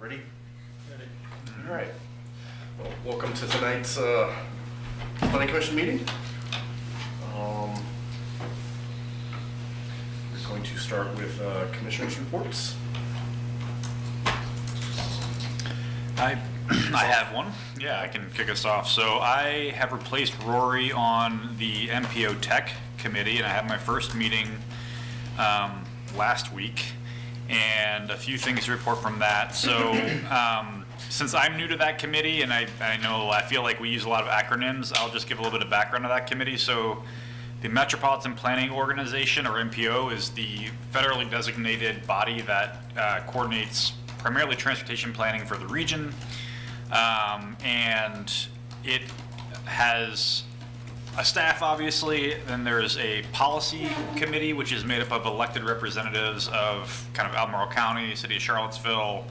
Ready? All right. Well, welcome to tonight's Planning Commission meeting. We're going to start with Commissioners' reports. I have one. Yeah, I can kick us off. So I have replaced Rory on the MPO Tech Committee, and I had my first meeting last week, and a few things to report from that. So since I'm new to that committee, and I feel like we use a lot of acronyms, I'll just give a little bit of background on that committee. So the Metropolitan Planning Organization, or MPO, is the federally designated body that coordinates primarily transportation planning for the region. And it has a staff, obviously. Then there's a policy committee, which is made up of elected representatives of kind of Albemarle County, City of Charlottesville,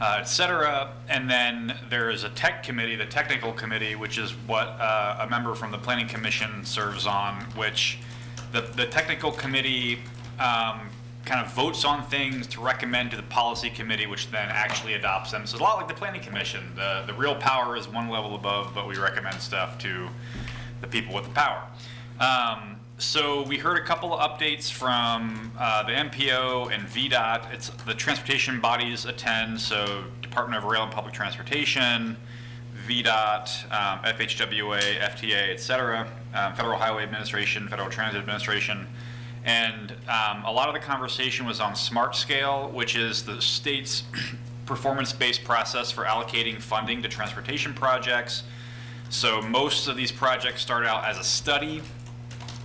et cetera. And then there is a tech committee, the technical committee, which is what a member from the Planning Commission serves on, which the technical committee kind of votes on things to recommend to the policy committee, which then actually adopts them. So it's a lot like the Planning Commission. The real power is one level above, but we recommend stuff to the people with the power. So we heard a couple of updates from the MPO and VDOT. It's the transportation bodies attend, so Department of Rail and Public Transportation, VDOT, FHWA, FTA, et cetera, Federal Highway Administration, Federal Transit Administration. And a lot of the conversation was on Smart Scale, which is the state's performance-based process for allocating funding to transportation projects. So most of these projects start out as a study,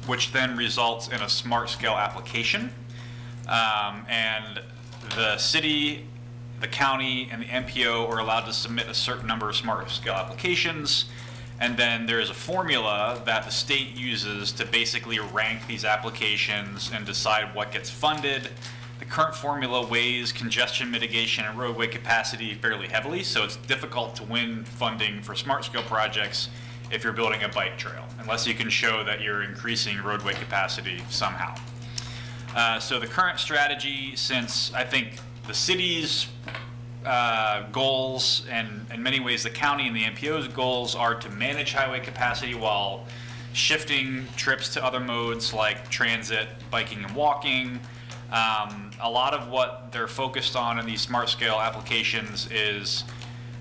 which then results in a Smart Scale application. And the city, the county, and the MPO are allowed to submit a certain number of Smart Scale applications. And then there's a formula that the state uses to basically rank these applications and decide what gets funded. The current formula weighs congestion mitigation and roadway capacity fairly heavily, so it's difficult to win funding for smart scale projects if you're building a bike trail, unless you can show that you're increasing roadway capacity somehow. So the current strategy, since I think the city's goals, and in many ways the county and the MPO's goals, are to manage highway capacity while shifting trips to other modes like transit, biking, and walking. A lot of what they're focused on in these smart scale applications is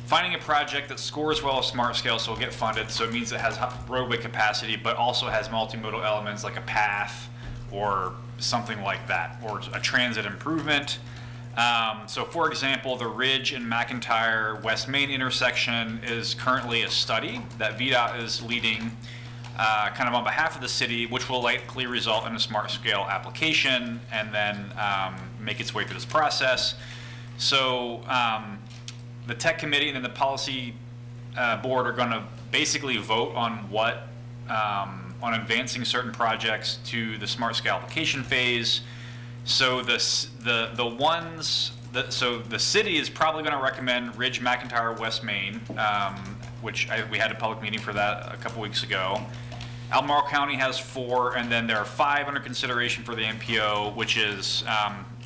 finding a project that scores well with smart scale, so it'll get funded, so it means it has roadway capacity, but also has multimodal elements like a path or something like that, or a transit improvement. So for example, the Ridge and McIntyre West Main intersection is currently a study that VDOT is leading kind of on behalf of the city, which will likely result in a smart scale application and then make its way through this process. So the tech committee and then the policy board are going to basically vote on what, on advancing certain projects to the smart scale application phase. So the city is probably going to recommend Ridge, McIntyre, West Main, which we had a public meeting for that a couple weeks ago. Albemarle County has 4, and then there are 5 under consideration for the MPO, which is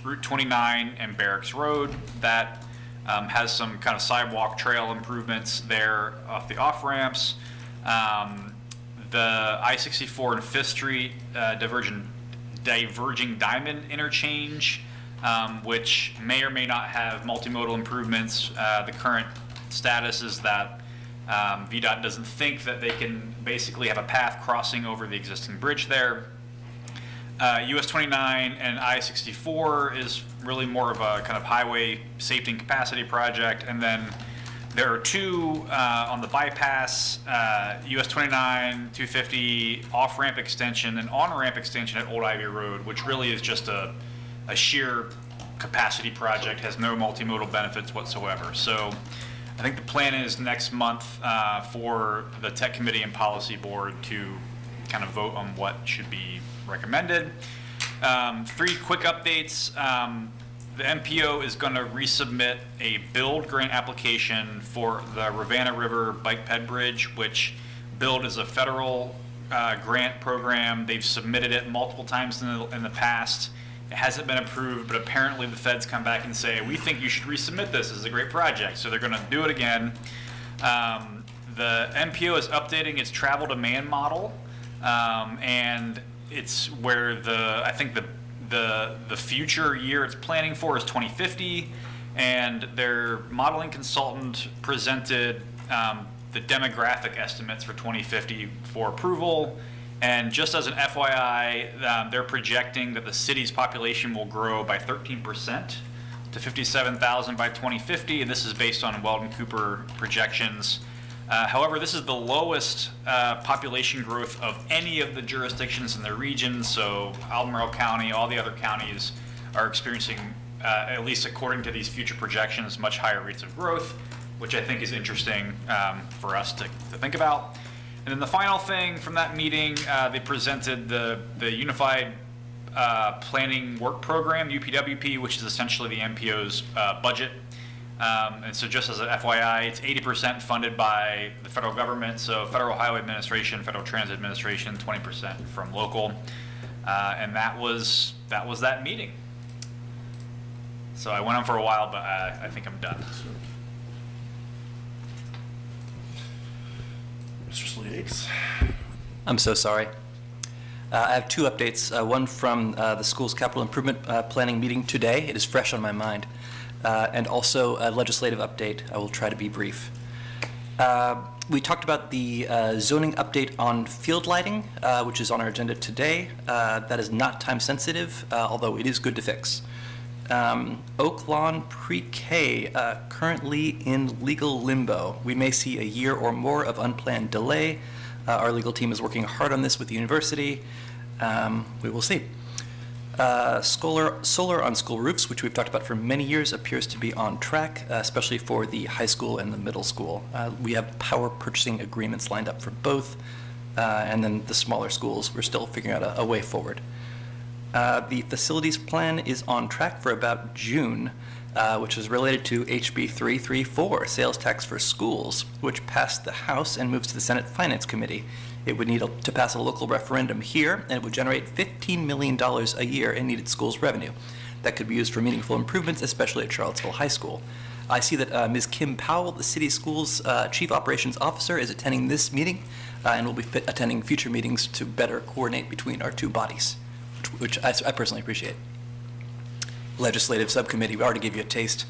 Route 29 and Barracks Road. That has some kind of sidewalk trail improvements there off the off-ramps. The I-64 and 5th Street diverging diamond interchange, which may or may not have multimodal improvements. The current status is that VDOT doesn't think that they can basically have a path crossing over the existing bridge there. US 29 and I-64 is really more of a kind of highway safety and capacity project. And then there are 2 on the bypass, US 29, 250 off-ramp extension and on-ramp extension at Old Ivy Road, which really is just a sheer capacity project, has no multimodal benefits whatsoever. So I think the plan is next month for the tech committee and policy board to kind of vote on what should be recommended. 3 quick updates. The MPO is going to resubmit a build grant application for the Ravenna River Bike Ped Bridge, which build is a federal grant program. They've submitted it multiple times in the past. It hasn't been approved, but apparently the feds come back and say, we think you should resubmit this. This is a great project. So they're going to do it again. The MPO is updating its travel demand model, and it's where I think the future year it's planning for is 2050, and their modeling consultant presented the demographic estimates for 2050 for approval. And just as an FYI, they're projecting that the city's population will grow by 13% to 57,000 by 2050, and this is based on Weldon Cooper projections. However, this is the lowest population growth of any of the jurisdictions in the region, so Albemarle County, all the other counties are experiencing, at least according to these future projections, much higher rates of growth, which I think is interesting for us to think about. And then the final thing from that meeting, they presented the Unified Planning Work Program, UPWP, which is essentially the MPO's budget. And so just as an FYI, it's 80% funded by the federal government, so Federal Highway Administration, Federal Transit Administration, 20% from local. And that was that meeting. So I went on for a while, but I think I'm done. Mr. Yates. I'm so sorry. I have two updates. One from the school's capital improvement planning meeting today. It is fresh on my mind. And also a legislative update. I will try to be brief. We talked about the zoning update on field lighting, which is on our agenda today. That is not time sensitive, although it is good to fix. Oak Lawn Pre-K currently in legal limbo. We may see a year or more of unplanned delay. Our legal team is working hard on this with the university. We will see. Solar on school roofs, which we've talked about for many years, appears to be on track, especially for the high school and the middle school. We have power purchasing agreements lined up for both, and then the smaller schools, we're still figuring out a way forward. The facilities plan is on track for about June, which is related to HB 334, sales tax for schools, which passed the House and moves to the Senate Finance Committee. It would need to pass a local referendum here, and it would generate $15 million a year in needed schools revenue. That could be used for meaningful improvements, especially at Charlottesville High School. I see that Ms. Kim Powell, the city schools chief operations officer, is attending this meeting and will be attending future meetings to better coordinate between our two bodies, which I personally appreciate. Legislative subcommittee, we already gave you a taste.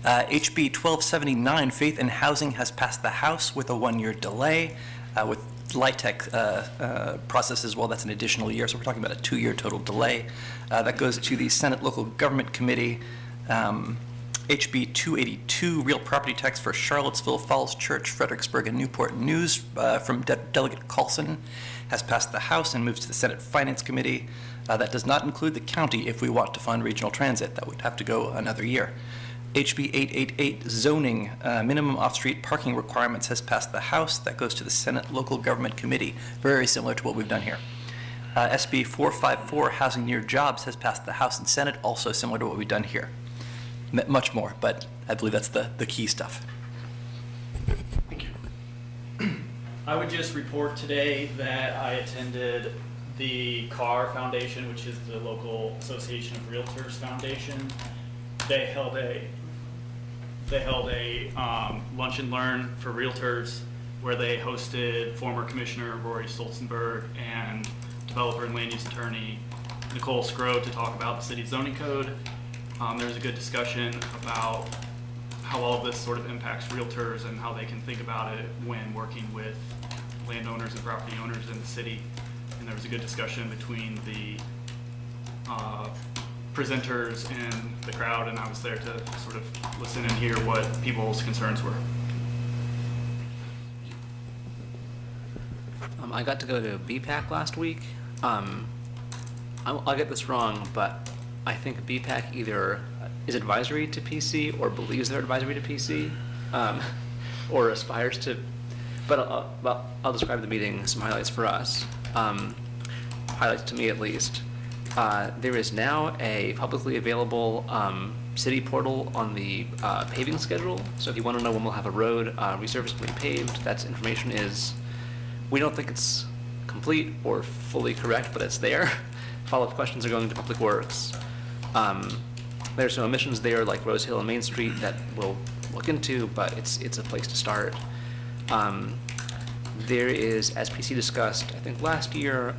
HB 1279, Faith in Housing, has passed the House with a 1-year delay. With LIHTC process as well, that's an additional year, so we're talking about a 2-year total delay. That goes to the Senate Local Government Committee. HB 282, real property tax for Charlottesville, Falls Church, Fredericksburg, and Newport News from Delegate Carlson has passed the House and moves to the Senate Finance Committee. That does not include the county if we want to fund regional transit. That would have to go another year. HB 888, zoning, minimum off-street parking requirements, has passed the House. That goes to the Senate Local Government Committee, very similar to what we've done here. SB 454, housing near jobs, has passed the House and Senate, also similar to what we've done here. Much more, but I believe that's the key stuff. Thank you. I would just report today that I attended the CAR Foundation, which is the local Association of Realtors Foundation. They held a lunch and learn for realtors where they hosted former Commissioner Rory Stolzenberg and developer and land use attorney Nicole Scrow to talk about the city's zoning code. There was a good discussion about how all of this sort of impacts realtors and how they can think about it when working with landowners and property owners in the city. And there was a good discussion between the presenters and the crowd, and I was there to sort of listen and hear what people's concerns were. I got to go to BPAC last week. I'll get this wrong, but I think BPAC either is advisory to PC or believes they're advisory to PC, or aspires to. But I'll describe the meeting, some highlights for us. Highlights to me at least. There is now a publicly available city portal on the paving schedule. So if you want to know when we'll have a road resurfaced and repaved, that information is, we don't think it's complete or fully correct, but it's there. Follow-up questions are going to Public Works. There's some omissions there like Rose Hill and Main Street that we'll look into, but it's a place to start. There is, as PC discussed, I think last year,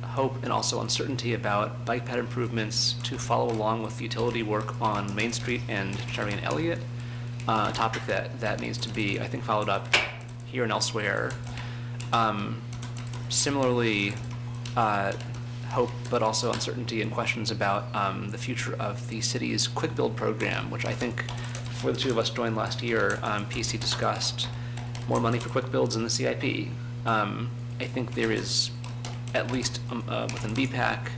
hope and also uncertainty about bike pad improvements to follow along with utility work on Main Street and Cherry and Elliott. A topic that needs to be, I think, followed up here and elsewhere. Similarly, hope, but also uncertainty and questions about the future of the city's quick build program, which I think before the two of us joined last year, PC discussed more money for quick builds in the CIP. I think there is, at least within BPAC,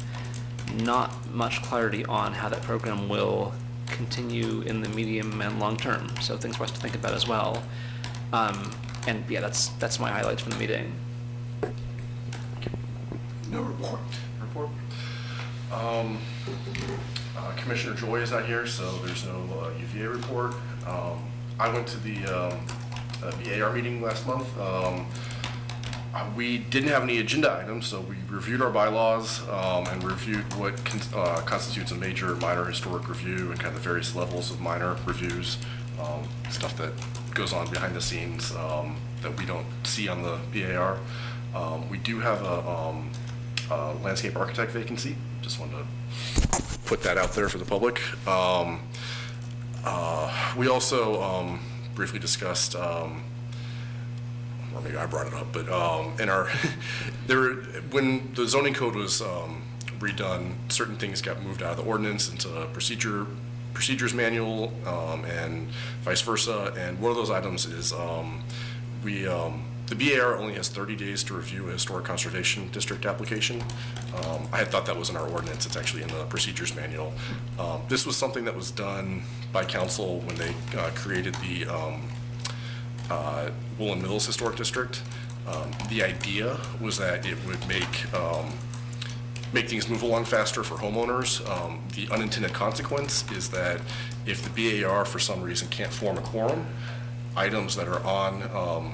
not much clarity on how that program will continue in the medium and long term. So things for us to think about as well. And yeah, that's my highlights from the meeting. No report. Commissioner Joy is not here, so there's no UVA report. I went to the VAR meeting last month. We didn't have any agenda items, so we reviewed our bylaws and reviewed what constitutes a major and minor historic review and kind of the various levels of minor reviews, stuff that goes on behind the scenes that we don't see on the VAR. We do have a landscape architect vacancy. Just wanted to put that out there for the public. We also briefly discussed, or maybe I brought it up, but in our, when the zoning code was redone, certain things got moved out of the ordinance into a procedures manual and vice versa. And one of those items is the BAR only has 30 days to review a historic conservation district application. I had thought that was in our ordinance. It's actually in the procedures manual. This was something that was done by council when they created the Woollen Mills Historic District. The idea was that it would make things move along faster for homeowners. The unintended consequence is that if the BAR for some reason can't form a quorum, items that are on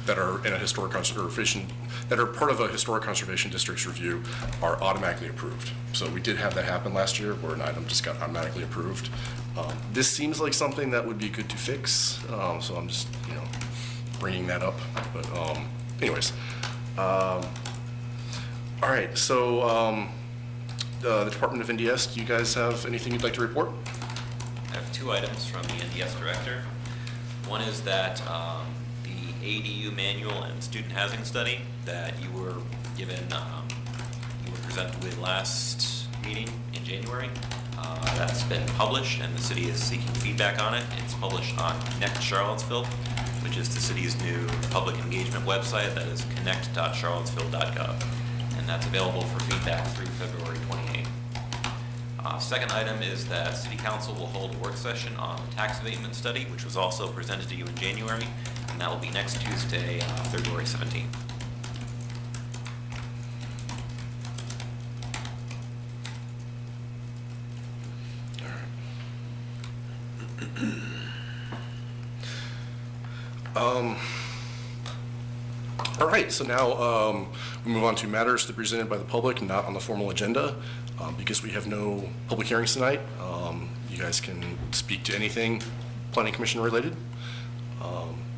that are in a historic conservation, that are part of a historic conservation district's review are automatically approved. So we did have that happen last year where an item just got automatically approved. This seems like something that would be good to fix. So I'm just, bringing that up. But anyways, all right. So the Department of NDS, do you guys have anything you'd like to report? I have two items from the NDS director. One is that ADU manual and student housing study that you were given, you were presented with last meeting in January. That's been published and the city is seeking feedback on it. It's published on Connect Charlottesville, which is the city's new public engagement website. That is connect.charlottesville.gov. And that's available for feedback through February 28th. Second item is that City Council will hold a work session on the tax abatement study, which was also presented to you in January. And that will be next Tuesday, February 17th. All right, so now we move on to matters to be presented by the public, not on the formal agenda. Because we have no public hearings tonight, you guys can speak to anything Planning Commission related.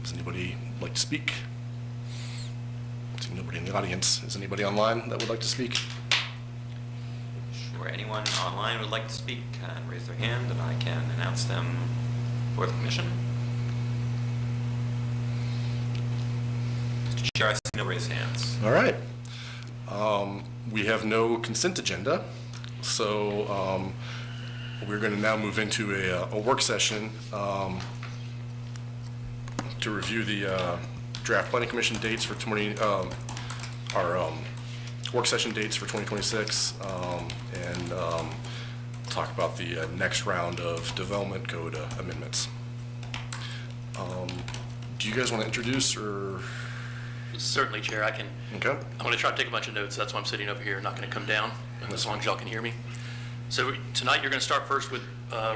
Does anybody like to speak? I see nobody in the audience. Is anybody online that would like to speak? Sure, anyone online would like to speak can raise their hand and I can announce them for the commission. Mr. Chair, I see no raised hands. All right. We have no consent agenda, so we're going to now move into a work session to review the draft Planning Commission dates for our work session dates for 2026, and talk about the next round of development code amendments. Do you guys want to introduce or? Certainly, Chair. I can. Okay. I'm going to try to take a bunch of notes. That's why I'm sitting over here, not going to come down, as long as y'all can hear me. So tonight you're going to start first with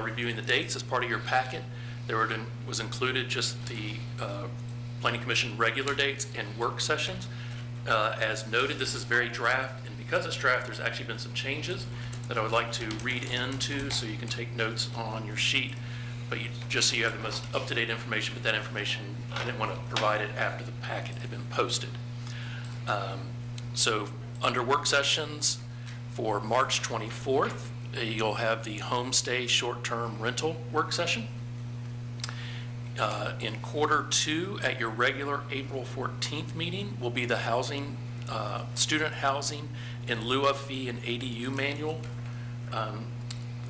reviewing the dates as part of your packet. There was included just the Planning Commission regular dates and work sessions. As noted, this is very draft, and because it's draft, there's actually been some changes. that I would like to read into, so you can take notes on your sheet, but just so you have the most up-to-date information, but that information, I didn't want to provide it after the packet had been posted. So under work sessions for March 24th, you'll have the homestay short-term rental work session. In quarter 2, at your regular April 14th meeting, will be the housing, student housing in lieu of fee and ADU manual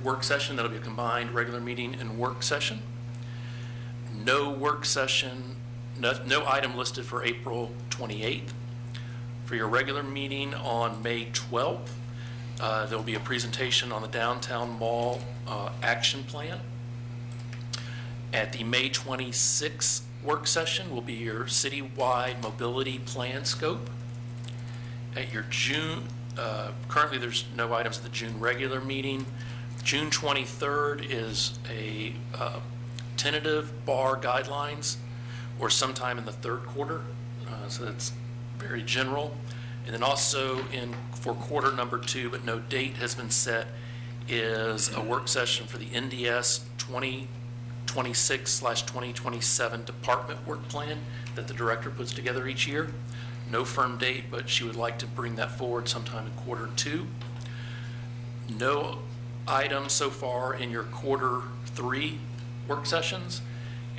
work session. That'll be a combined regular meeting and work session. No work session, no item listed for April 28th. For your regular meeting on May 12th, there'll be a presentation on the downtown mall action plan. At the May 26th work session will be your citywide mobility plan scope. At your June, currently there's no items at the June regular meeting. June 23rd is a tentative bar guidelines, or sometime in the third quarter, so that's very general. And then also for quarter number 2, but no date has been set, is a work session for the NDS 2026/2027 department work plan that the director puts together each year. No firm date, but she would like to bring that forward sometime in quarter 2. No items so far in your quarter 3 work sessions.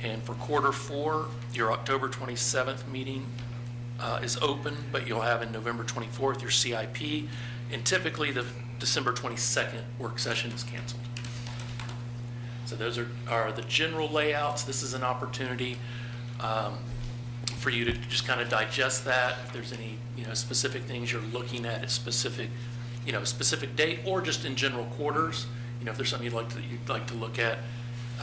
And for quarter 4, your October 27th meeting is open, but you'll have in November 24th your CIP, and typically the December 22nd work session is canceled. So those are the general layouts. This is an opportunity for you to just kind of digest that. If there's any specific things you're looking at specific date, or just in general quarters, if there's something you'd like to look at,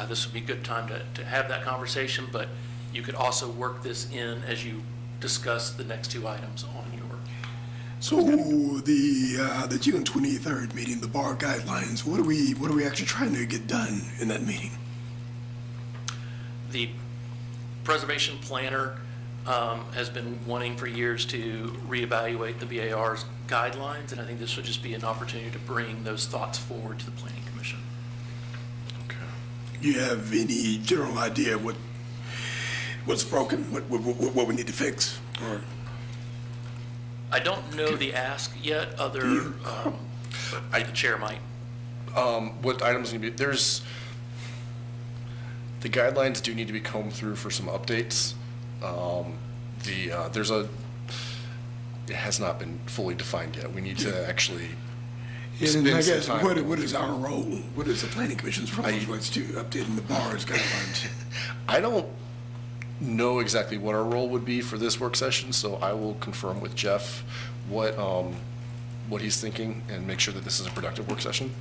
this would be a good time to have that conversation. But you could also work this in as you discuss the next 2 items on your. So the June 23rd meeting, the bar guidelines, what are we actually trying to get done in that meeting? The preservation planner has been wanting for years to reevaluate the BAR's guidelines, and I think this would just be an opportunity to bring those thoughts forward to the Planning Commission. Do you have any general idea what's broken, what we need to fix? Or I don't know the ask yet, but the chair might. What items need to be, the guidelines do need to be combed through for some updates. It has not been fully defined yet. We need to actually and spend I some guess time. what is our role? What is the Planning Commission's role as to updating the bar's guidelines? I don't know exactly what our role would be for this work session, so I will confirm with Jeff what he's thinking and make sure that this is a productive work session.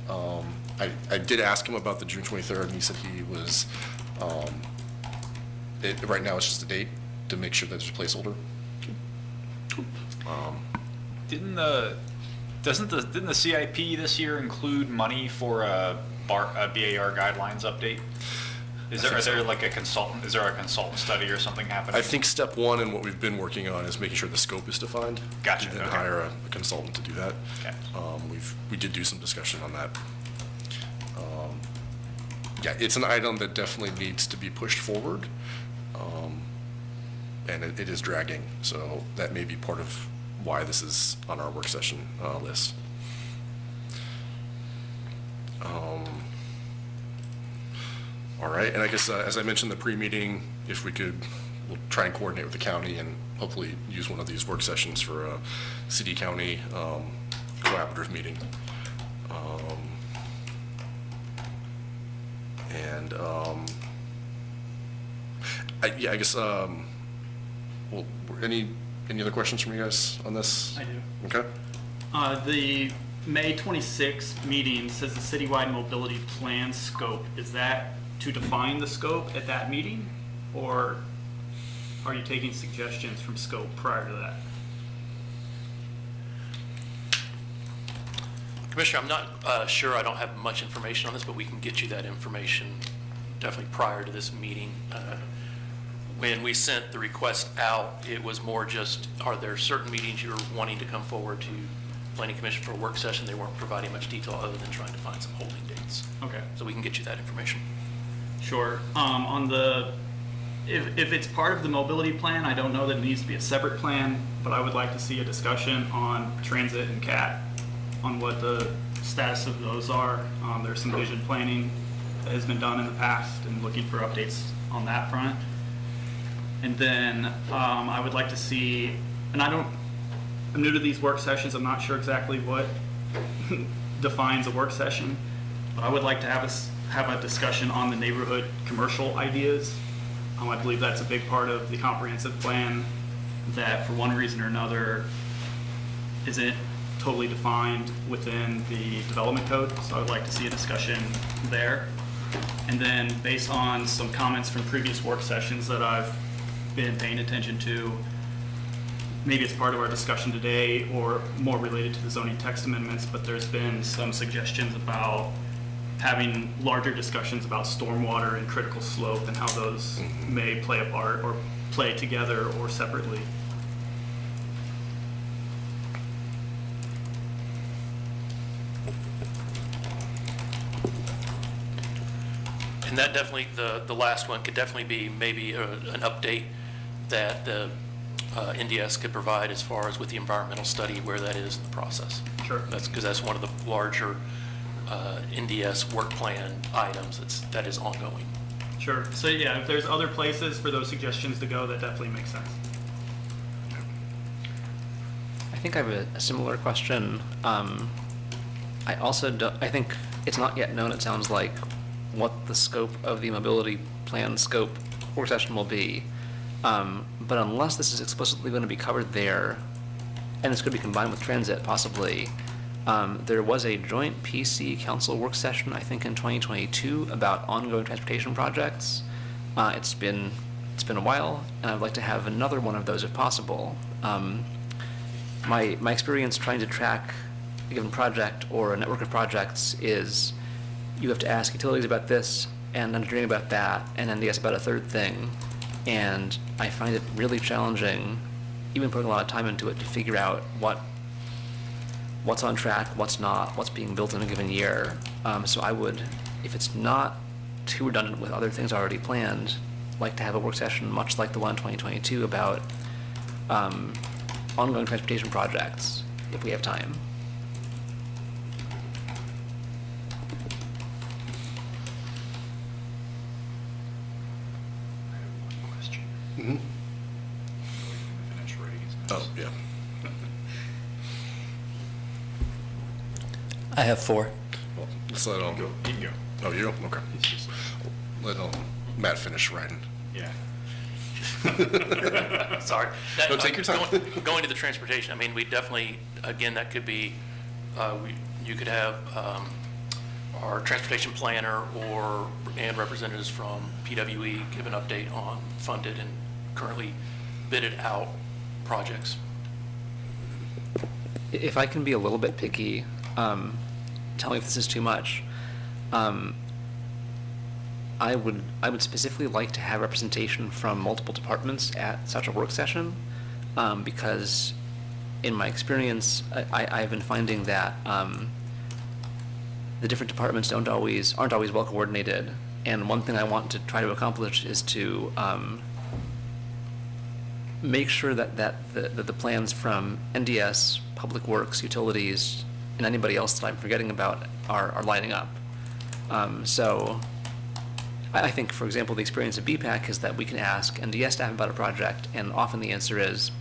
I did ask him about the June 23rd, and he said he was, right now it's just a date to make sure that there's a placeholder. Didn't the CIP this year include money for a BAR guidelines update? Is there a consultant study or something happening? I think step 1 and what we've been working on is making sure the scope is defined. Gotcha, And then okay. hire a consultant to do that. Okay. We did do some discussion on that. Yeah, it's an item that definitely needs to be pushed forward. And it is dragging, so that may be part of why this is on our work session list. All right, and I guess as I mentioned in the pre-meeting, if we'll try and coordinate with the county and hopefully use one of these work sessions for a city-county collaborative meeting. I guess, well, any other questions from you guys on this? I do. Okay. The May 26th meeting says the citywide mobility plan scope. Is that to define the scope at that meeting? Or are you taking suggestions from scope prior to that? Commissioner, I'm not sure. I don't have much information on this, but we can get you that information definitely prior to this meeting. When we sent the request out, it was more just, are there certain meetings you're wanting to come forward to planning commission for a work session. They weren't providing much detail other than trying to find some holding dates. Okay. So we can get you that information. Sure. On the, if it's part of the mobility plan, I don't know that it needs to be a separate plan, but I would like to see a discussion on transit and CAT, on what the status of those are. There's some vision planning that has been done in the past, and looking for updates on that front. And then I would like to see, and I'm new to these work sessions, I'm not sure exactly what defines a work session, but I would like to have a discussion on the neighborhood commercial ideas. I believe that's a big part of the comprehensive plan that, for one reason or another, isn't totally defined within the development code. So I would like to see a discussion there. And then, based on some comments from previous work sessions that I've been paying attention to, maybe it's part of our discussion today or more related to the zoning text amendments, but there's been some suggestions about having larger discussions about stormwater and critical slope and how those may play a part or play together or separately. And that definitely, the last one could definitely be maybe an update that the NDS could provide as far as with the environmental study, where that is in the process. Sure. That's because that's one of the larger NDS work plan items that is ongoing. Sure. So yeah, if there's other places for those suggestions to go, that definitely makes sense. I think I have a similar question. I also don't, I think it's not yet known, it sounds like, what the scope of the mobility plan scope work session will be. But unless this is explicitly going to be covered there, and it's going to be combined with transit possibly, there was a joint PC council work session, I think in 2022, about ongoing transportation projects. It's been a while, and I'd like to have another one of those if possible. My experience trying to track a given project or a network of projects is you have to ask utilities about this, and engineering about that, and NDS about a third thing. And I find it really challenging, even putting a lot of time into it, to figure out what's on track, what's not, what's being built in a given year. So I would, if it's not too redundant with other things already planned, like to have a work session much like the one in 2022 about ongoing transportation projects, if we have time. Oh, yeah. I have 4. Well, let's let You can go. Oh, you go? Okay. Let Matt finish writing. Yeah. Sorry. No, take your time. Going to the transportation, I mean, we definitely, again, that could be, you could have our transportation planner and representatives from PWE give an update on funded and currently bidded out projects. If I can be a little bit picky, tell me if this is too much. I would specifically like to have representation from multiple departments at such a work session, because in my experience, I've been finding that the different departments aren't always well coordinated. And one thing I want to try to accomplish is to make sure that the plans from NDS, Public Works, Utilities, and anybody else that I'm forgetting about are lining up. So I think, for example, the experience of BPAC is that we can ask NDS staff about a project, and often the answer is,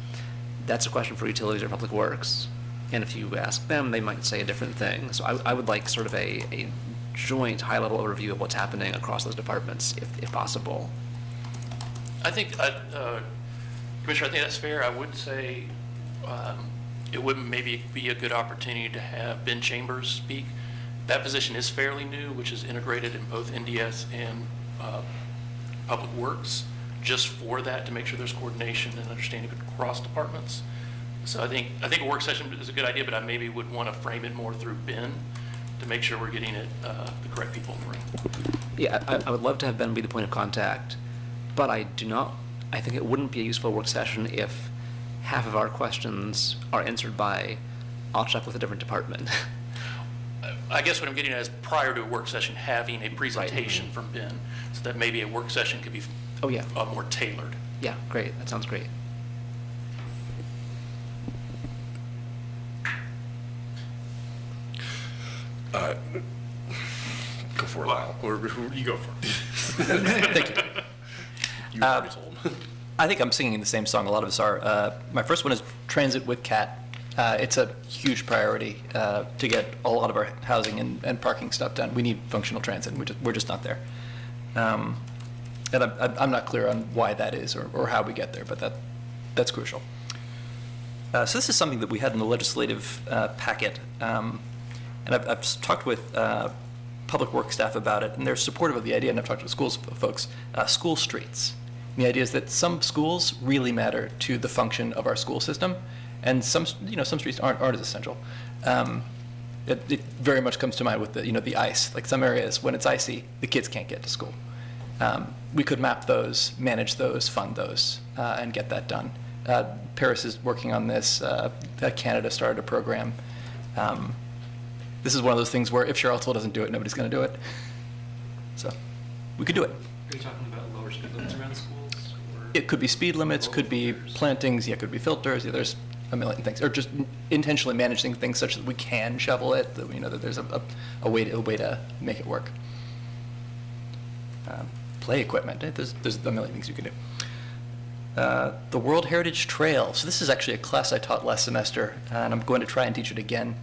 that's a question for Utilities or Public Works. And if you ask them, they might say a different thing. So I would like sort of a joint high-level overview of what's happening across those departments, if possible. I think, Commissioner, I think that's fair. I would say it would maybe be a good opportunity to have Ben Chambers speak. That position is fairly new, which is integrated in both NDS and Public Works, just for that, to make sure there's coordination and understanding across departments. So I think a work session is a good idea, but I maybe would want to frame it more through Ben to make sure we're getting it the correct people in the room. Yeah, I would love to have Ben be the point of contact, but I think it wouldn't be a useful work session if half of our questions are answered by I'll check with a different department. I guess what I'm getting at is prior to a work session, having a presentation from Ben, so that maybe a work session could be Oh, yeah. more tailored. Yeah, great. That sounds great. Go for it, Lyle. Or who, You go first. Thank you. you already told. I think I'm singing the same song a lot of us are. My first one is transit with CAT. It's a huge priority to get a lot of our housing and parking stuff done. We need functional transit, and we're just not there. And I'm not clear on why that is or how we get there, but that's crucial. So this is something that we had in the legislative packet, and I've talked with public works staff about it, and they're supportive of the idea, and I've talked to schools folks. School streets. The idea is that some schools really matter to the function of our school system, and some streets aren't as essential. It very much comes to mind with the ice. Like some areas, when it's icy, the kids can't get to school. We could map those, manage those, fund those, and get that done. Paris is working on this. Canada started a program. This is one of those things where if Charlottesville doesn't do it, nobody's going to do it. So we could do it. Are you talking about lower speed limits around schools? Or It could be speed limits, could be filters? plantings, yeah, it could be filters. Yeah, there's a million things, or just intentionally managing things such that we can shovel it. That that there's a way to make it work. Play equipment. There's a million things you can do. The World Heritage Trail. So this is actually a class I taught last semester, and I'm going to try and teach it again.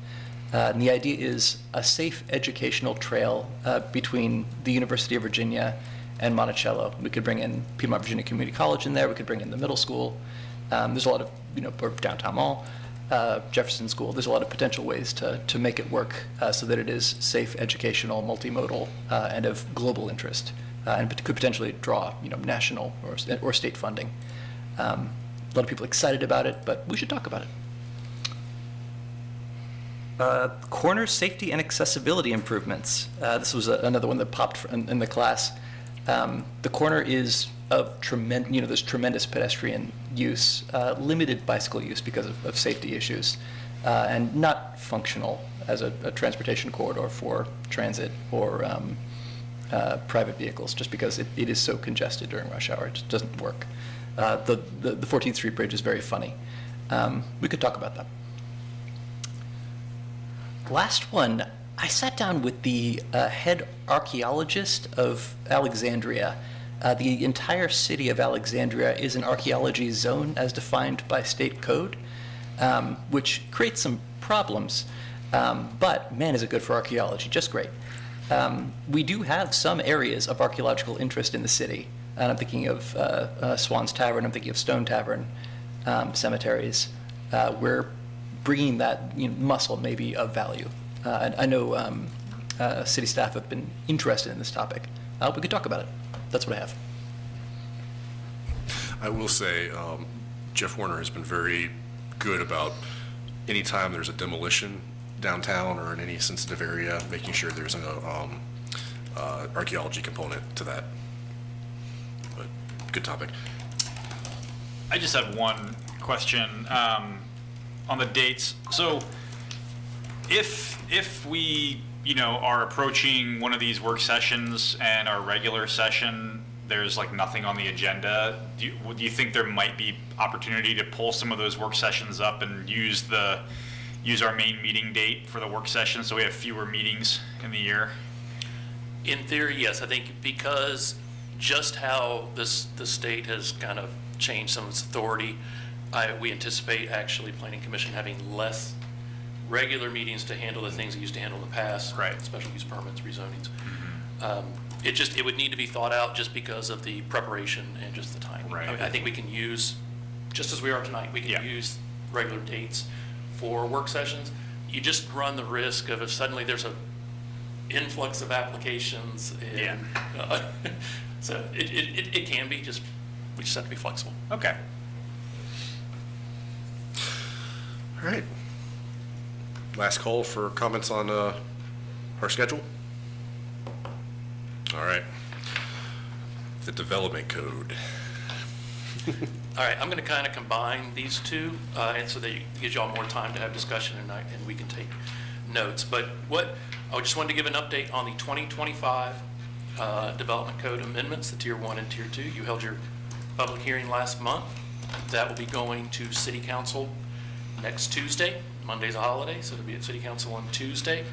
And the idea is a safe educational trail between the University of Virginia and Monticello. We could bring in Piedmont Virginia Community College in there. We could bring in the middle school. There's a lot of, or downtown mall, Jefferson School. There's a lot of potential ways to make it work so that it is safe, educational, multimodal, and of global interest, and could potentially draw, national or state funding. A lot of people excited about it, but we should talk about it. Corner safety and accessibility improvements. This was another one that popped in the class. The corner is of there's tremendous pedestrian use, limited bicycle use because of safety issues, and not functional as a transportation corridor for transit or private vehicles, just because it is so congested during rush hour. It just doesn't work. The 14th Street Bridge is very funny. We could talk about that. Last one, I sat down with the head archaeologist of Alexandria. The entire city of Alexandria is an archaeology zone as defined by state code, which creates some problems. But man, is it good for archaeology, just great. We do have some areas of archaeological interest in the city. And I'm thinking of Swan's Tavern, I'm thinking of Stone Tavern, cemeteries. We're bringing that muscle maybe of value. And I know city staff have been interested in this topic. We could talk about it. That's what I have. I will say, Jeff Warner has been very good about anytime there's a demolition downtown or in any sensitive area, making sure there's an archaeology component to that. But good topic. I just have one question on the dates. So if we are approaching one of these work sessions and our regular session, there's like nothing on the agenda, do you think there might be opportunity to pull some of those work sessions up and use our main meeting date for the work session so we have fewer meetings in the year? In theory, yes. I think because just how the state has kind of changed some of its authority, we anticipate actually Planning Commission having less regular meetings to handle the things it used to handle in the past. Right. Special use permits, rezonings. It would need to be thought out just because of the preparation and just the timing. Right. I mean, I think we can use, just as we are tonight, we can use regular dates for work sessions. You just run the risk of if suddenly there's a influx of applications and so it can be, we just have to be flexible. Okay. All right. Last call for comments on our schedule. All right. The development code. All right, I'm going to kind of combine these two, and so that it gives y'all more time to have discussion and we can take notes. But I just wanted to give an update on the 2025 Development Code amendments, the Tier 1 and Tier 2. You held your public hearing last month. That will be going to City Council next Tuesday. Monday's a holiday, so it'll be at City Council on Tuesday.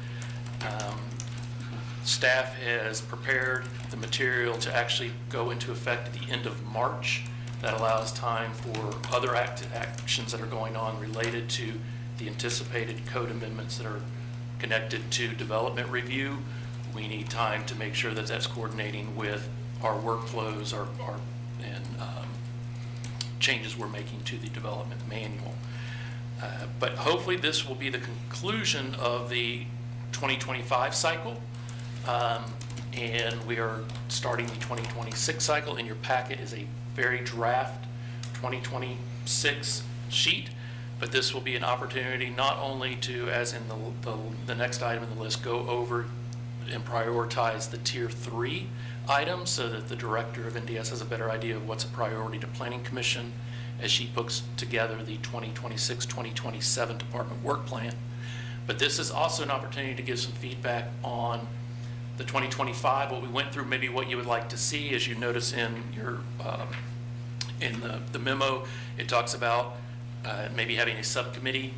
Staff has prepared the material to actually go into effect at the end of March. That allows time for other actions that are going on related to the anticipated code amendments that are connected to development review. We need time to make sure that that's coordinating with our workflows and changes we're making to the development manual. But hopefully this will be the conclusion of the 2025 cycle. And we are starting the 2026 cycle. In your packet is a very draft 2026 sheet, but this will be an opportunity not only to, as in the next item in the list, go over and prioritize the Tier 3 items so that the director of NDS has a better idea of what's a priority to Planning Commission as she puts together the 2026-2027 department work plan. But this is also an opportunity to give some feedback on the 2025, what we went through, maybe what you would like to see. As you notice in your in the memo, it talks about maybe having a subcommittee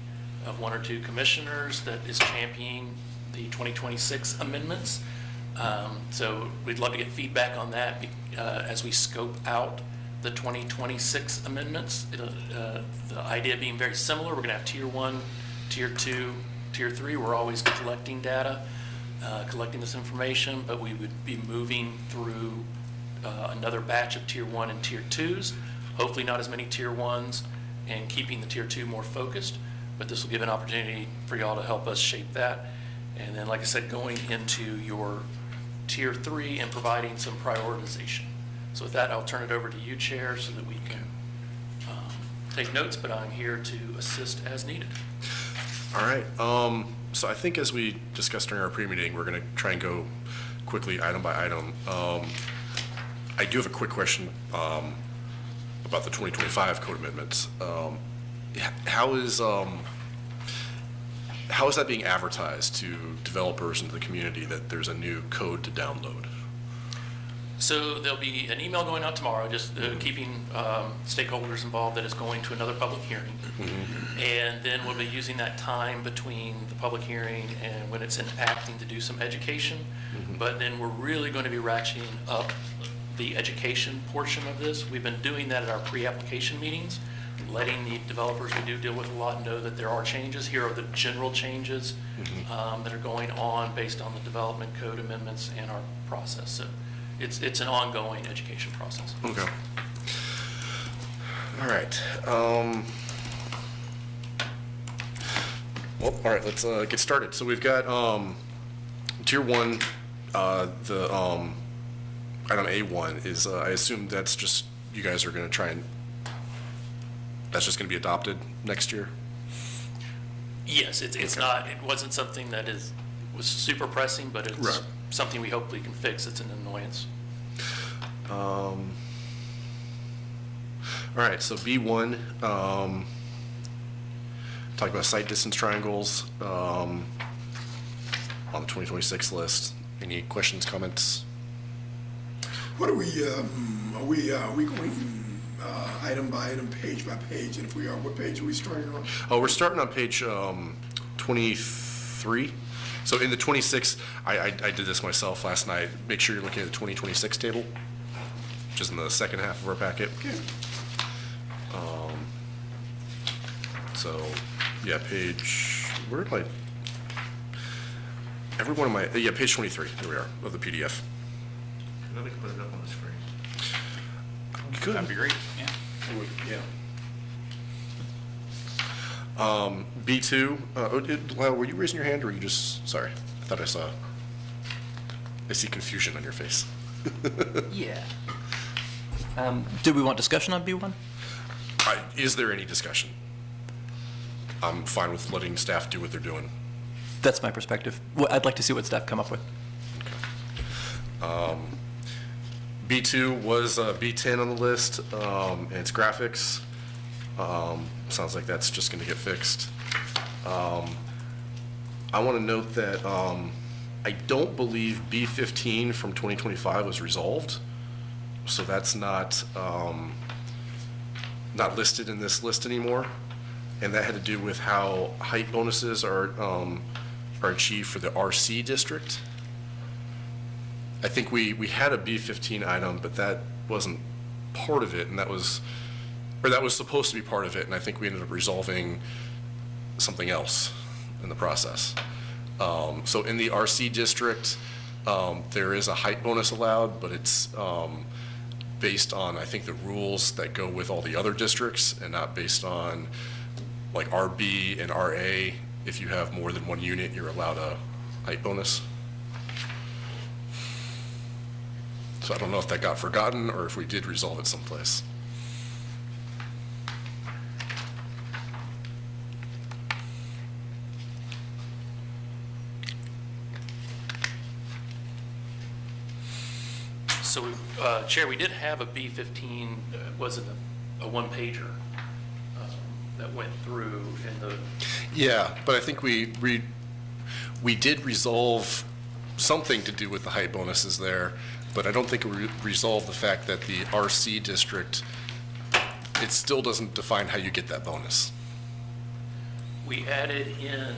of 1 or 2 commissioners that is championing the 2026 amendments. So we'd love to get feedback on that as we scope out the 2026 amendments. The idea being very similar. We're going to have Tier 1, Tier 2, Tier 3. We're always collecting data, collecting this information, but we would be moving through another batch of Tier 1 and Tier 2s. Hopefully not as many Tier 1s, and keeping the Tier 2 more focused. But this will give an opportunity for y'all to help us shape that. And then, like I said, going into your Tier 3 and providing some prioritization. So with that, I'll turn it over to you, Chair, so that we can take notes, but I'm here to assist as needed. All right. So I think as we discussed during our pre-meeting, we're going to try and go quickly item by item. I do have a quick question about the 2025 code amendments. How is that being advertised to developers and the community that there's a new code to download? So there'll be an email going out tomorrow, just keeping stakeholders involved, that is going to another public hearing. And then we'll be using that time between the public hearing and when it's enacting to do some education. But then we're really going to be ratcheting up the education portion of this. We've been doing that at our pre-application meetings, letting the developers we do deal with a lot know that there are changes. Here are the general changes that are going on based on the development code amendments and our process. So it's an ongoing education process. Okay. All right. Well, all right, let's get started. So we've got Tier 1, the item A1 is, I assume that's just, you guys are going to try and, that's just going to be adopted next year? Yes, it's not, it wasn't something that was super pressing, but it's Right. something we hopefully can fix. It's an annoyance. All right, so B1, talk about site distance triangles on the 2026 list. Any questions, comments? What are we going item by item, page by page? And if we are, what page are we starting on? Oh, we're starting on page 23. So in the 26, I did this myself last night. Make sure you're looking at the 2026 table, which is in the second half of our packet. Okay. So, yeah, page, where did every one of my, yeah, page 23, here we are, of the PDF. Maybe we can put it up on the screen. Good. That'd be great, yeah. Yeah. B2, Lyle, were you raising your hand, or were you just, sorry, I thought I see confusion on your face. Yeah. Do we want discussion on B1? Is there any discussion? I'm fine with letting staff do what they're doing. That's my perspective. Well, I'd like to see what staff come up with. B2 was B10 on the list, and it's graphics. Sounds like that's just going to get fixed. I want to note that I don't believe B15 from 2025 was resolved, so that's not listed in this list anymore, and that had to do with how height bonuses are achieved for the RC district. I think we had a B15 item, but that wasn't part of it, and that was supposed to be part of it, and I think we ended up resolving something else in the process. So in the RC district, there is a height bonus allowed, but it's based on, I think, the rules that go with all the other districts, and not based on like RB and RA. If you have more than one unit, you're allowed a height bonus. So I don't know if that got forgotten or if we did resolve it someplace. So, Chair, we did have a B15, was it a one-pager that went through in the, Yeah, but I think we did resolve something to do with the height bonuses there, but I don't think we resolved the fact that the RC district, it still doesn't define how you get that bonus. we added in,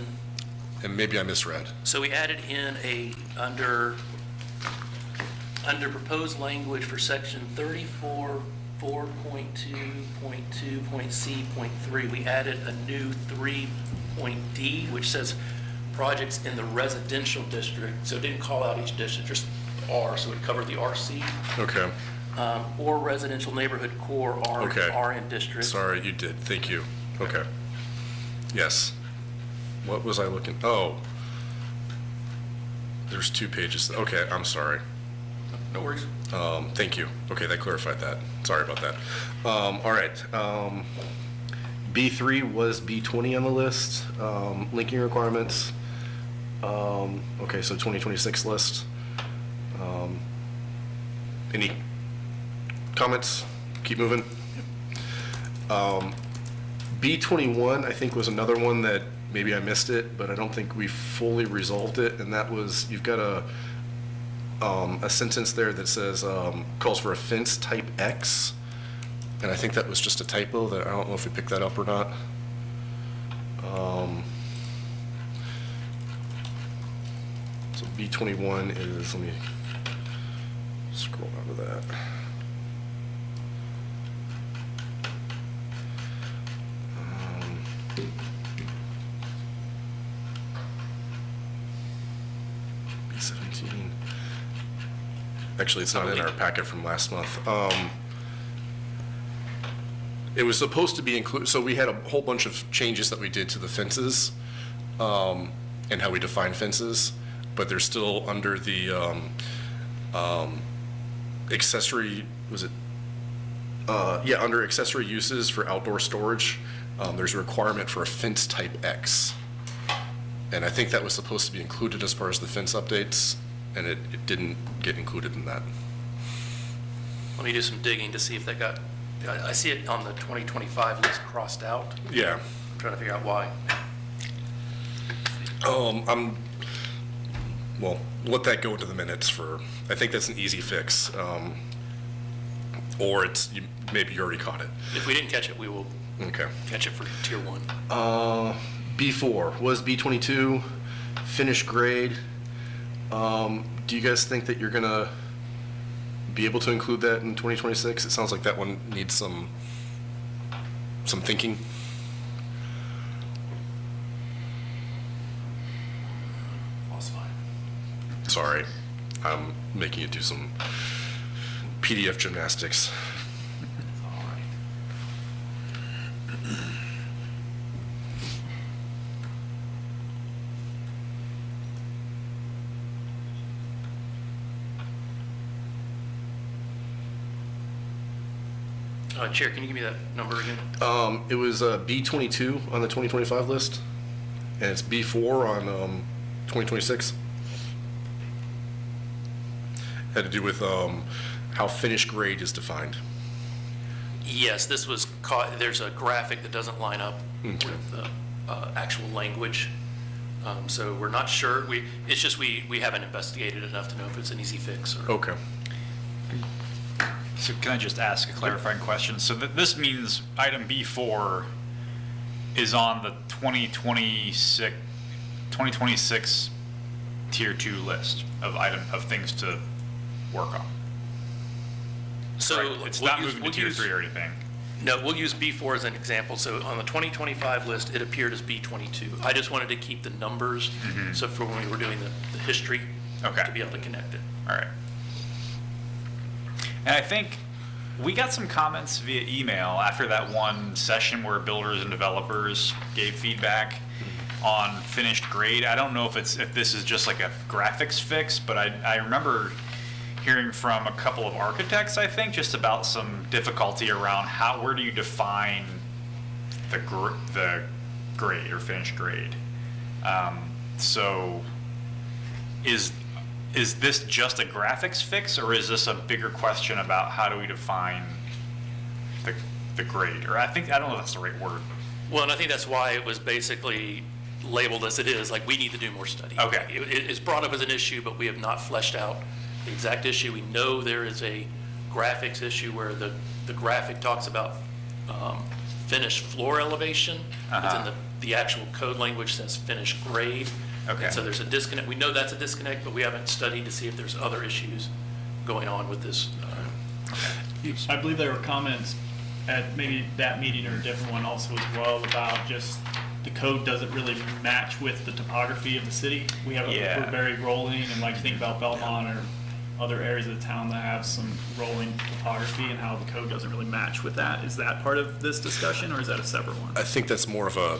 And maybe I misread. so we added in under proposed language for section 34, 4.2.2.C.3, we added a new 3.D, which says projects in the residential district. So it didn't call out each district, just R, so it covered the RC, Okay, or residential neighborhood core Okay. RN district. sorry, you did, thank you. Okay. Yes. What was I looking, oh. There's 2 pages, okay, I'm sorry. No worries. Thank you. Okay, that clarified that. Sorry about that. All right. B3 was B20 on the list, linking requirements. Okay, so 2026 list. Any comments? Keep moving. B21, I think, was another one that maybe I missed it, but I don't think we fully resolved it, and that was, you've got a sentence there that says, calls for a fence type X, and I think that was just a typo, that I don't know if we picked that up or not. So B21 is, let me scroll down to that. B17. Actually, it's not in our packet from last month. It was supposed to be included, so we had a whole bunch of changes that we did to the fences, and how we define fences, but they're still under the accessory, was it? Yeah, under accessory uses for outdoor storage, there's a requirement for a fence type X. And I think that was supposed to be included as part of the fence updates, and it didn't get included in that. Let me do some digging to see if that got, I see it on the 2025 list crossed out. Yeah. I'm trying to figure out why. Well, let that go into the minutes for, I think that's an easy fix. Or maybe you already caught it. If we didn't catch it, we will Okay. catch it for tier 1. B4 was B22, finished grade. Do you guys think that you're gonna be able to include that in 2026? It sounds like that one needs some thinking. Sorry, I'm making you do some PDF gymnastics. Chair, can you give me that number again? It was B22 on the 2025 list, and it's B4 on 2026. Had to do with how finished grade is defined. Yes, this was caught, there's a graphic that doesn't line up Okay. with the actual language. So we're not sure. It's just we haven't investigated enough to know if it's an easy fix or. Okay. So can I just ask a clarifying question? So this means item B4 is on the 2026 tier 2 list of things to work on. So Right? It's not moving to tier 3 or anything. No, we'll use B4 as an example. So on the 2025 list, it appeared as B22. I just wanted to keep the numbers, so for when we were doing the history, Okay. to be able to connect it. All right. And I think we got some comments via email after that one session where builders and developers gave feedback on finished grade. I don't know if this is just like a graphics fix, but I remember hearing from a couple of architects, I think, just about some difficulty around where do you define the grade or finished grade. So is this just a graphics fix, or is this a bigger question about how do we define the grade? Or I don't know if that's the right word. Well, and I think that's why it was basically labeled as it is, like we need to do more study. Okay. It's brought up as an issue, but we have not fleshed out the exact issue. We know there is a graphics issue where the graphic talks about finished floor elevation. But then the actual code language says finished grade. Okay. And so there's a disconnect. We know that's a disconnect, but we haven't studied to see if there's other issues going on with this. I believe there were comments at maybe that meeting or a different one also as well about just the code doesn't really match with the topography of the city. Yeah. We're very rolling, and like think about Belmont or other areas of the town that have some rolling topography and how the code doesn't really match with that. Is that part of this discussion, or is that a separate one? I think that's more of a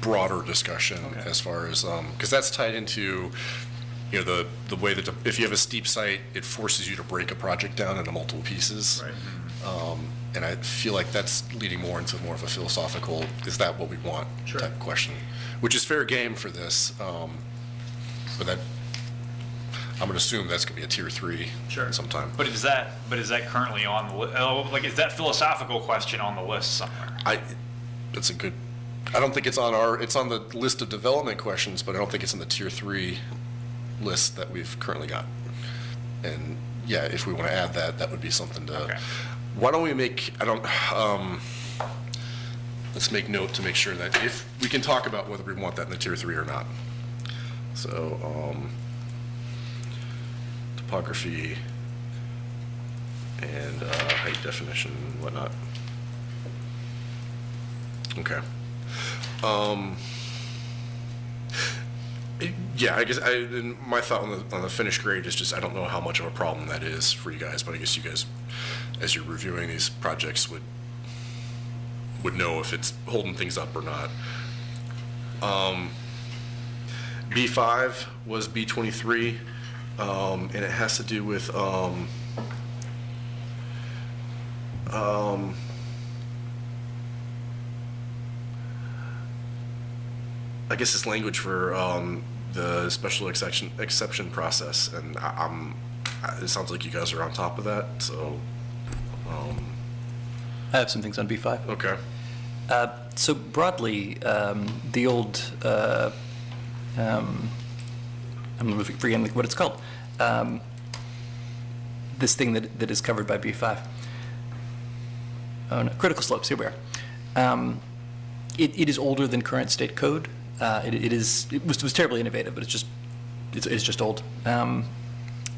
broader discussion Okay. as far as, because that's tied into, the way that if you have a steep site, it forces you to break a project down into multiple pieces. Right. And I feel like that's leading more into more of a philosophical, is that what we want Sure. type of question, which is fair game for this. But that, I'm going to assume that's going to be a tier 3 Sure. sometime. But is that currently on the list? Is that philosophical question on the list somewhere? That's a good, I don't think it's on it's on the list of development questions, but I don't think it's in the tier 3 list that we've currently got. And yeah, if we want to add that, that would be something to, Okay. why don't we make, let's make note to make sure that if, we can talk about whether we want that in the tier 3 or not. So, topography and height definition and whatnot. Okay. Yeah, I guess my thought on the finished grade is just I don't know how much of a problem that is for you guys, but I guess you guys, as you're reviewing these projects, would know if it's holding things up or not. B5 was B23, and it has to do with I guess it's language for the special exception process, and it sounds like you guys are on top of that, so, I have some things on B5. okay. So broadly, the old, I'm forgetting what it's called, this thing that is covered by B5. Oh, no, critical slopes, here we are. It is older than current state code. It was terribly innovative, but it's just old.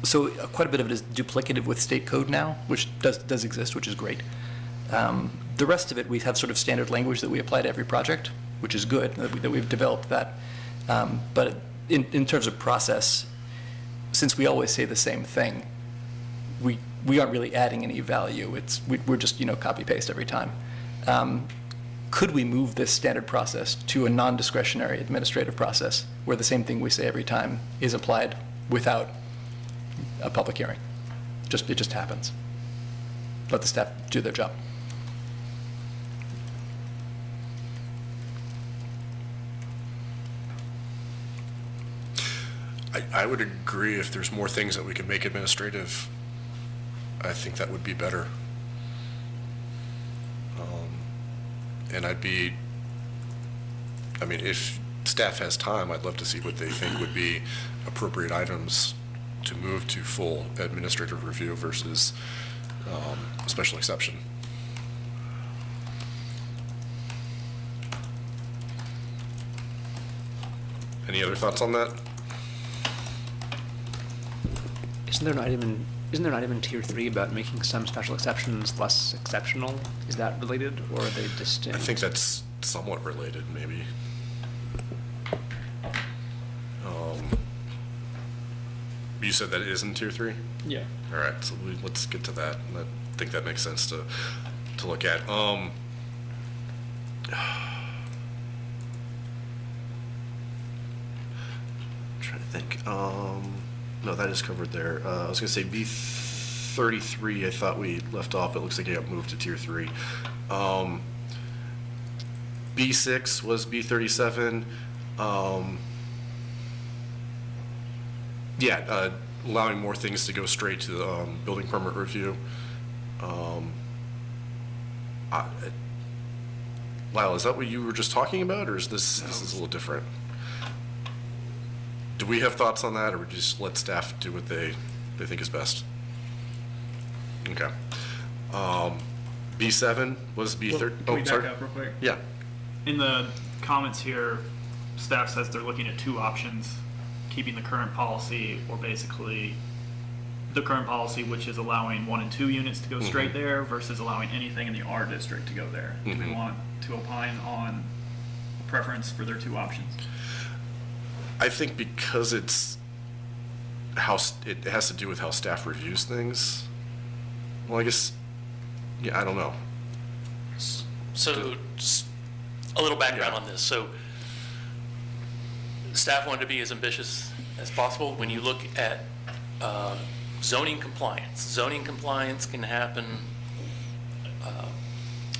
So quite a bit of it is duplicative with state code now, which does exist, which is great. The rest of it, we have sort of standard language that we apply to every project, which is good, that we've developed that. But in terms of process, since we always say the same thing, we aren't really adding any value. We're just, copy paste every time. Could we move this standard process to a non-discretionary administrative process where the same thing we say every time is applied without a public hearing? It just happens. Let the staff do their job. I would agree if there's more things that we could make administrative, I think that would be better. And if staff has time, I'd love to see what they think would be appropriate items to move to full administrative review versus special exception. Any other thoughts on that? Isn't there an item in tier 3 about making some special exceptions less exceptional? Is that related, or are they distinct? I think that's somewhat related, maybe. You said that it is in tier 3? Yeah. All right, so let's get to that. I think that makes sense to look at. Trying to think. No, that is covered there. I was gonna say B33, I thought we left off, but it looks like it got moved to tier 3. B6 was B37. Allowing more things to go straight to the building permit review. Lyle, is that what you were just talking about, or is this is a little different? Do we have thoughts on that, or we just let staff do what they think is best? Okay. B7 was B30. Can we back up real quick? Yeah. In the comments here, staff says they're looking at two options, keeping the current policy, or basically the current policy, which is allowing 1 and 2 units to go straight there versus allowing anything in the R district to go there. Do we want to opine on preference for their two options? I think because it has to do with how staff reviews things. Well, I guess, I don't know. So, just a little background on this. So, staff wanted to be as ambitious as possible. When you look at zoning compliance can happen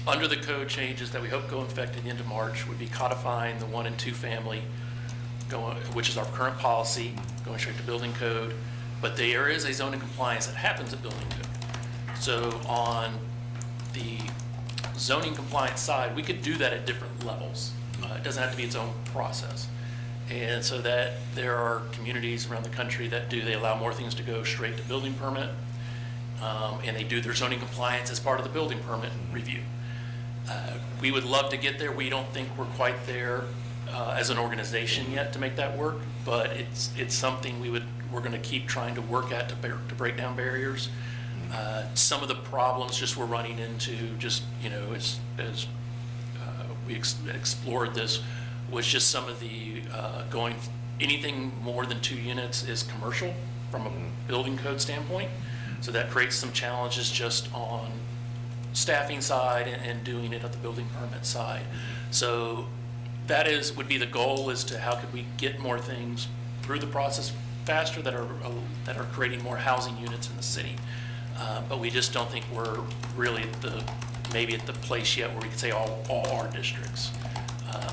under the code changes that we hope go in effect at the end of March, would be codifying the 1 and 2 family, which is our current policy, going straight to building code. But there is a zoning compliance that happens at building code. So on the zoning compliance side, we could do that at different levels. It doesn't have to be its own process. And so that there are communities around the country that they allow more things to go straight to building permit. And they do their zoning compliance as part of the building permit review. We would love to get there. We don't think we're quite there as an organization yet to make that work, but it's something we're going to keep trying to work at to break down barriers. Some of the problems just we're running into, just as we explored this, was just some of the anything more than 2 units is commercial from a building code standpoint. So that creates some challenges just on staffing side and doing it at the building permit side. So that would be the goal, is to how could we get more things through the process faster that are creating more housing units in the city. But we just don't think we're really at the place yet where we could say all our districts.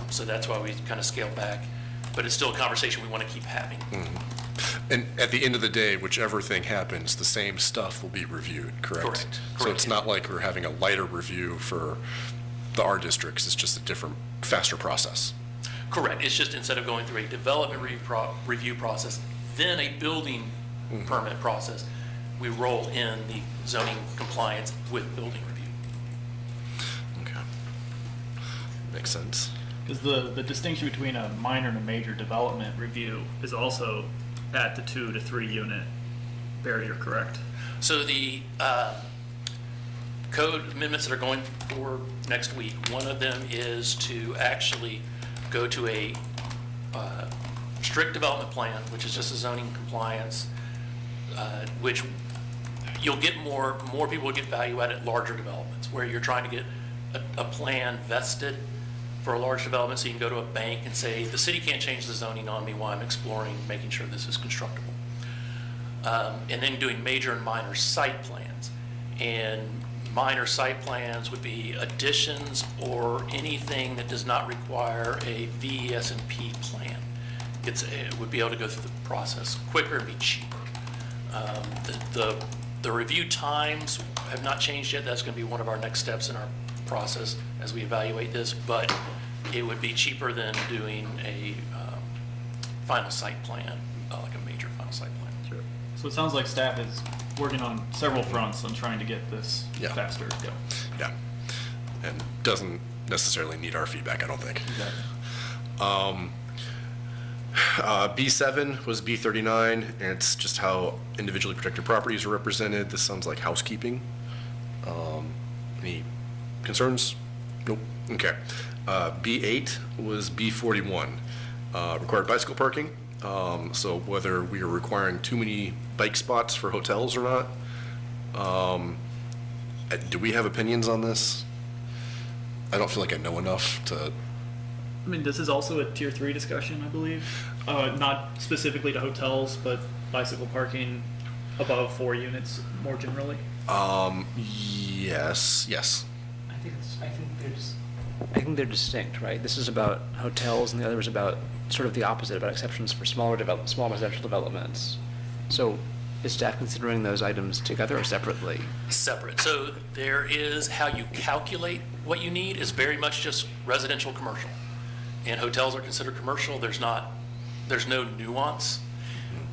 So that's why we kind of scaled back. But it's still a conversation we want to keep having. And at the end of the day, whichever thing happens, the same stuff will be reviewed, correct? Correct. So it's not like we're having a lighter review for the R districts, it's just a different, faster process. Correct. It's just instead of going through a development review process, then a building permit process, we roll in the zoning compliance with building review. Okay. Makes sense. Because the distinction between a minor and a major development review is also at the 2 to 3 unit barrier, correct? So the code amendments that are going for next week, one of them is to actually go to a strict development plan, which is just a zoning compliance, which you'll get more people will get value out at larger developments, where you're trying to get a plan vested for a large development, so you can go to a bank and say, the city can't change the zoning on me while I'm exploring, making sure this is constructible. And then doing major and minor site plans. And minor site plans would be additions or anything that does not require a VES&P plan. It would be able to go through the process quicker and be cheaper. The The review times have not changed yet. That's going to be one of our next steps in our process as we evaluate this, but it would be cheaper than doing a final site plan, like a major final site plan. So it sounds like staff is working on several fronts on trying to get this Yeah. faster. Yeah. And doesn't necessarily need our feedback, I don't think. B7 was B39, and it's just how individually protected properties are represented. This sounds like housekeeping. Any concerns? Nope. Okay. B8 was B41, required bicycle parking. So whether we are requiring too many bike spots for hotels or not. Do we have opinions on this? I don't feel like I know enough to. I mean, this is also a tier 3 discussion, I believe. Not specifically to hotels, but bicycle parking above 4 units more generally. Yes. I think they're distinct, right? This is about hotels, and the other is about sort of the opposite, about exceptions for small residential developments. So is staff considering those items together or separately? Separate. So there is how you calculate what you need is very much just residential commercial. And hotels are considered commercial. There's no nuance.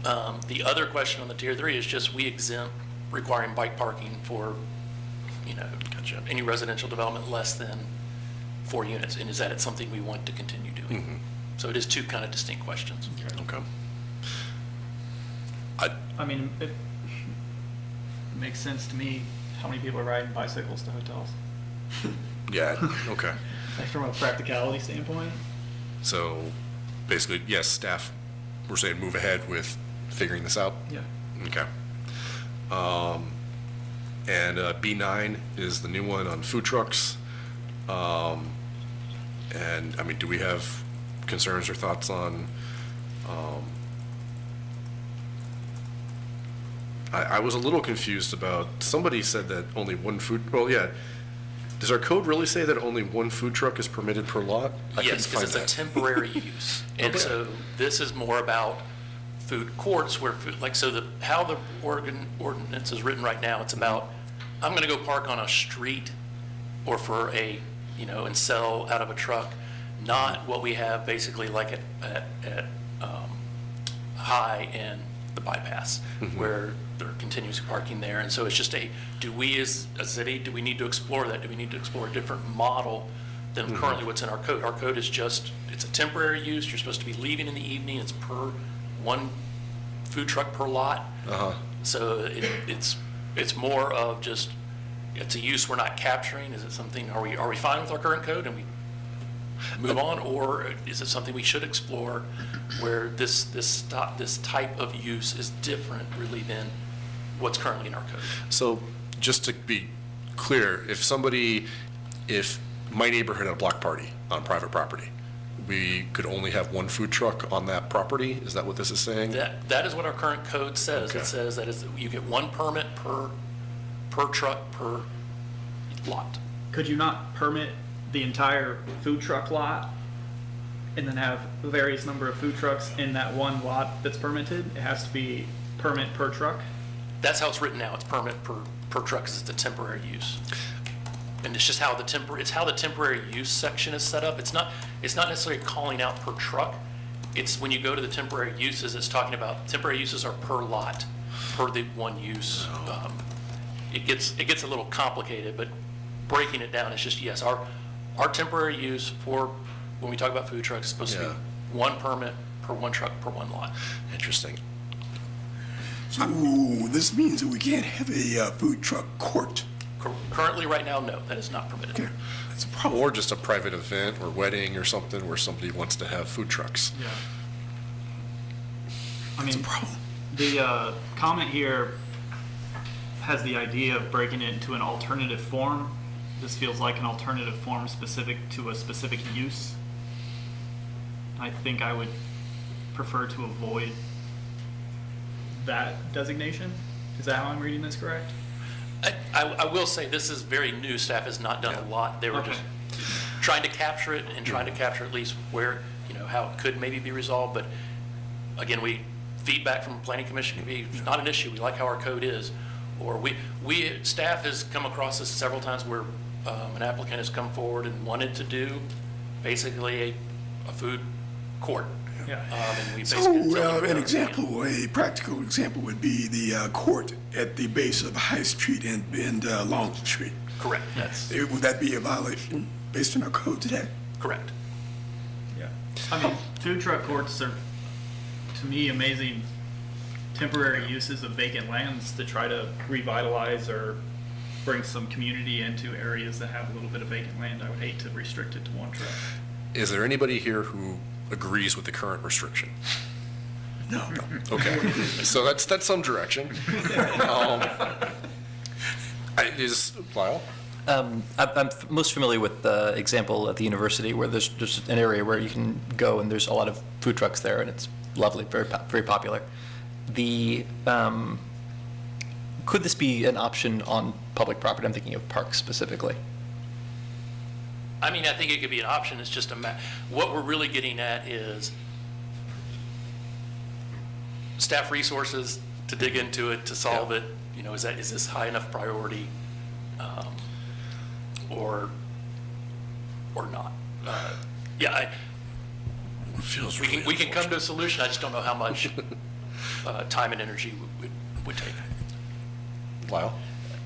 The other question on the tier 3 is just we exempt requiring bike parking for, any residential development less than 4 units. And is that something we want to continue doing? So it is 2 kind of distinct questions. Okay. I mean, it makes sense to me how many people are riding bicycles to hotels. Yeah. Okay. Like from a practicality standpoint. So basically, yes, staff, we're saying move ahead with figuring this out. Yeah. Okay. And B9 is the new one on food trucks. And I mean, do we have concerns or thoughts on? I was a little confused about, somebody said that only one food, well, yeah. Does our code really say that only one food truck is permitted per lot? I couldn't Yes, find because it's a that. temporary use. And Okay. so this is more about food courts where, how the Oregon ordinance is written right now, it's about, I'm going to go park on a street or for and sell out of a truck, not what we have basically like at High and the bypass, where they're continuously parking there. And so it's just do we as a city, do we need to explore that? Do we need to explore a different model than currently what's in our code? Our code is just, it's a temporary use. You're supposed to be leaving in the evening. It's per one food truck per lot. So it's more of just, it's a use we're not capturing. Is it something, are we fine with our current code and we move on? Or is it something we should explore where this type of use is different really than what's currently in our code? So just to be clear, if my neighborhood had a block party on private property, we could only have one food truck on that property? Is that what this is saying? That is what our current code says. Okay. It says that you get one permit per truck per lot. Could you not permit the entire food truck lot and then have a various number of food trucks in that one lot that's permitted? It has to be permit per truck? That's how it's written now. It's permit per truck because it's a temporary use. And it's just how the temporary use section is set up. It's not necessarily calling out per truck. It's when you go to the temporary uses, it's talking about temporary uses are per lot, per the one use. It gets a little complicated, but breaking it down, it's just, yes, our temporary use for, when we talk about food trucks, is supposed to Yeah. be one permit per one truck per one lot. Interesting. So this means that we can't have a food truck court. Currently, right now, no, that is not permitted. Okay, that's a problem. Or just a private event or wedding or something where somebody wants to have food trucks. Yeah. I That's a mean, problem. the comment here has the idea of breaking it into an alternative form. This feels like an alternative form specific to a specific use. I think I would prefer to avoid that designation. Is that how I'm reading this correct? I will say this is very new. Staff has not done a lot. They were Okay. just trying to capture it and trying to capture at least where, how it could maybe be resolved. But again, feedback from the planning commission can be not an issue. We like how our code is. Or staff has come across this several times where an applicant has come forward and wanted to do basically a food court. Yeah. And we So, basically tell them, an example, a practical example would be the court at the base of High Street and Long Street. Correct, that's Would that be a violation based on our code today? correct. Yeah. I mean, food truck courts are, to me, amazing temporary uses of vacant lands to try to revitalize or bring some community into areas that have a little bit of vacant land. I would hate to restrict it to one truck. Is there anybody here who agrees with the current restriction? No. Okay, so that's some direction. Is Lyle? I'm most familiar with the example at the university where there's just an area where you can go and there's a lot of food trucks there and it's lovely, very popular. Could this be an option on public property? I'm thinking of parks specifically. I mean, I think it could be an option, it's just what we're really getting at is staff resources to dig into it, to solve it, you know, is this high enough priority, or not? Feels We can come to a solution, I just don't know how much time and energy would take. Lyle?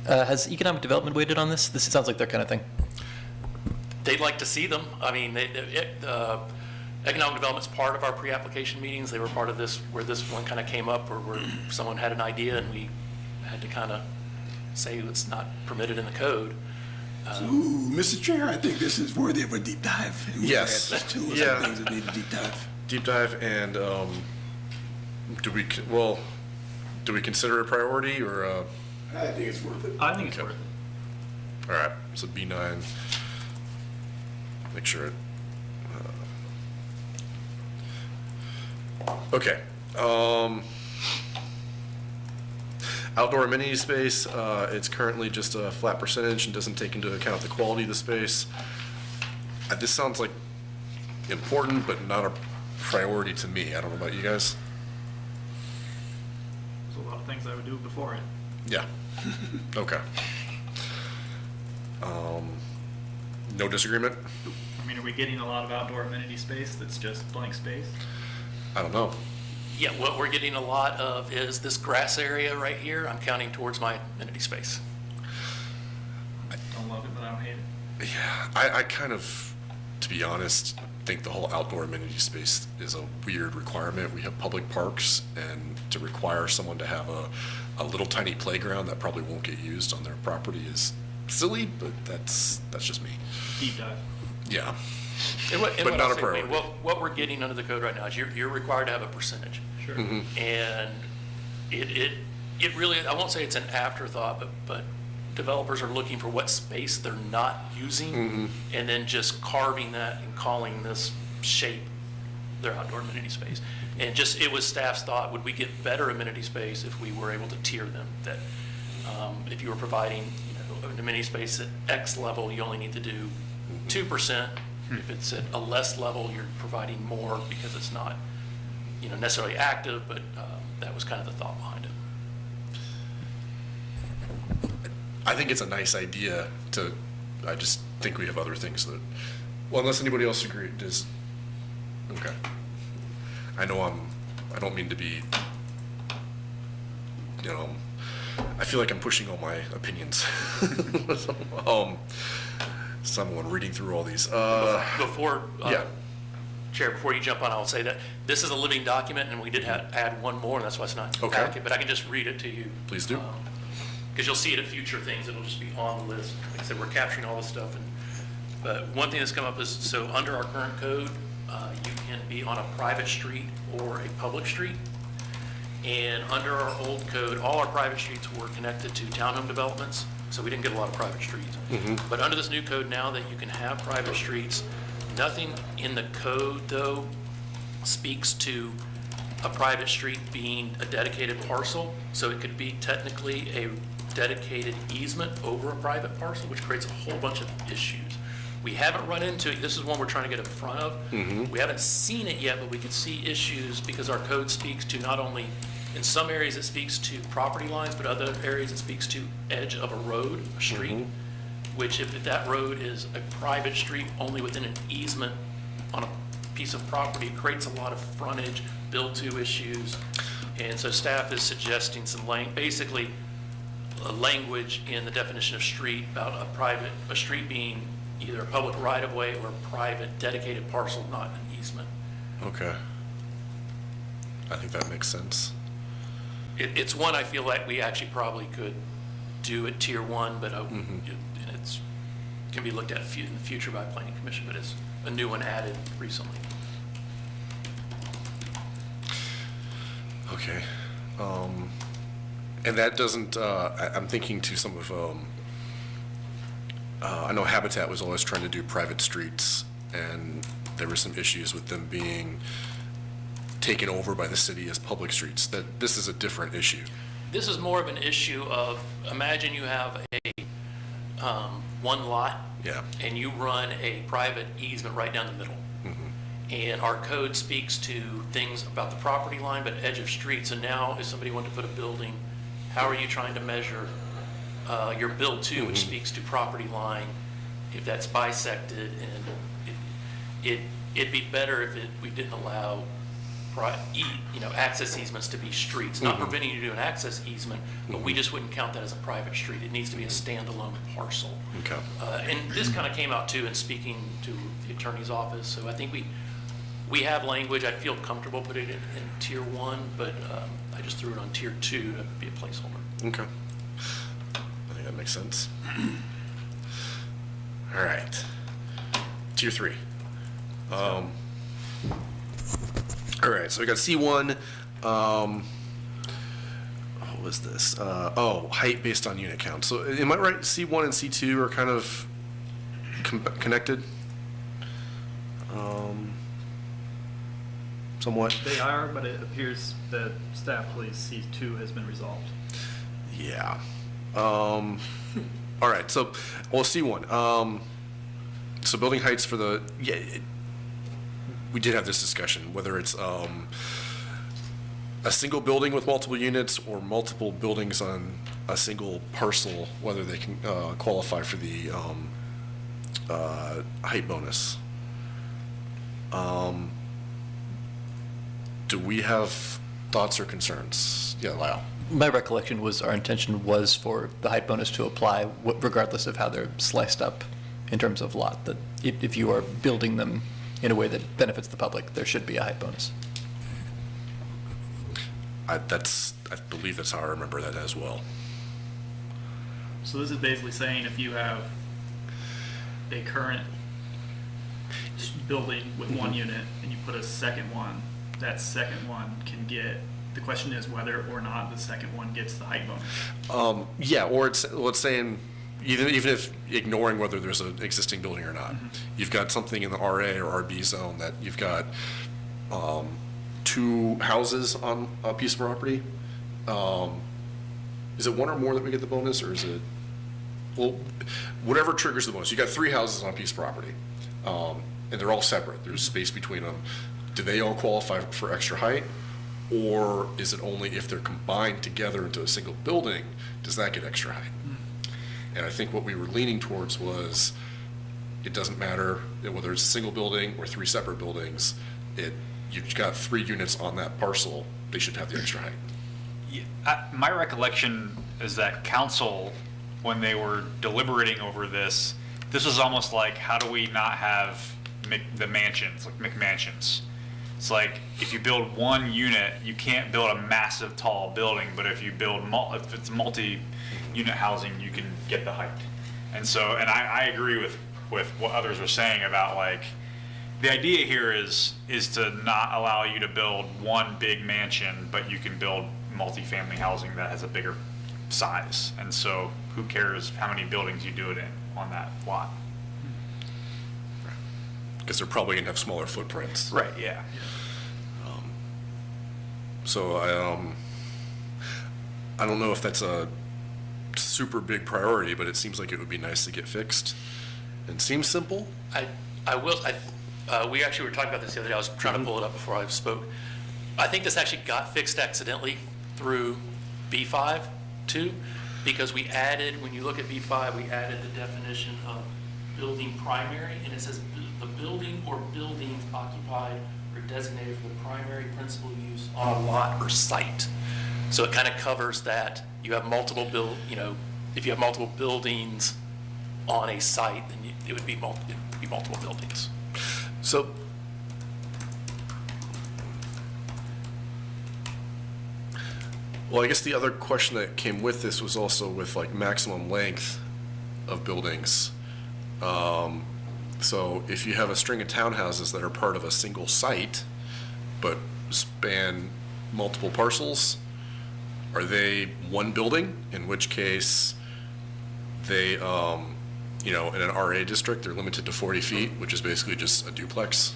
Has economic development waited on this? This sounds like their kind of thing. They'd like to see them. I mean, economic development's part of our pre-application meetings. They were part of this, where this one kind of came up, or where someone had an idea and we had to kind of say it's not permitted in the code. Ooh, Mr. Chair, I think this is worthy of a deep dive. And we Yes. add two or Yeah. some things that need a deep dive. Deep dive, and do we consider it a priority, or, I think it's worth it. I think it's Okay. worth it. all right, so B9, make sure it, okay. Outdoor amenity space, it's currently just a flat percentage and doesn't take into account the quality of the space. This sounds like important, but not a priority to me. I don't know about you guys. There's a lot of things I would do before it. Yeah. Okay. No disagreement? I mean, are we getting a lot of outdoor amenity space that's just blank space? I don't know. Yeah, what we're getting a lot of is this grass area right here, I'm counting towards my amenity space. Don't love it, but I don't hate it. Yeah, I kind of, to be honest, think the whole outdoor amenity space is a weird requirement. We have public parks, and to require someone to have a little tiny playground that probably won't get used on their property is silly, but that's just me. Deep dive. Yeah. And what But not I'll a say, priority. What we're getting under the code right now is you're required to have a percentage. Sure. And it really, I won't say it's an afterthought, but developers are looking for what space they're not using, and then just carving that and calling this shape their outdoor amenity space. And just, it was staff's thought, would we get better amenity space if we were able to tier them? That if you were providing, an amenity space at X level, you only need to do 2%. If it's at a less level, you're providing more because it's not, necessarily active, but that was kind of the thought behind it. I think it's a nice idea I just think we have other things that, well, unless anybody else agrees, okay. I don't mean to be, I feel like I'm pushing all my opinions. Someone reading through all these. Before, Yeah. Chair, before you jump on, I'll say that this is a living document, and we did add one more, and that's why it's not in the Okay. packet, but I can just read it to you. Please do. Because you'll see it at future things, it'll just be on the list. Like I said, we're capturing all this stuff, but one thing that's come up is, so under our current code, you can be on a private street or a public street. And under our old code, all our private streets were connected to townhome developments, so we didn't get a lot of private streets. But under this new code now that you can have private streets, nothing in the code, though, speaks to a private street being a dedicated parcel. So it could be technically a dedicated easement over a private parcel, which creates a whole bunch of issues. We haven't run into it. This is one we're trying to get in front of. We haven't seen it yet, but we could see issues because our code speaks to not only In some areas, it speaks to property lines, but other areas, it speaks to edge of a road, a street, which if that road is a private street only within an easement on a piece of property, it creates a lot of frontage, build-to issues. And so staff is suggesting some basically a language in the definition of street about a street being either a public right-of-way or a private dedicated parcel, not an easement. Okay. I think that makes sense. It's one I feel like we actually probably could do at tier 1, but and it's can be looked at in the future by planning commission, but it's a new one added recently. Okay. And that doesn't, I'm thinking to some of, I know Habitat was always trying to do private streets, and there were some issues with them being taken over by the city as public streets. That this is a different issue. This is more of an issue of, imagine you have a one lot, Yeah. and you run a private easement right down the middle. And our code speaks to things about the property line, but edge of street. So now if somebody wanted to put a building, how are you trying to measure your build to, which speaks to property line, if that's bisected? And it'd be better if we didn't allow access easements to be streets. Not preventing you to do an access easement, but we just wouldn't count that as a private street. It needs to be a standalone parcel. Okay. And this kind of came out too in speaking to the attorney's office. So I think we have language. I feel comfortable putting it in tier 1, but I just threw it on tier 2 to be a placeholder. Okay. I think that makes sense. All right. Tier 3. All right, so we got C1. What was this? Height based on unit count. So am I right? C1 and C2 are kind of connected? Somewhat? They are, but it appears that staff believes C2 has been resolved. Yeah. All right, so, C1. So building heights for the, we did have this discussion, whether it's a single building with multiple units or multiple buildings on a single parcel, whether they can qualify for the height bonus. Do we have thoughts or concerns? Yeah, Lyle. My recollection was our intention was for the height bonus to apply regardless of how they're sliced up in terms of lot, that if you are building them in a way that benefits the public, there should be a height bonus. I believe that's how I remember that as well. So this is basically saying if you have a current building with one unit and you put a second one, that second one can get, the question is whether or not the second one gets the height bonus. Yeah, or it's saying, even if ignoring whether there's an existing building or not, you've got something in the RA or RB zone that you've got 2 houses on a piece of property. Is it 1 or more that we get the bonus, or is it, well, whatever triggers the bonus? You got 3 houses on a piece of property, and they're all separate. There's space between them. Do they all qualify for extra height, or is it only if they're combined together into a single building, does that get extra height? And I think what we were leaning towards was, it doesn't matter whether it's a single building or 3 separate buildings. You've got 3 units on that parcel, they should have the extra height. Yeah, my recollection is that council, when they were deliberating over this, this was almost like, how do we not have the mansions, like McMansions? It's like, if you build 1 unit, you can't build a massive tall building, but if you build, if it's multi-unit housing, you can get the height. And so, and I agree with what others are saying about, like, the idea here is to not allow you to build 1 big mansion, but you can build multifamily housing that has a bigger size. And so who cares how many buildings you do it in on that lot? Because they're probably gonna have smaller footprints. Right, yeah. So I don't know if that's a super big priority, but it seems like it would be nice to get fixed. It seems simple. We actually were talking about this the other day. I was trying to pull it up before I spoke. I think this actually got fixed accidentally. through B5 too, because we added, when you look at B5, we added the definition of building primary, and it says the building or buildings occupied or designated for the primary principal use on a lot or site. So it kind of covers that. You have multiple if you have multiple buildings on a site, then it would be multiple buildings. So, well, I guess the other question that came with this was also with like maximum length of buildings. So if you have a string of townhouses that are part of a single site, but span multiple parcels, are they one building? In which case, they, in an RA district, they're limited to 40 feet, which is basically just a duplex.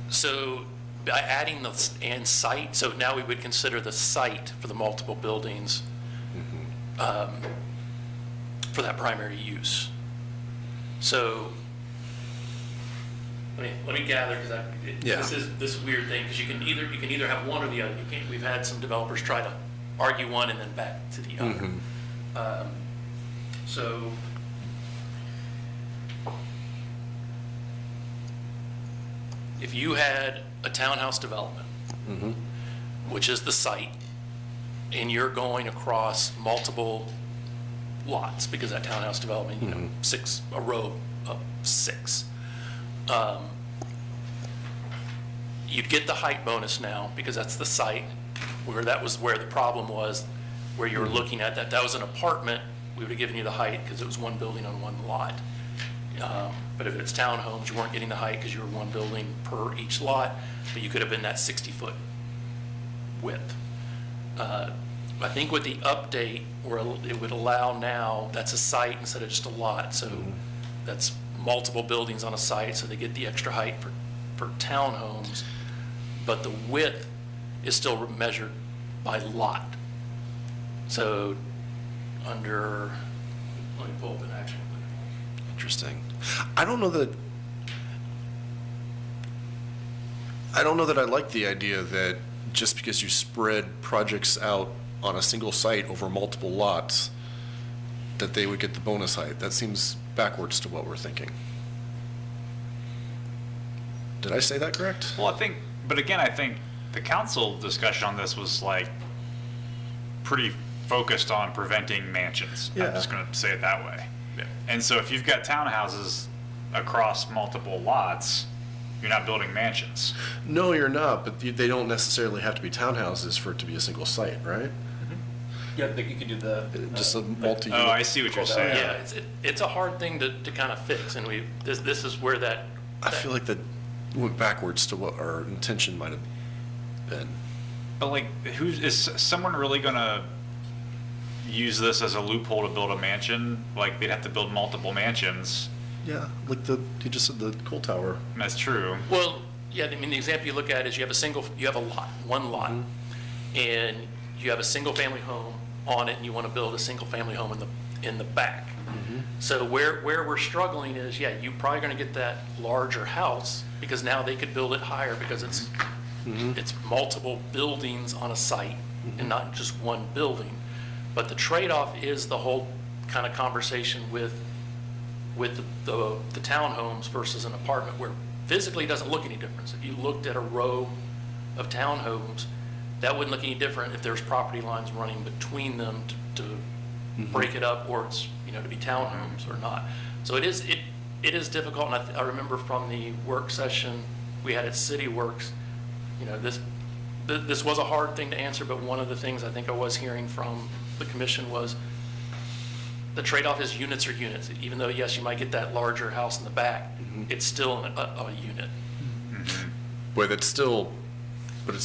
So by adding the and site, so now we would consider the site for the multiple buildings for that primary use. So let me gather, because this is this weird thing, because you can either have one or the other. You can't. We've had some developers try to argue one and then back to the other. So if you had a townhouse development, which is the site, and you're going across multiple lots, because that townhouse development, a row of 6, you'd get the height bonus now, because that's the site, where that was where the problem was, where you were looking at that. That was an apartment, we would have given you the height because it was one building on one lot. But if it's townhomes, you weren't getting the height because you were one building per each lot, but you could have been that 60-foot width. I think with the update, where it would allow now, that's a site instead of just a lot. So that's multiple buildings on a site, so they get the extra height for townhomes, but the width is still measured by lot. So let me pull up an action. Interesting. I don't know that I like the idea that just because you spread projects out on a single site over multiple lots, that they would get the bonus height. That seems backwards to what we're thinking. Did I say that correct? Well, I think the council discussion on this was like pretty focused on preventing mansions. Yeah. I'm just going to say it that way. Yeah. And so if you've got townhouses across multiple lots, you're not building mansions. No, you're not, but they don't necessarily have to be townhouses for it to be a single site, right? Yeah, you could do the. Just a multi. Oh, I see what you're saying. Yeah, it's a hard thing to kind of fix, and this is where that. I feel like that went backwards to what our intention might have been. But like, is someone really gonna use this as a loophole to build a mansion? Like, they'd have to build multiple mansions. Yeah, like you just said the Cole Tower. And that's true. Well, yeah, I mean, the example you look at is you have a lot, one lot, and you have a single-family home on it, and you want to build a single-family home in the back. So where we're struggling is, you're probably going to get that larger house, because now they could build it higher, because it's multiple buildings on a site and not just one building. But the trade-off is the whole kind of conversation with the townhomes versus an apartment, where physically it doesn't look any different. If you looked at a row of townhomes, that wouldn't look any different if there's property lines running between them to break it up, or it's, to be townhomes or not. So it is difficult, and I remember from the work session we had at City Works, this was a hard thing to answer, but one of the things I think I was hearing from the commission was the trade-off is units are units. Even though, yes, you might get that larger house in the back, it's still a unit. But it's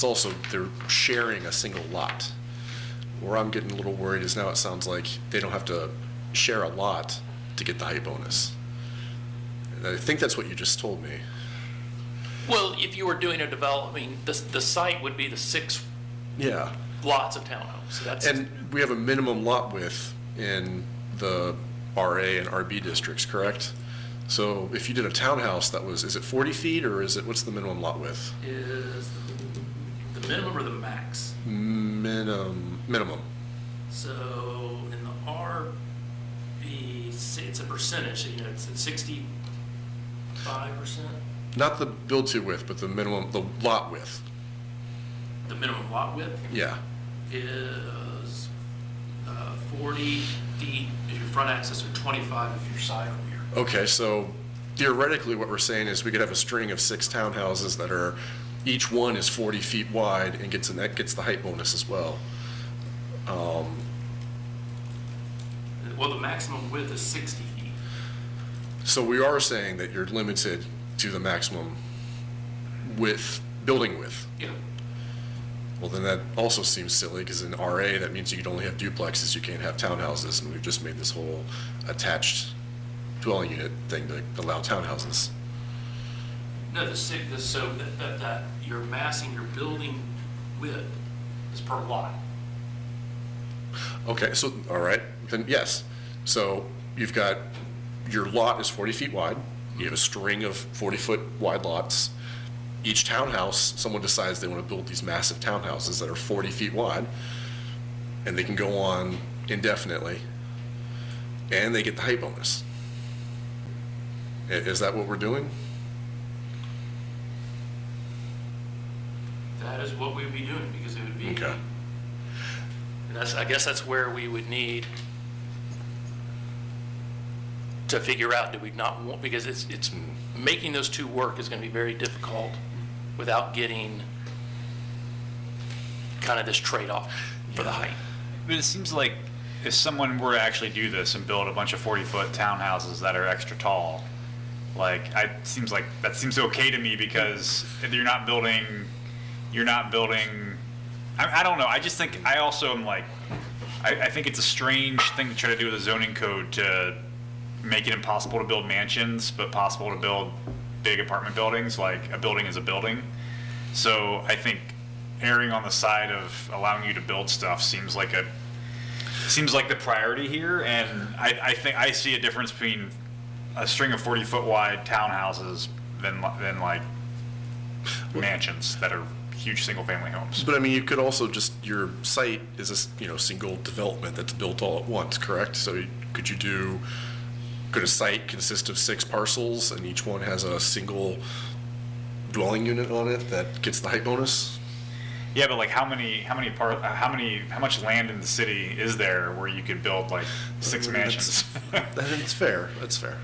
also, they're sharing a single lot. Where I'm getting a little worried is now it sounds like they don't have to share a lot to get the height bonus. And I think that's what you just told me. Well, if you were doing a development, the site would be the 6 Yeah. lots of townhomes. So that's, And we have a minimum lot width in the RA and RB districts, correct? So if you did a townhouse that was, is it 40 feet or what's the minimum lot width? is the minimum or the max? Minimum. So in the RB, it's a percentage, you know, it's at 65%? Not the build-to width, but the minimum, the lot width. The minimum lot width Yeah. is 40 feet if your front axis, or 25 if your side or rear. Okay, so theoretically, what we're saying is we could have a string of 6 townhouses that are, each one is 40 feet wide and that gets the height bonus as well. Well, the maximum width is 60 feet. So we are saying that you're limited to the maximum width, building width. Yeah. Well, then that also seems silly, because in RA, that means you could only have duplexes, you can't have townhouses, and we've just made this whole attached dwelling unit thing to allow townhouses. No, so that you're massing your building width is per lot. Okay, so, all right, then yes. So you've got, your lot is 40 feet wide, you have a string of 40-foot wide lots. Each townhouse, someone decides they want to build these massive townhouses that are 40 feet wide, and they can go on indefinitely, and they get the height bonus. Is that what we're doing? That is what we would be doing, because it would be. Okay. And I guess that's where we would need to figure out, do we not want, because it's making those two work is going to be very difficult without getting kind of this trade-off for the height. But it seems like if someone were to actually do this and build a bunch of 40-foot townhouses that are extra tall, like, seems like that seems okay to me, because you're not building, I don't know, I just think, I also am like, I think it's a strange thing to try to do with a zoning code to make it impossible to build mansions, but possible to build big apartment buildings. Like, a building is a building. So I think erring on the side of allowing you to build stuff seems like the priority here. And I think I see a difference between a string of 40-foot wide townhouses than like mansions that are huge single-family homes. But I mean, you could also just, your site is a, single development that's built all at once, correct? So could a site consist of 6 parcels and each one has a single dwelling unit on it that gets the height bonus? Yeah, but like how much land in the city is there where you could build like 6 mansions? That's fair. That's fair.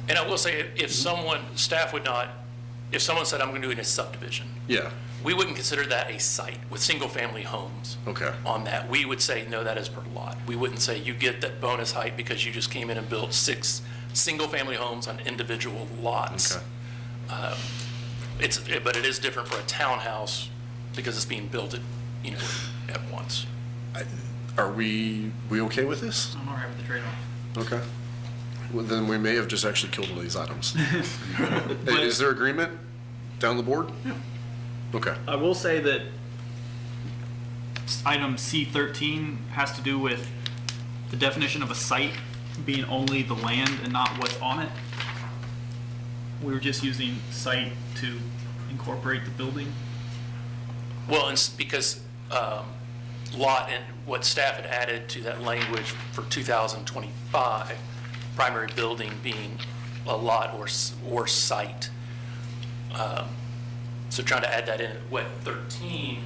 And I will say, if someone said, I'm going to do it in a subdivision, Yeah. we wouldn't consider that a site with single-family homes. Okay. On that. We would say, no, that is per lot. We wouldn't say you get that bonus height because you just came in and built 6 single-family homes on individual lots. Okay. But it is different for a townhouse because it's being built at once. Are we okay with this? I'm all right with the trade-off. Okay. Well, then we may have just actually killed one of these items. Is there agreement down the board? Yeah. Okay. I will say that item C13 has to do with the definition of a site being only the land and not what's on it. We were just using site to incorporate the building. Well, it's because lot and what staff had added to that language for 2025, primary building being a lot or site. So trying to add that in at what, 13?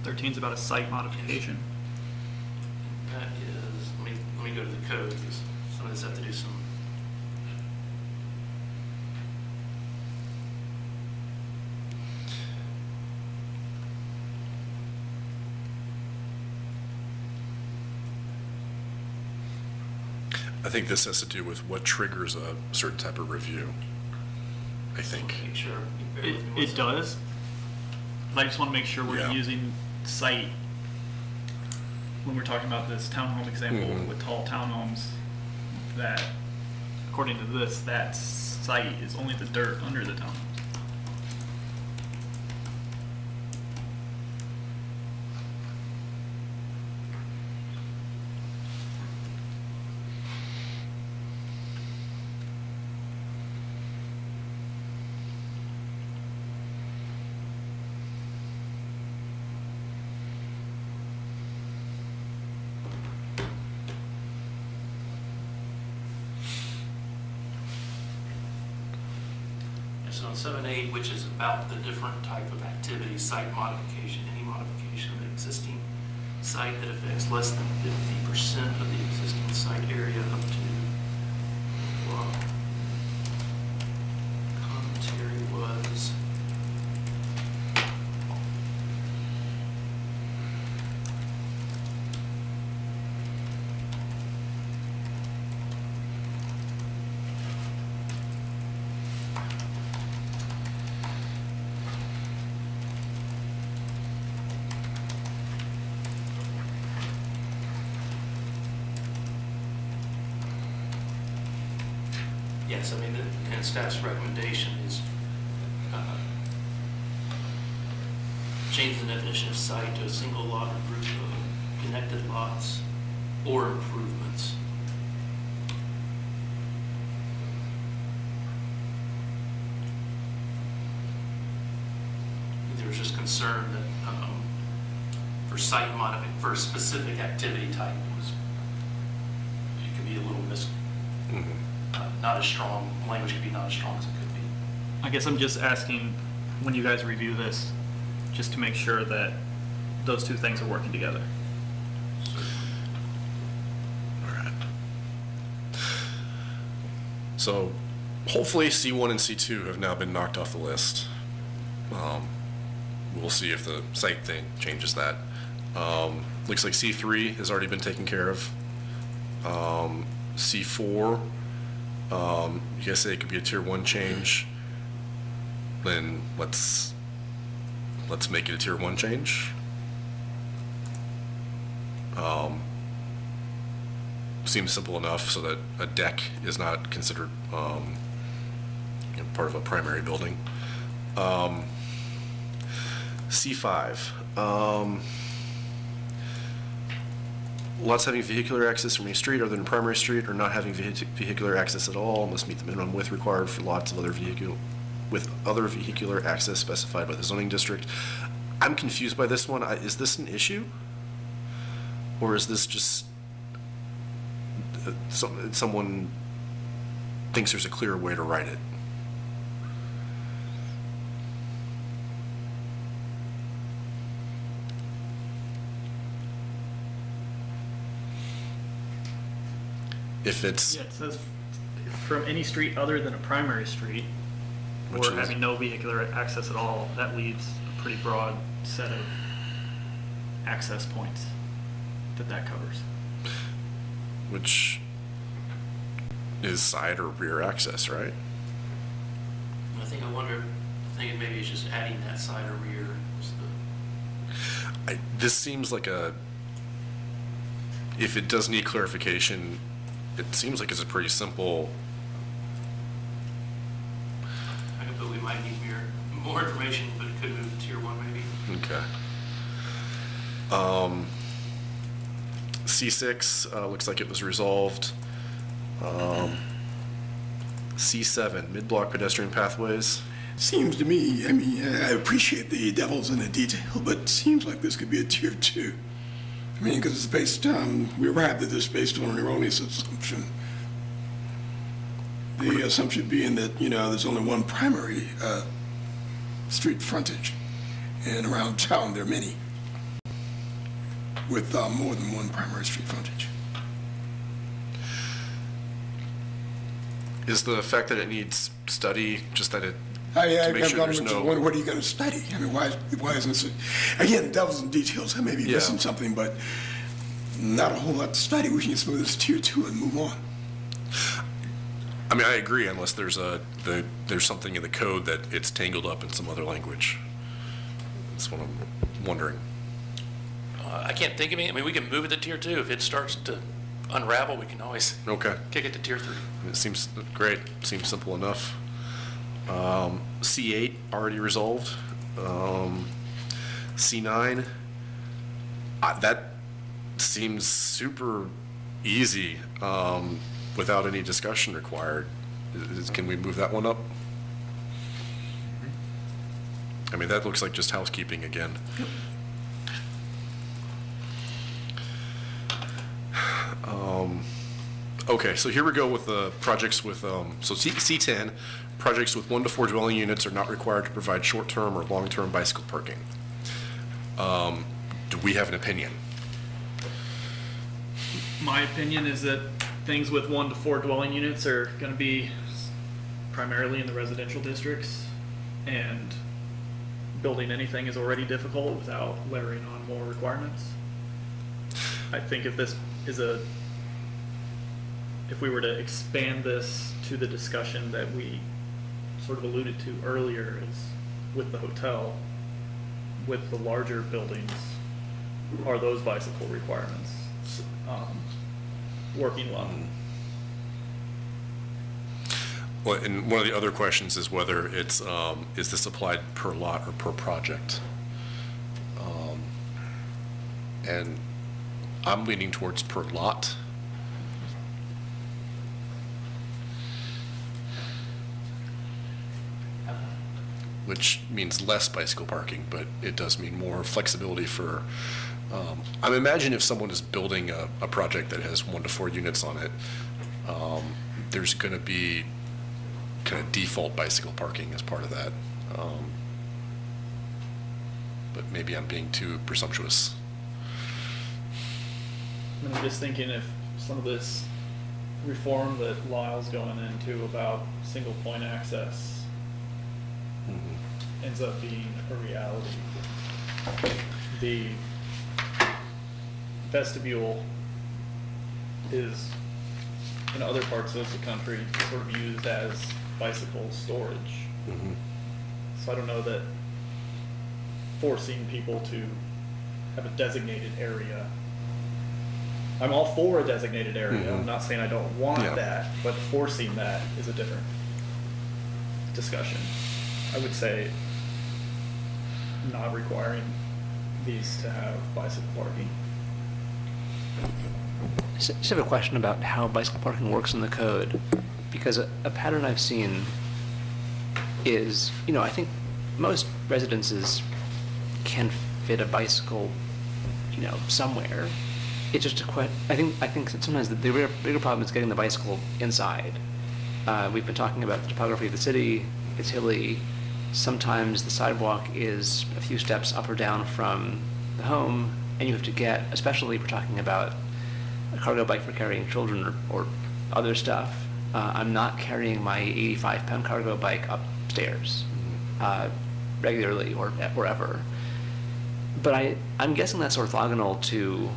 13 is about a site modification. That is, let me go to the code, because some of this have to do some. I think this has to do with what triggers a certain type of review, I think. Make sure. you bear with me one It second. does. But I just want to make sure we're Yeah. using site when we're talking about this townhome example Mhm. with tall townhomes, that according to this, that site is only the dirt under the townhomes. So on 7A, which is about the different type of activity, site modification, any modification of the existing site that affects less than 50% of the existing site area up to, commentary was, yes, I mean, and staff's recommendation is change the definition of site to a single lot or group of connected lots or improvements. There was just concern that for site for a specific activity type, it could be a little not as strong, language could be not as strong as it could be. I guess I'm just asking, when you guys review this, just to make sure that those two things are working together. All right. So hopefully C1 and C2 have now been knocked off the list. We'll see if the site thing changes that. Looks like C3 has already been taken care of. C4, you guys say it could be a tier 1 change. Then let's make it a tier 1 change. Seems simple enough so that a deck is not considered part of a primary building. C5. Lots having vehicular access from a street other than a primary street or not having vehicular access at all must meet the minimum width required for lots of other vehicular access specified by the zoning district. I'm confused by this one. Is this an issue? Or is this just someone thinks there's a clearer way to write it? If it's, Yeah, it says from any street other than a primary street, Which or is- having no vehicular access at all, that leaves a pretty broad set of access points that covers. which is side or rear access, right? I think maybe it's just adding that side or rear was the. This seems like if it does need clarification, it seems like it's a pretty simple. But we might need more information, but it could move to tier 1 maybe. Okay. C6 looks like it was resolved. C7, mid-block pedestrian pathways. Seems to me, I mean, I appreciate the devil's in the detail, but it seems like this could be a tier 2. I mean, because it's based on, we arrived at this based on an erroneous assumption. The assumption being that, there's only one primary street frontage, and around town there are many with more than one primary street frontage. Is the fact that it needs study just that it, I've to make got sure there's no. what are you going to study? I mean, why isn't this, again, devil's in details, I may be Yeah. missing something, but not a whole lot to study. We can just move this tier 2 and move on. I mean, I agree unless there's something in the code that it's tangled up in some other language. That's what I'm wondering. I can't think of any. I mean, we can move it to tier 2. If it starts to unravel, we can always Okay. kick it to tier 3. It seems great. Seems simple enough. C8 already resolved. C9, that seems super easy without any discussion required. Can we move that one up? I mean, that looks like just housekeeping again. Okay, so here we go with the projects with, so C10, projects with 1 to 4 dwelling units are not required to provide short-term or long-term bicycle parking. Do we have an opinion? My opinion is that things with 1 to 4 dwelling units are going to be primarily in the residential districts, and building anything is already difficult without layering on more requirements. I think if we were to expand this to the discussion that we sort of alluded to earlier, is with the hotel, with the larger buildings, are those bicycle requirements working well? Well, and one of the other questions is whether it's, is this applied per lot or per project? And I'm leaning towards per lot. Which means less bicycle parking, but it does mean more flexibility for, I imagine if someone is building a project that has 1 to 4 units on it, there's going to be kind of default bicycle parking as part of that. But maybe I'm being too presumptuous. And I'm just thinking if some of this reform that Lyle's going into about single point access ends up being a reality. The vestibule is, in other parts of the country, sort of used as bicycle storage. So I don't know that forcing people to have a designated area. I'm all for a designated area. I'm not saying I don't want Yeah. that, but forcing that is a different discussion. I would say not requiring these to have bicycle parking. Just have a question about how bicycle parking works in the code, because a pattern I've seen is, I think most residences can fit a bicycle, somewhere. It's just I think that sometimes the bigger problem is getting the bicycle inside. We've been talking about the topography of the city. It's hilly. Sometimes the sidewalk is a few steps up or down from the home, and you have to get, especially if we're talking about a cargo bike for carrying children or other stuff. I'm not carrying my 85-pound cargo bike upstairs regularly or ever. But I'm guessing that's orthogonal to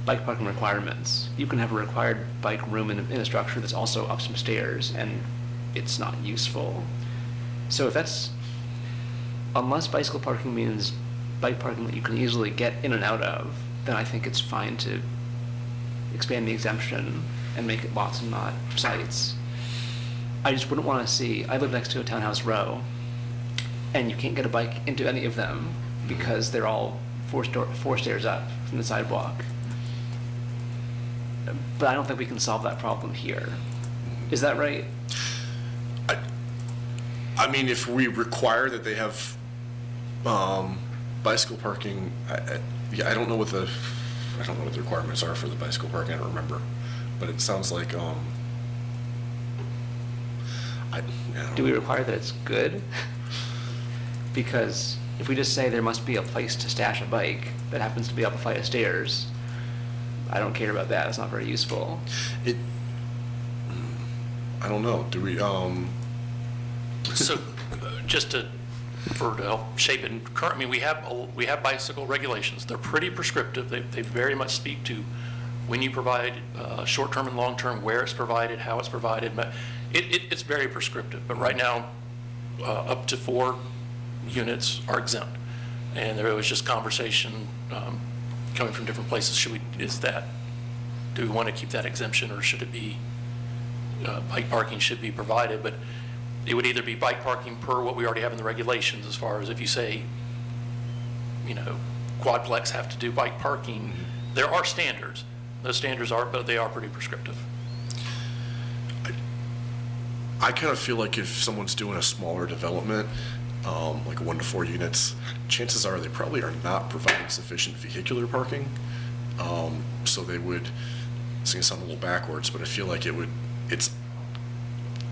bike parking requirements. You can have a required bike room in a structure that's also up some stairs, and it's not useful. So if that's, unless bicycle parking means bike parking that you can easily get in and out of, then I think it's fine to expand the exemption and make it lots and not sites. I just wouldn't want to see, I live next to a townhouse row, and you can't get a bike into any of them because they're all four stairs up from the sidewalk. But I don't think we can solve that problem here. Is that right? I mean, if we require that they have bicycle parking, I don't know what the requirements are for the bicycle parking. I don't remember, but it sounds like Do we require that it's good? Because if we just say there must be a place to stash a bike that happens to be up a flight of stairs, I don't care about that. It's not very useful. I don't know. Do we? So, just to help shape it, I mean, we have bicycle regulations. They're pretty prescriptive. They very much speak to when you provide short-term and long-term, where it's provided, how it's provided. But it's very prescriptive. But right now, up to 4 units are exempt, and there was just conversation coming from different places. Do we want to keep that exemption, or should it be bike parking should be provided? But it would either be bike parking per what we already have in the regulations, as far as if you say, quadplex have to do bike parking. There are standards. Those standards but they are pretty prescriptive. I kind of feel like if someone's doing a smaller development, like 1 to 4 units, chances are they probably are not providing sufficient vehicular parking. So they would it's gonna sound a little backwards, but I feel like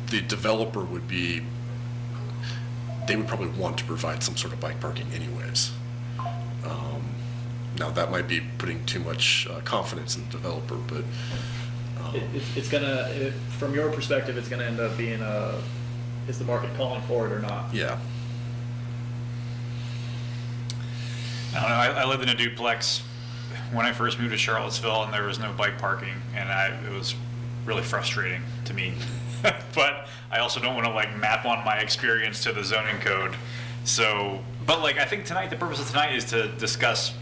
the developer would be, they would probably want to provide some sort of bike parking anyways. Now, that might be putting too much confidence in the developer, but, It's gonna, from your perspective, it's gonna end up being is the market calling for it or not? yeah. I don't know, I lived in a duplex when I first moved to Charlottesville, and there was no bike parking, and it was really frustrating to me. But I also don't want to like map on my experience to the zoning code. So, but like I think tonight, the purpose of tonight is to discuss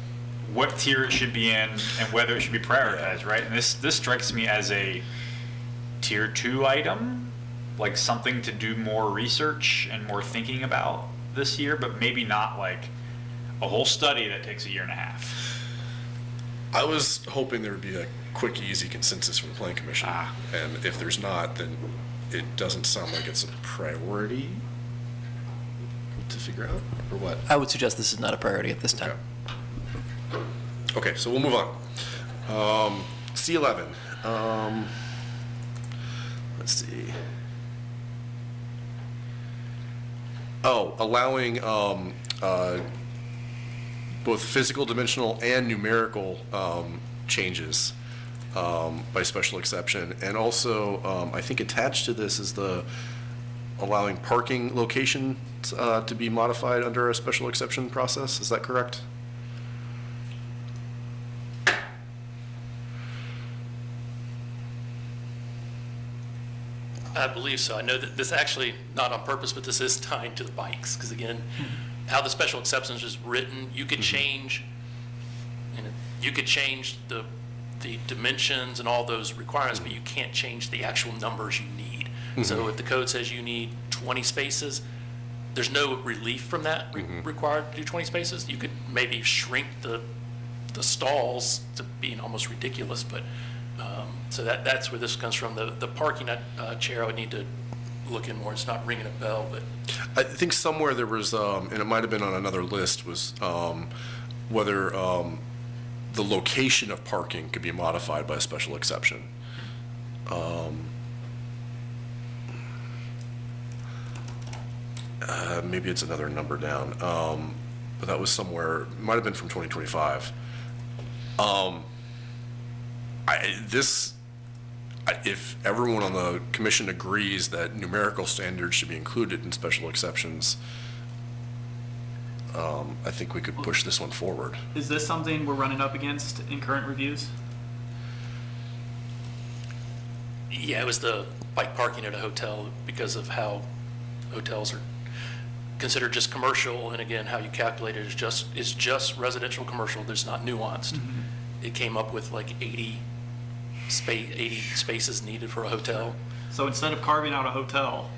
what tier it should be in and whether it should be prioritized, right? And this strikes me as a tier 2 item, like something to do more research and more thinking about this year, but maybe not like a whole study that takes a year and a half. I was hoping there would be a quick, easy consensus from the planning commission. And if there's not, then it doesn't sound like it's a priority to figure out, or what? I would suggest this is not a priority at this time. Okay, so we'll move on. C11. Let's see. Oh, allowing both physical, dimensional, and numerical changes by special exception. And also, I think attached to this is the allowing parking locations to be modified under a special exception process. Is that correct? I believe so. I know that this actually, not on purpose, but this is tied to the bikes, because again, how the special exceptions is written, you could change, you could change the dimensions and all those requirements, but you can't change the actual numbers you need. So if the code says you need 20 spaces, there's no relief from that required to do 20 spaces. You could maybe shrink the stalls to being almost ridiculous, but so that's where this comes from. The parking, Chair, I would need to look in more. It's not ringing a bell, but I think somewhere there was, and it might have been on another list, was whether the location of parking could be modified by a special exception. Maybe it's another number down, but that was somewhere, it might have been from 2025. If everyone on the commission agrees that numerical standards should be included in special exceptions, I think we could push this one forward. Is this something we're running up against in current reviews? yeah, it was the bike parking at a hotel because of how hotels are considered just commercial, and again, how you calculate it is just residential commercial. There's not nuanced. It came up with like 80 spaces needed for a hotel. So instead of carving out a hotel,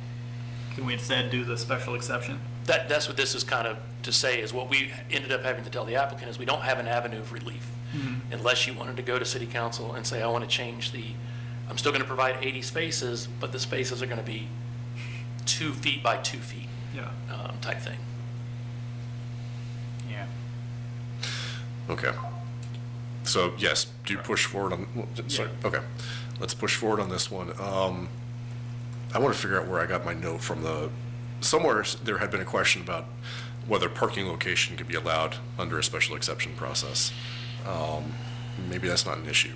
can we instead do the special exception? That's what this is kind of to say, is what we ended up having to tell the applicant is we don't have an avenue of relief. Unless you wanted to go to city council and say, I want to change I'm still going to provide 80 spaces, but the spaces are going to be 2 feet by 2 feet. Yeah. Type thing. Yeah. Okay. So yes, do push forward on, sorry, okay. Let's push forward on this one. I want to figure out where I got my note from somewhere there had been a question about whether parking location could be allowed under a special exception process. Maybe that's not an issue.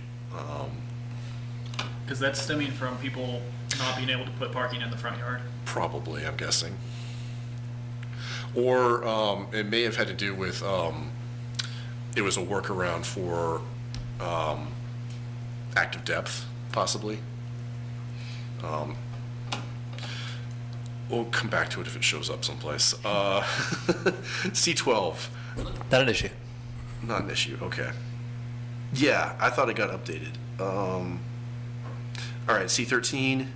Because that's stemming from people not being able to put parking in the front yard. Probably, I'm guessing. Or it may have had to do with, it was a workaround for active depth, possibly. We'll come back to it if it shows up someplace. C12, Not an issue. not an issue, okay. Yeah, I thought it got updated. All right, C13.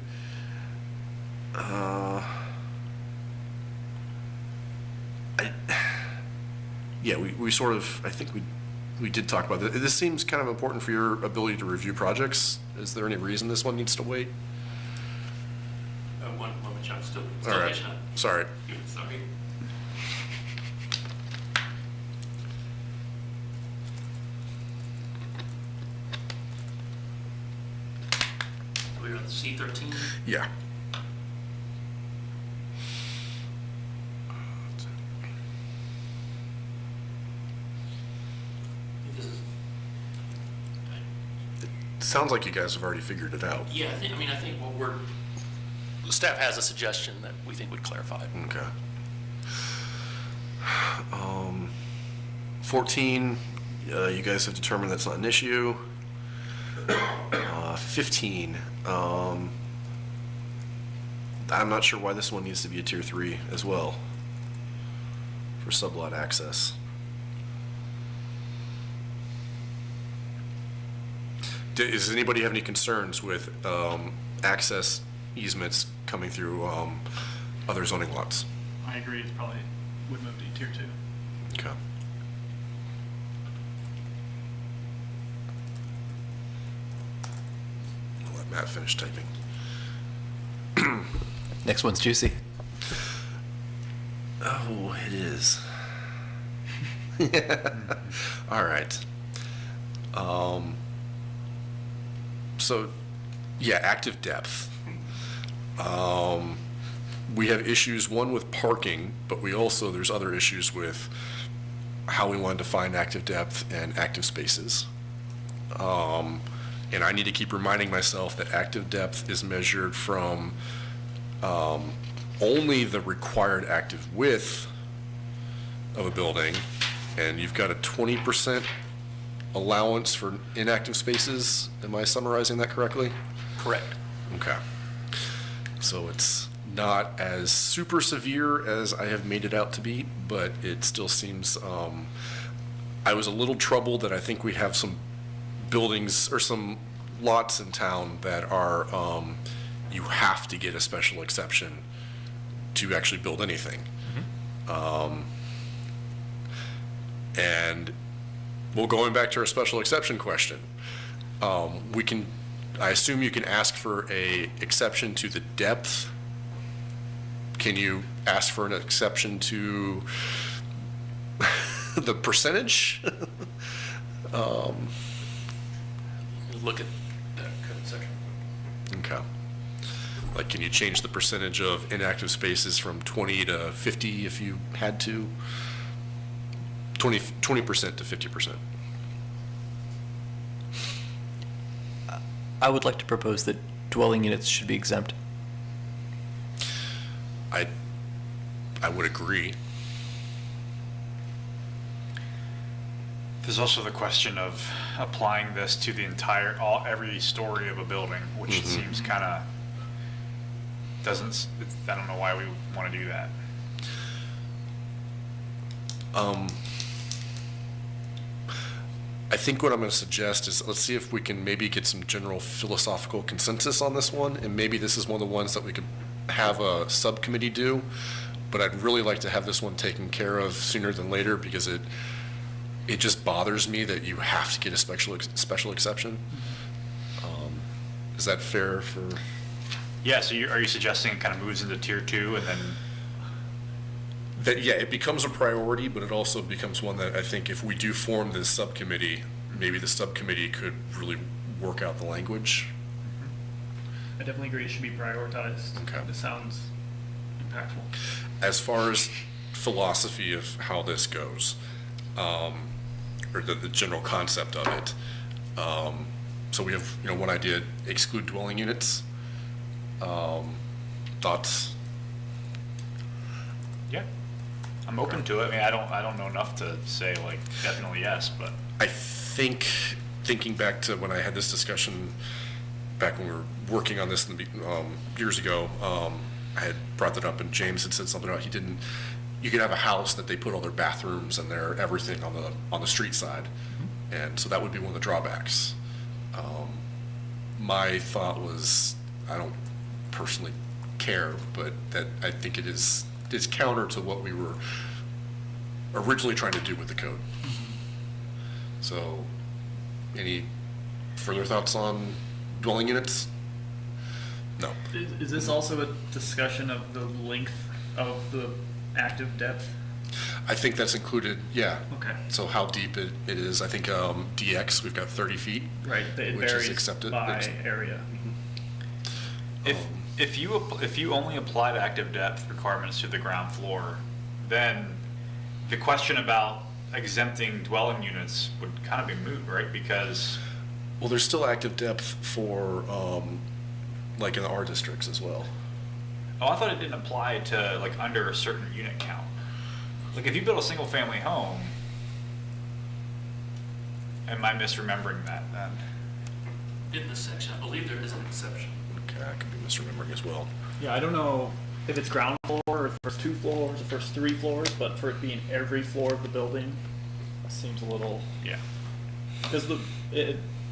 Yeah, we sort of, I think we did talk about this. This seems kind of important for your ability to review projects. Is there any reason this one needs to wait? One moment, I'm still All right, catching up. sorry. Sorry. C13? Yeah. This is- Sounds like you guys have already figured it out. Yeah, I think the staff has a suggestion that we think would clarify it. Okay. 14, you guys have determined that's not an issue. 15, I'm not sure why this one needs to be a tier 3 as well for sublot access. Does anybody have any concerns with access easements coming through other zoning lots? I agree, it's probably would move to tier 2. Okay. I'll let Matt finish typing. Next one's juicy. Oh, it is. All right. So, yeah, active depth. We have issues, one with parking, but there's other issues with how we want to define active depth and active spaces. And I need to keep reminding myself that active depth is measured from only the required active width of a building, and you've got a 20% allowance for inactive spaces. Am I summarizing that correctly? Correct. Okay. So it's not as super severe as I have made it out to be, but it still seems, I was a little troubled that I think we have some buildings or some lots in town that are, you have to get a special exception to actually build anything. And well, going back to our special exception question, I assume you can ask for a exception to the depth. Can you ask for an exception to the percentage? Look at that code section. Okay. Like, can you change the percentage of inactive spaces from 20 to 50 if you had to? 20% to 50%. I would like to propose that dwelling units should be exempt. I would agree. There's also the question of applying this to the every story of a building, which seems kind of I don't know why we want to do that. I think what I'm going to suggest is let's see if we can maybe get some general philosophical consensus on this one, and maybe this is one of the ones that we could have a subcommittee do, but I'd really like to have this one taken care of sooner than later because it just bothers me that you have to get a special exception. Is that fair for? Yeah, so are you suggesting it kind of moves into tier 2 and then? That, yeah, it becomes a priority, but it also becomes one that I think if we do form this subcommittee, maybe the subcommittee could really work out the language. I definitely agree it should be prioritized. Okay. This sounds impactful. As far as philosophy of how this goes, or the general concept of it, so we have, one idea, exclude dwelling units. Thoughts? Yeah, I'm open to it. I mean, I don't know enough to say like definitely yes, but I think, thinking back to when I had this discussion back when we were working on this years ago, I had brought that up and James had said something about you could have a house that they put all their bathrooms and their everything on the street side. And so that would be one of the drawbacks. My thought was, I don't personally care, but that I think it's counter to what we were originally trying to do with the code. So, any further thoughts on dwelling units? No. Is this also a discussion of the length of the active depth? I think that's included, yeah. Okay. So how deep it is, I think DX, we've got 30 feet. Right, it which is varies accepted. by area. If you only applied active depth requirements to the ground floor, then the question about exempting dwelling units would kind of be moot, right? Because Well, there's still active depth for, like in the R districts as well. I thought it didn't apply to like under a certain unit count. Like if you build a single family home, am I misremembering that then? In this section, I believe there is an exception. Okay, I could be misremembering as well. Yeah, I don't know if it's ground floor, or the first 2 floors, the first 3 floors, but for it being every floor of the building, that seems a little, Yeah. because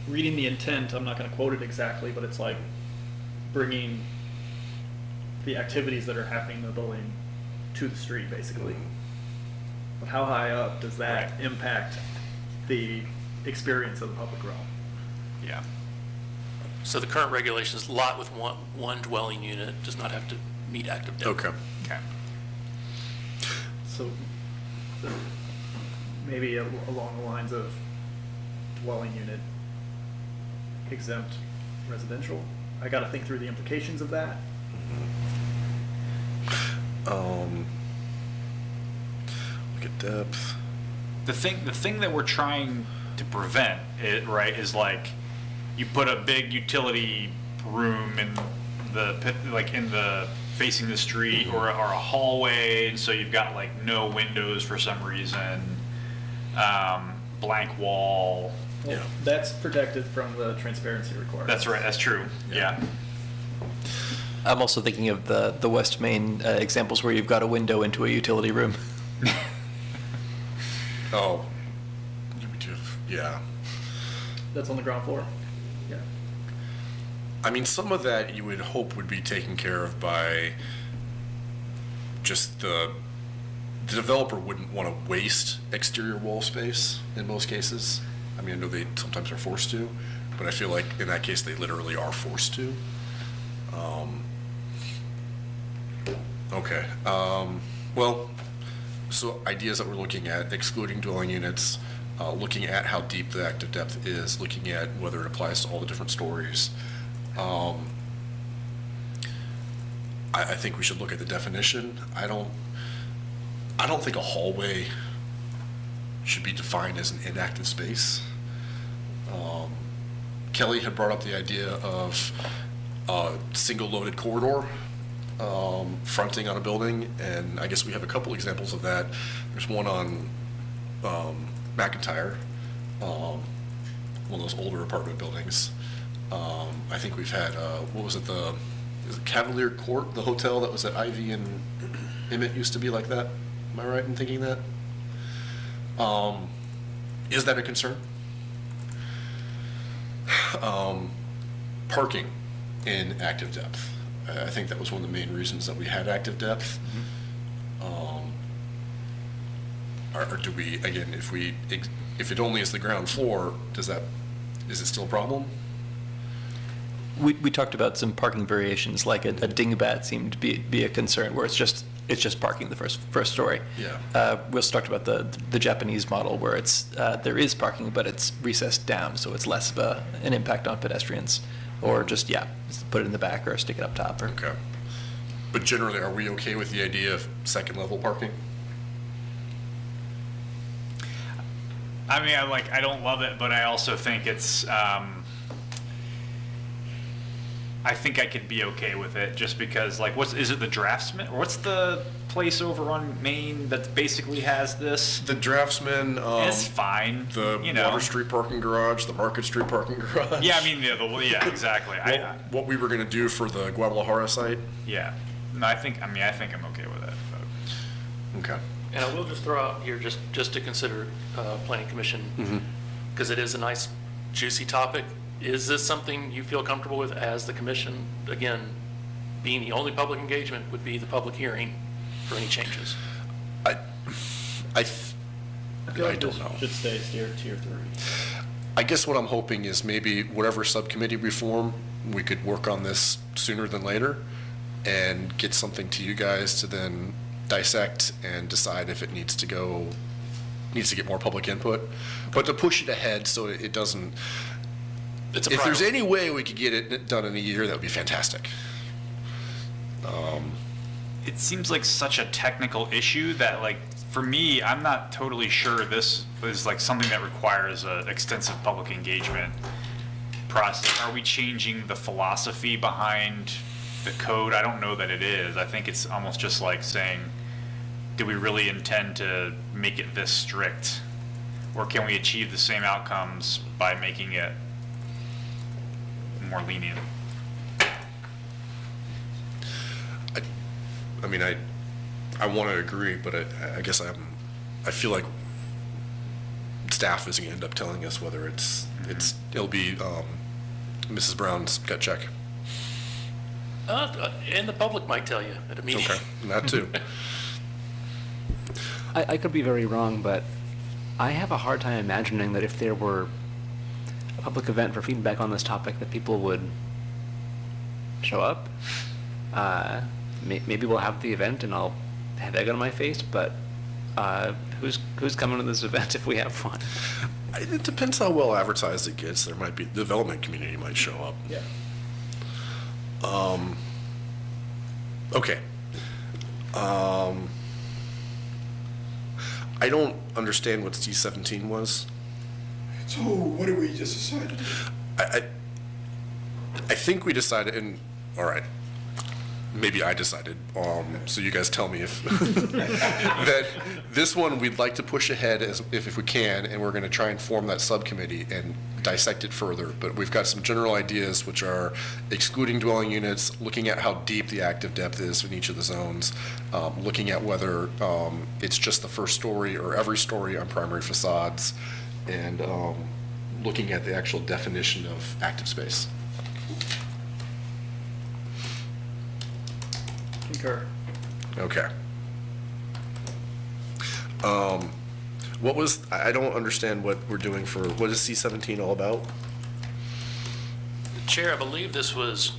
reading the intent, I'm not gonna quote it exactly, but it's like bringing the activities that are happening in the building to the street, basically. But how high up does that Right. impact the experience of the public realm? Yeah. So the current regulations, lot with one dwelling unit does not have to meet active depth. Okay. Okay. So maybe along the lines of dwelling unit exempt residential. I got to think through the implications of that. Look at depth. The thing that we're trying to prevent, right, is like you put a big utility room in the pit, like in the facing the street or a hallway, and so you've got like no windows for some reason, blank wall. Well, Yeah. that's protected from the transparency requirement. That's right. That's true. Yeah. I'm also thinking of the West Main examples where you've got a window into a utility room. Oh. Yeah. That's on the ground floor. Yeah. I mean, some of that you would hope would be taken care of by just the developer wouldn't want to waste exterior wall space in most cases. I mean, I know they sometimes are forced to, but I feel like in that case they literally are forced to. Okay. Well, so ideas that we're looking at: excluding dwelling units, looking at how deep the active depth is, looking at whether it applies to all the different stories. I think we should look at the definition. I don't think a hallway should be defined as an inactive space. Kelly had brought up the idea of a single loaded corridor fronting on a building, and I guess we have a couple examples of that. There's one on McIntyre, one of those older apartment buildings. I think we've had, what was it, is it Cavalier Court, the hotel that was at Ivy and Emmett used to be like that? Am I right in thinking that? Is that a concern? Parking in active depth. I think that was one of the main reasons that we had active depth. Or do we, again, if it only is the ground floor, is it still a problem? We talked about some parking variations, like a dingbat seemed to be a concern, where it's just parking the first story. Yeah. We also talked about the Japanese model, where it's there is parking, but it's recessed down, so it's less of an impact on pedestrians, or just put it in the back or stick it up top. Or Okay. But generally, are we okay with the idea of second level parking? I mean, I don't love it, but I also think it's. I think I could be okay with it, just because, like, is it the Draftsman, or what's the place over on Main that basically has this? The Draftsman, It's fine. the you know. Water Street parking garage, the Market Street parking garage. Yeah, I mean, yeah, exactly. What we were gonna do for the Guadalajara site? Yeah. No, I think I'm okay with it. But. Okay. And I will just throw out here, just to consider, planning commission, because it is a nice juicy topic. Is this something you feel comfortable with as the commission? Again, being the only public engagement would be the public hearing for any changes. I feel like don't this know. should stay tier 3. I guess what I'm hoping is maybe whatever subcommittee we form, we could work on this sooner than later and get something to you guys to then dissect and decide if it needs to get more public input. But to push it ahead so it doesn't, It's a if there's priority. any way we could get it done in a year, that would be fantastic. It seems like such a technical issue that, like, for me, I'm not totally sure this is like something that requires an extensive public engagement process. Are we changing the philosophy behind the code? I don't know that it is. I think it's almost just like saying, do we really intend to make it this strict? Or can we achieve the same outcomes by making it more lenient? I mean, I want to agree, but I guess I feel like staff is going to end up telling us whether it'll be Mrs. Brown's gut check. And the public might tell you at a meeting. Okay, and that too. I could be very wrong, but I have a hard time imagining that if there were a public event for feedback on this topic, that people would show up. Maybe we'll have the event and I'll have egg on my face, but who's coming to this event if we have fun? It depends how well advertised it gets. There might be, the development community might show up. Yeah. Okay. I don't understand what C17 was. So what did we just decide to do? I think we decided, and all right, maybe I decided, so you guys tell me if, that this one we'd like to push ahead if we can, and we're going to try and form that subcommittee and dissect it further. But we've got some general ideas, which are excluding dwelling units, looking at how deep the active depth is in each of the zones, looking at whether it's just the first story or every story on primary facades, and looking at the actual definition of active space. Concur. Okay. What was, I don't understand what we're doing for, what is C17 all about? Chair, I believe this was,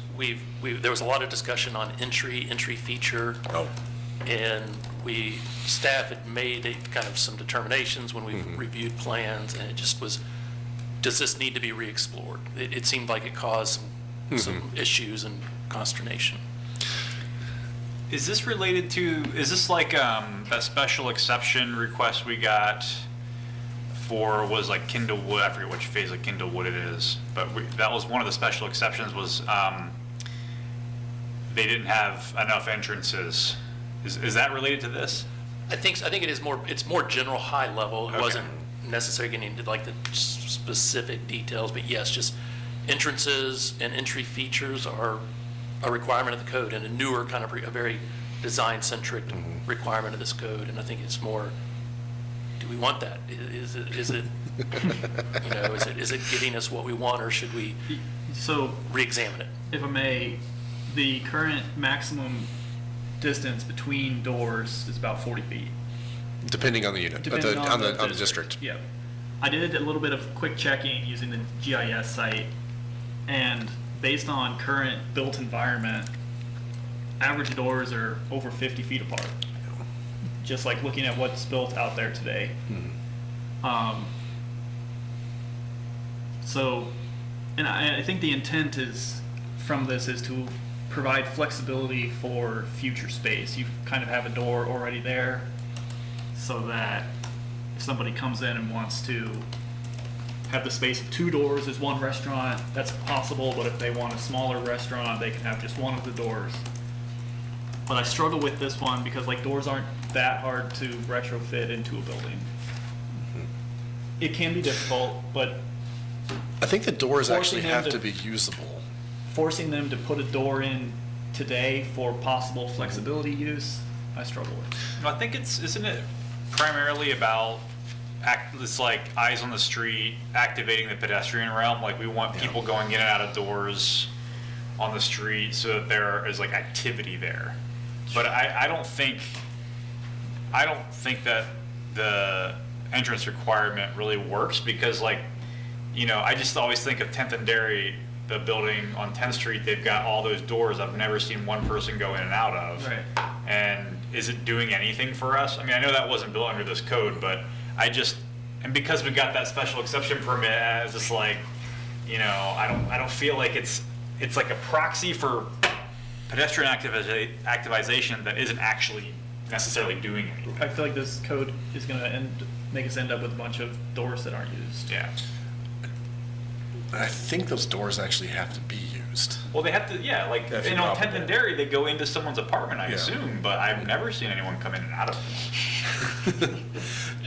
there was a lot of discussion on entry feature. Oh, And staff had made kind of some determinations when we reviewed plans, and it just was, does this need to be re-explored? It seemed like it caused some issues and consternation. Is this related to, is this like that special exception request we got for, was like Kindlewood, I forget which phase of Kindlewood it is, but that was one of the special exceptions was they didn't have enough entrances. Is that related to this? I think it is more, it's more general high level. It Okay. wasn't necessarily getting into like the specific details, but yes, just entrances and entry features are a requirement of the code, and a newer kind of a very design-centric requirement of this code. And I think it's more, do we want that? Is it you know, is it getting us what we want, or should we So, re-examine it? if I may, the current maximum distance between doors is about 40 feet. depending on the unit, Depending on the district. Yeah. I did a little bit of quick checking using the GIS site, and based on current built environment, average doors are over 50 feet apart. Just like looking at what's built out there today. So, and I think the intent is, from this, is to provide flexibility for future space. You kind of have a door already there, so that if somebody comes in and wants to have the space of 2 doors as one restaurant, that's possible, but if they want a smaller restaurant, they can have just one of the doors. But I struggle with this one because like doors aren't that hard to retrofit into a building. It can be difficult, but I think the doors Forcing actually them have to- to be usable. forcing them to put a door in today for possible flexibility use, I struggle with. I think isn't it primarily about it's like eyes on the street, activating the pedestrian realm? Like we want people going in and out of doors on the street so that there is like activity there. But I don't think that the entrance requirement really works because like, you know, I just always think of 10th and Dairy, the building on 10th Street, they've got all those doors I've never seen one person go in and out of. Right. And is it doing anything for us? I mean, I know that wasn't built under this code, but and because we got that special exception permit, it's just like, you know, I don't feel like it's like a proxy for pedestrian activization that isn't actually necessarily doing anything. I feel like this code is gonna make us end up with a bunch of doors that aren't used. Yeah. I think those doors actually have to be used. Well, they have to, yeah, like, If you know, you're Tenth and operable. Dairy, they go into someone's apartment, I Yeah. assume, but I've never seen anyone come in and out of them.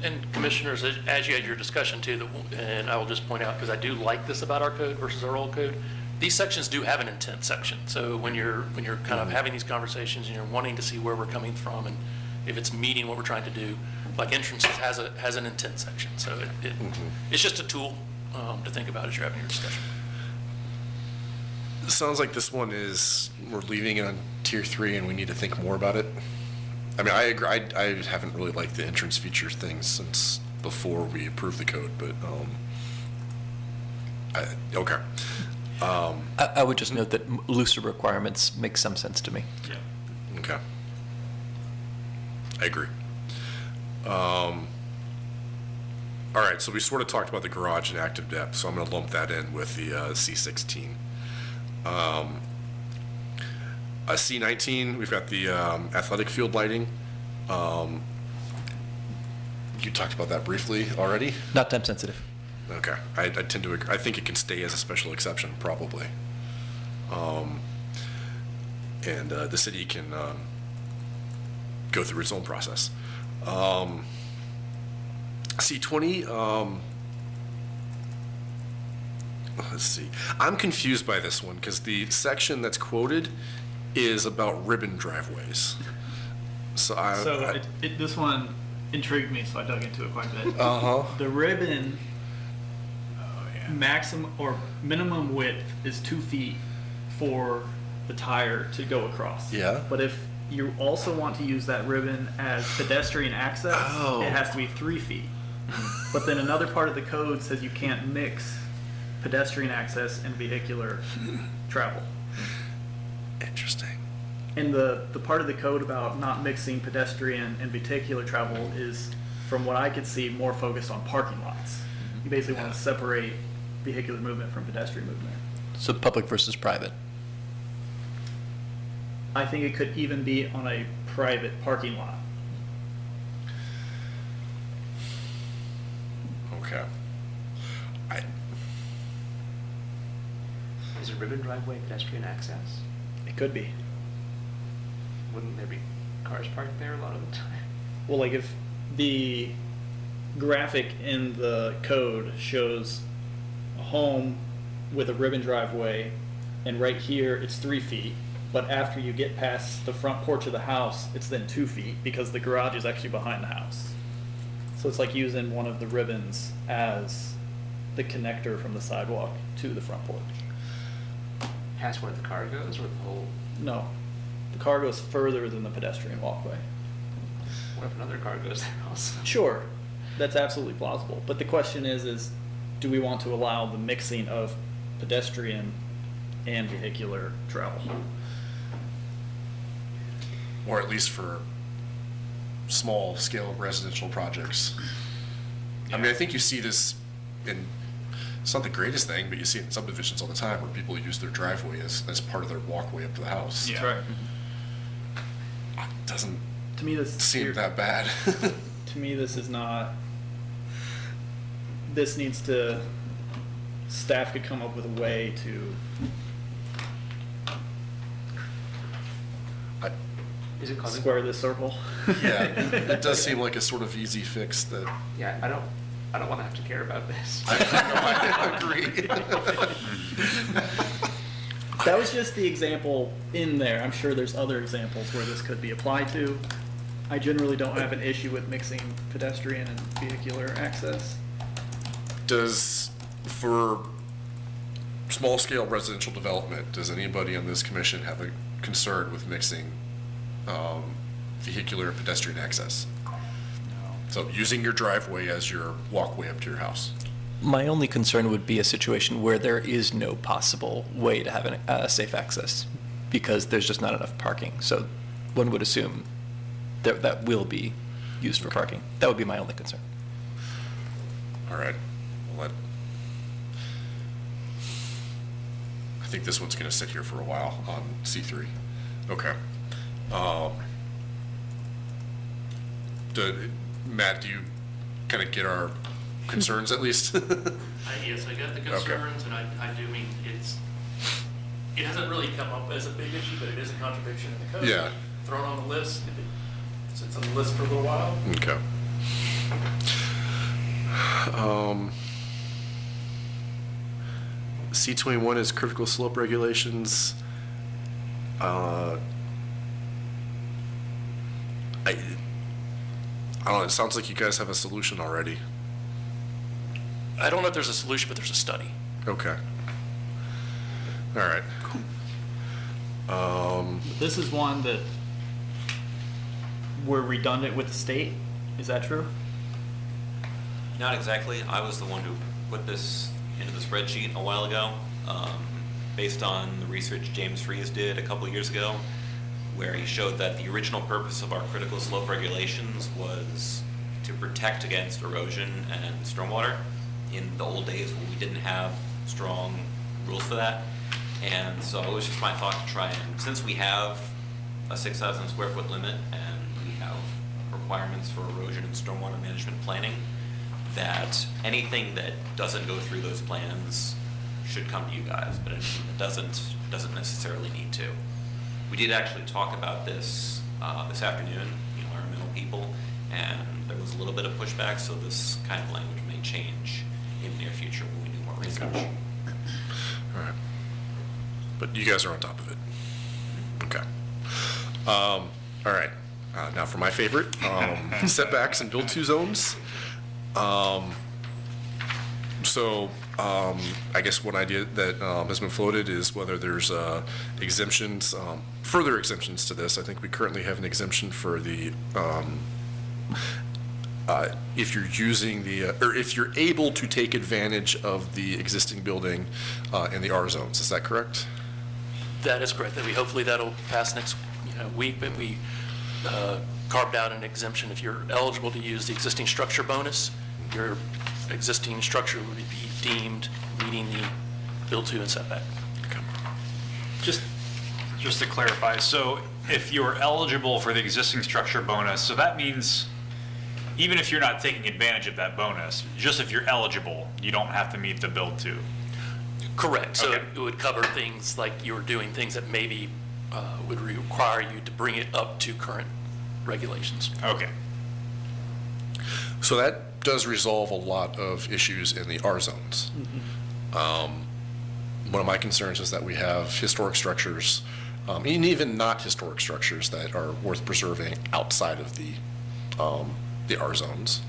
And commissioners, as you had your discussion too, and I will just point out, because I do like this about our code versus our old code, these sections do have an intent section. So when you're kind of having these conversations and you're wanting to see where we're coming from and if it's meeting what we're trying to do, like entrances has an intent section. So it's just a tool to think about as you're having your discussion. It sounds like this one is, we're leaving it on tier 3 and we need to think more about it. I mean, I agree, I haven't really liked the entrance feature thing since before we approved the code, but, okay. I would just note that looser requirements make some sense to me. Yeah. Okay. I agree. All right, so we sort of talked about the garage and active depth, so I'm going to lump that in with the C16. C19, we've got the athletic field lighting. You talked about that briefly already? Not time sensitive. Okay, I tend to agree. I think it can stay as a special exception, probably. And the city can go through its own process. C20, let's see. I'm confused by this one because the section that's quoted is about ribbon driveways. So This one intrigued me, so I dug into it quite a bit. Uh-huh. The ribbon maximum or minimum width is 2 feet for the tire to go across. Yeah. But if you also want to use that ribbon as pedestrian access, Oh. it has to be 3 feet. But then another part of the code says you can't mix pedestrian access and vehicular travel. Interesting. And the part of the code about not mixing pedestrian and vehicular travel is, from what I could see, more focused on parking lots. You basically want to separate vehicular movement from pedestrian movement. So public versus private. I think it could even be on a private parking lot. Okay. Is a ribbon driveway pedestrian access? It could be. Wouldn't there be cars parked there a lot of the time? Well, like if the graphic in the code shows a home with a ribbon driveway, and right here it's 3 feet, but after you get past the front porch of the house, it's then 2 feet because the garage is actually behind the house. So it's like using one of the ribbons as the connector from the sidewalk to the front porch. Past where the car goes, or the whole? No, the car goes further than the pedestrian walkway. What if another car goes there also? Sure, that's absolutely plausible. But the question is do we want to allow the mixing of pedestrian and vehicular travel? Or at least for small scale residential projects. I mean, I think you see this in, it's not the greatest thing, but you see it in subdivisions all the time where people use their driveway as part of their walkway up to the house. Yeah. Right. It doesn't To me, this seem that bad. To me, this is not. This needs to. Staff could come up with a way to. Is it causing? Square this circle. Yeah, it does seem like a sort of easy fix that. Yeah, I don't want to have to care about this. I agree. That was just the example in there. I'm sure there's other examples where this could be applied to. I generally don't have an issue with mixing pedestrian and vehicular access. Does, for small scale residential development, does anybody on this commission have a concern with mixing vehicular and pedestrian access? So using your driveway as your walkway up to your house? My only concern would be a situation where there is no possible way to have safe access because there's just not enough parking. So one would assume that will be used for parking. That would be my only concern. All right. Well, I think this one's going to sit here for a while on C3. Okay. Matt, do you kind of get our concerns at least? Yes, I get the concerns, and I do mean, it hasn't really come up as a big issue, but it is a contradiction in the code. Yeah. Thrown on the list, if it sits on the list for a little while. Okay. C21 is critical slope regulations. I don't know, it sounds like you guys have a solution already. I don't know if there's a solution, but there's a study. Okay. All right. This is one that we're redundant with the state. Is that true? Not exactly. I was the one who put this into the spreadsheet a while ago, based on the research James Fries did a couple of years ago, where he showed that the original purpose of our critical slope regulations was to protect against erosion and stormwater in the old days when we didn't have strong rules for that. And so it was just my thought to try and, since we have a 6,000 square foot limit and we have requirements for erosion and stormwater management planning, that anything that doesn't go through those plans should come to you guys, but anything that doesn't necessarily need to. We did actually talk about this this afternoon, environmental people, and there was a little bit of pushback, so this kind of language may change in the near future when we do more research. All right. But you guys are on top of it. Okay. All right. Now for my favorite, setbacks and build-to zones. I guess one idea that has been floated is whether there's exemptions, further exemptions to this. I think we currently have an exemption for the, if you're using the, or if you're able to take advantage of the existing building in the R zones. Is that correct? That is correct. Hopefully that'll pass next week, but we carved out an exemption. If you're eligible to use the existing structure bonus, your existing structure would be deemed meeting the build-to and setback. Okay. Just to clarify, so if you're eligible for the existing structure bonus, so that means even if you're not taking advantage of that bonus, just if you're eligible, you don't have to meet the build to. Correct. So Okay. it would cover things like you're doing things that maybe would require you to bring it up to current regulations. Okay. So that does resolve a lot of issues in the R zones. One of my concerns is that we have historic structures, and even not historic structures that are worth preserving outside of the R zones.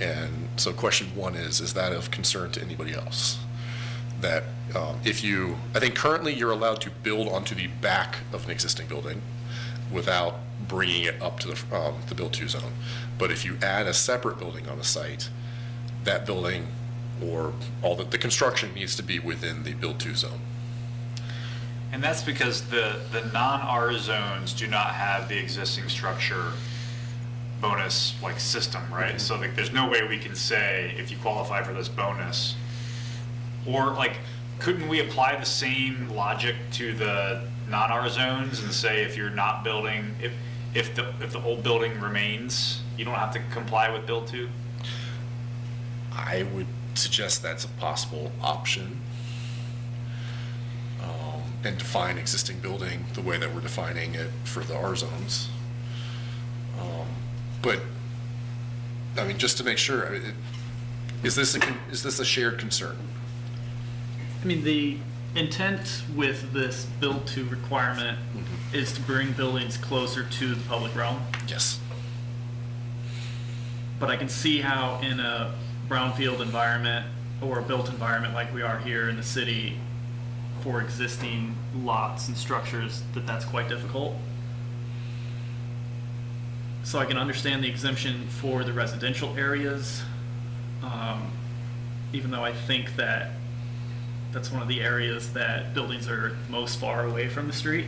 And so question one is that of concern to anybody else? That I think currently you're allowed to build onto the back of an existing building without bringing it up to the build-to zone. But if you add a separate building on the site, that building or all the construction needs to be within the build-to zone. And that's because the non-R zones do not have the existing structure bonus like system, right? So like there's no way we can say if you qualify for this bonus, or like couldn't we apply the same logic to the non-R zones and say if you're not building, if the old building remains, you don't have to comply with build to? I would suggest that's a possible option. And define existing building the way that we're defining it for the R zones. But, I mean, just to make sure, is this a shared concern? I mean, the intent with this build to requirement is to bring buildings closer to the public realm. Yes. But I can see how in a brownfield environment or a built environment like we are here in the city for existing lots and structures, that's quite difficult. So I can understand the exemption for the residential areas, even though I think that that's one of the areas that buildings are most far away from the street.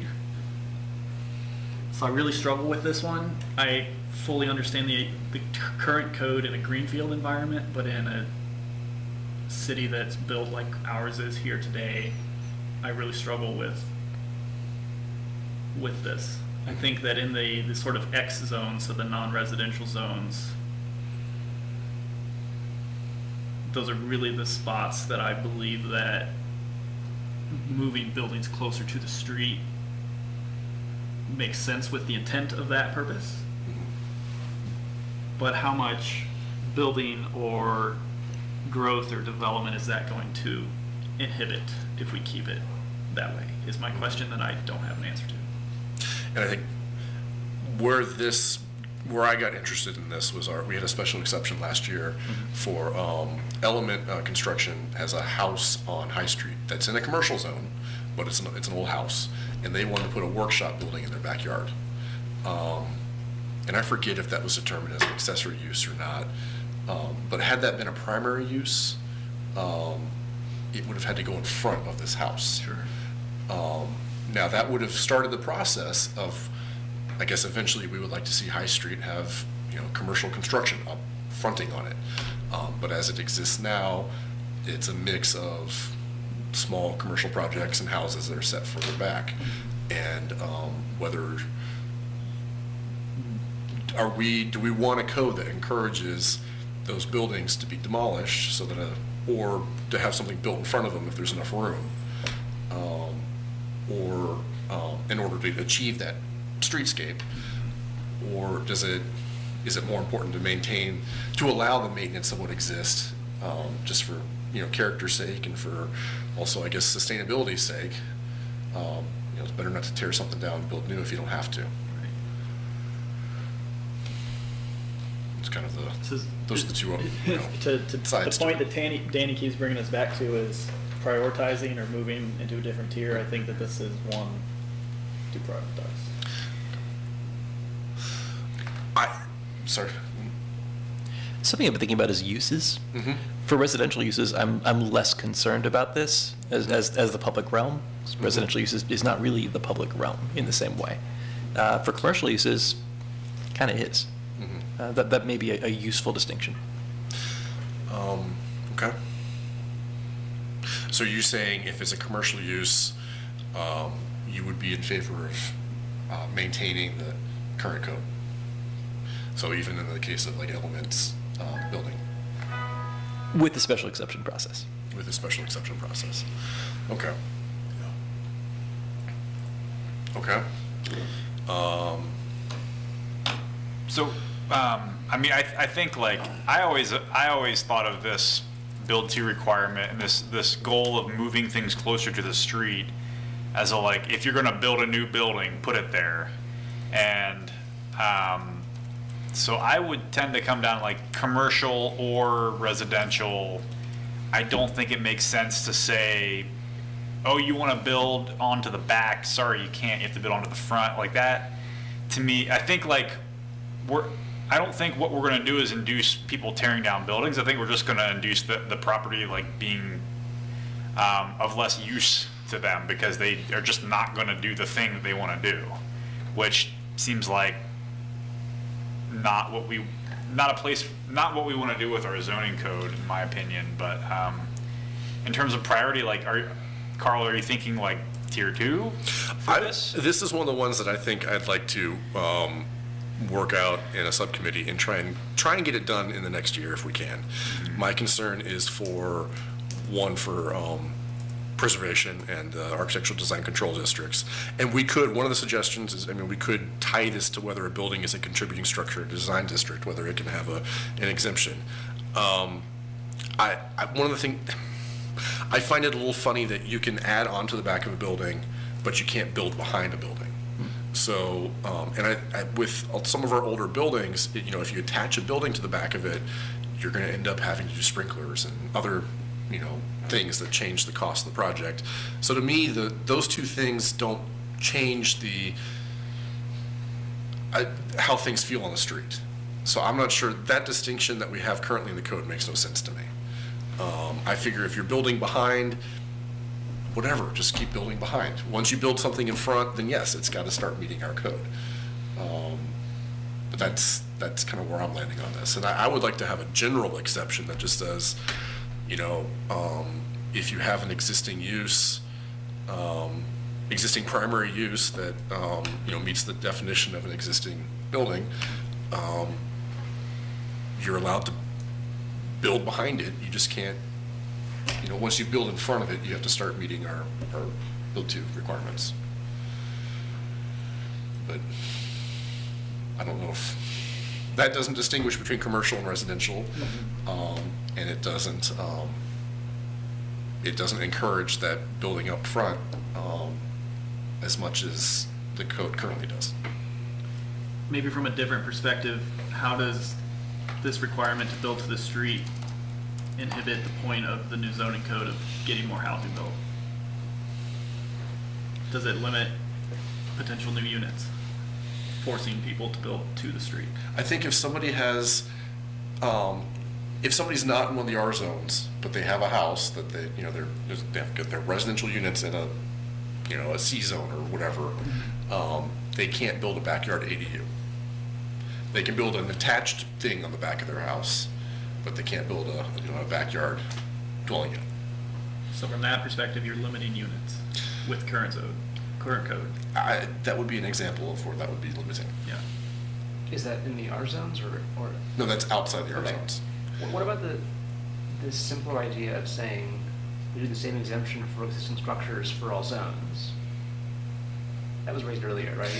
So I really struggle with this one. I fully understand the current code in a greenfield environment, but in a city that's built like ours is here today, I really struggle with with this. I think that in the sort of X zones, so the non-residential zones, those are really the spots that I believe that moving buildings closer to the street makes sense with the intent of that purpose. But how much building or growth or development is that going to inhibit if we keep it that way, is my question that I don't have an answer to. And I think where I got interested in this was we had a special exception last year for Element Construction has a house on High Street that's in a commercial zone, but it's an old house, and they wanted to put a workshop building in their backyard. And I forget if that was determined as an accessory use or not, but had that been a primary use, it would have had to go in front of this house. Sure. Now, that would have started the process of, I guess eventually we would like to see High Street have, commercial construction up fronting on it. But as it exists now, it's a mix of small commercial projects and houses that are set further back. And do we want a code that encourages those buildings to be demolished so that or to have something built in front of them if there's enough room? Or in order to achieve that streetscape? Or is it more important to allow the maintenance of what exists, just for, character's sake and for also, I guess, sustainability's sake? It's better not to tear something down and build new if you don't have to. It's kind of those are the two, To sides the to point it. that Danny keeps bringing us back to is prioritizing or moving into a different tier. I think that this is one to prioritize. Sorry. Something I've been thinking about is uses. For residential uses, I'm less concerned about this as the public realm. Residential uses is not really the public realm in the same way. For commercial uses, kind of is. That may be a useful distinction. Okay. So you're saying if it's a commercial use, you would be in favor of maintaining the current code? So even in the case of like Elements building? With the special exception process. With the special exception process. Okay. Okay. So, I think like, I always thought of this build to requirement and this goal of moving things closer to the street as if you're gonna build a new building, put it there. And, so I would tend to come down like commercial or residential. I don't think it makes sense to say, oh, you want to build onto the back. Sorry, you can't. You have to build onto the front. Like that, to me, I think I don't think what we're going to do is induce people tearing down buildings. I think we're just going to induce the property being of less use to them because they are just not going to do the thing that they want to do, which seems like not what we want to do with our zoning code, in my opinion. But in terms of priority, Carl, are you thinking tier 2 for this? This is one of the ones that I think I'd like to work out in a subcommittee and try and get it done in the next year if we can. My concern is for preservation and architectural design control districts. And one of the suggestions is, we could tie this to whether a building is a contributing structure, a design district, whether it can have an exemption. One of the things, I find it a little funny that you can add on to the back of a building, but you can't build behind a building. So, with some of our older buildings, if you attach a building to the back of it, you're going to end up having to do sprinklers and other, things that change the cost of the project. So to me, those two things don't change how things feel on the street. So I'm not sure that distinction that we have currently in the code makes no sense to me. I figure if you're building behind, whatever, just keep building behind. Once you build something in front, then yes, it's got to start meeting our code. But that's kind of where I'm landing on this. And I would like to have a general exception that just says, if you have an existing use, existing primary use that, meets the definition of an existing building, you're allowed to build behind it. You just can't, once you build in front of it, you have to start meeting our build to requirements. But I don't know if, that doesn't distinguish between commercial and residential, and it doesn't encourage that building up front as much as the code currently does. Maybe from a different perspective, how does this requirement to build to the street inhibit the point of the new zoning code of getting more housing built? Does it limit potential new units, forcing people to build to the street? I think if somebody has, if somebody's not in one of the R zones, but they have a house that they have got their residential units in a C zone or whatever, they can't build a backyard ADU. They can build an attached thing on the back of their house, but they can't build a backyard dwelling unit. So from that perspective, you're limiting units with current code. That would be an example of where that would be limiting. Yeah. Is that in the R zones or? No, that's outside the R Okay. zones. What about the simpler idea of saying we do the same exemption for existing structures for all zones? That was raised earlier, right?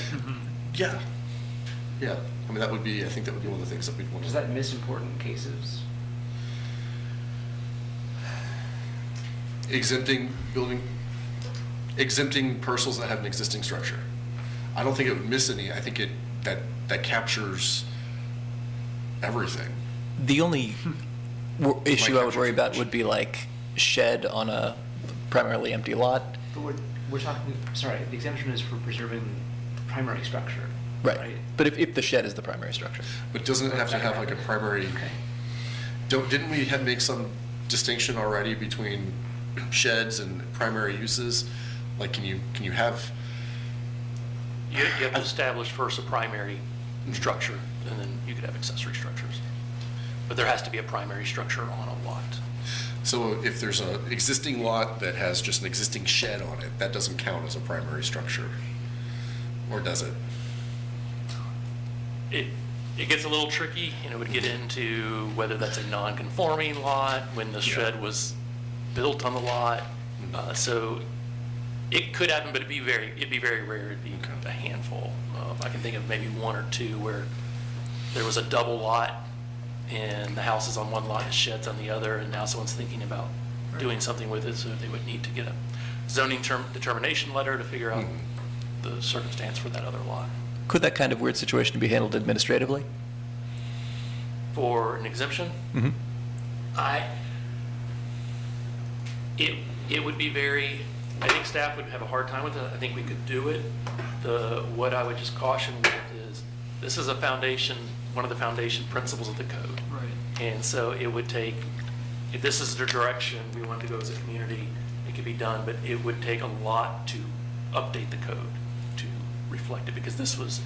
Yeah. Yeah. I mean, I think that would be one of the things that we'd want to. Does that miss important cases? Exempting parcels that have an existing structure. I don't think it would miss any. I think that captures everything. The only issue I would worry about would be like shed on a primarily empty lot. But we're talking, sorry, the exemption is for preserving primary structure. Right. But if the shed is the primary structure. But doesn't it have to have like a primary? Okay. Didn't we make some distinction already between sheds and primary uses? Like, can you have? You have to establish first a primary structure, and then you could have accessory structures. But there has to be a primary structure on a lot. So if there's an existing lot that has just an existing shed on it, that doesn't count as a primary structure, or does it? It gets a little tricky, it would get into whether that's a non-conforming lot, when the shed was built on the lot. So it could happen, but it'd be very rare. It'd be a handful. I can think of maybe one or two where there was a double lot and the house is on one lot, the shed's on the other, and now someone's thinking about doing something with it, so they would need to get a zoning determination letter to figure out the circumstance for that other lot. Could that kind of weird situation be handled administratively? For an exemption? Mm-hmm. It would be I think staff would have a hard time with it. I think we could do it. What I would just caution with is, this is one of the foundation principles of the code. Right. And so it would take, if this is the direction we want to go as a community, it could be done, but it would take a lot to update the code to reflect it, because this was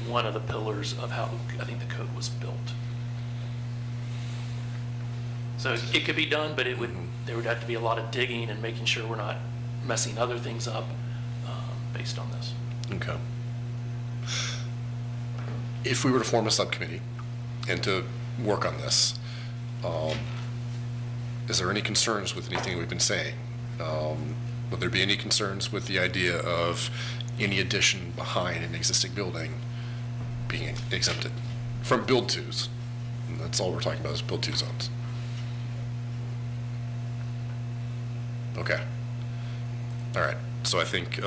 one of the pillars of how I think the code was built. So it could be done, but there would have to be a lot of digging and making sure we're not messing other things up based on this. Okay. If we were to form a subcommittee and to work on this, is there any concerns with anything we've been saying? Would there be any concerns with the idea of any addition behind an existing building being exempted from build twos? And that's all we're talking about is build two zones. Okay. All right. So I think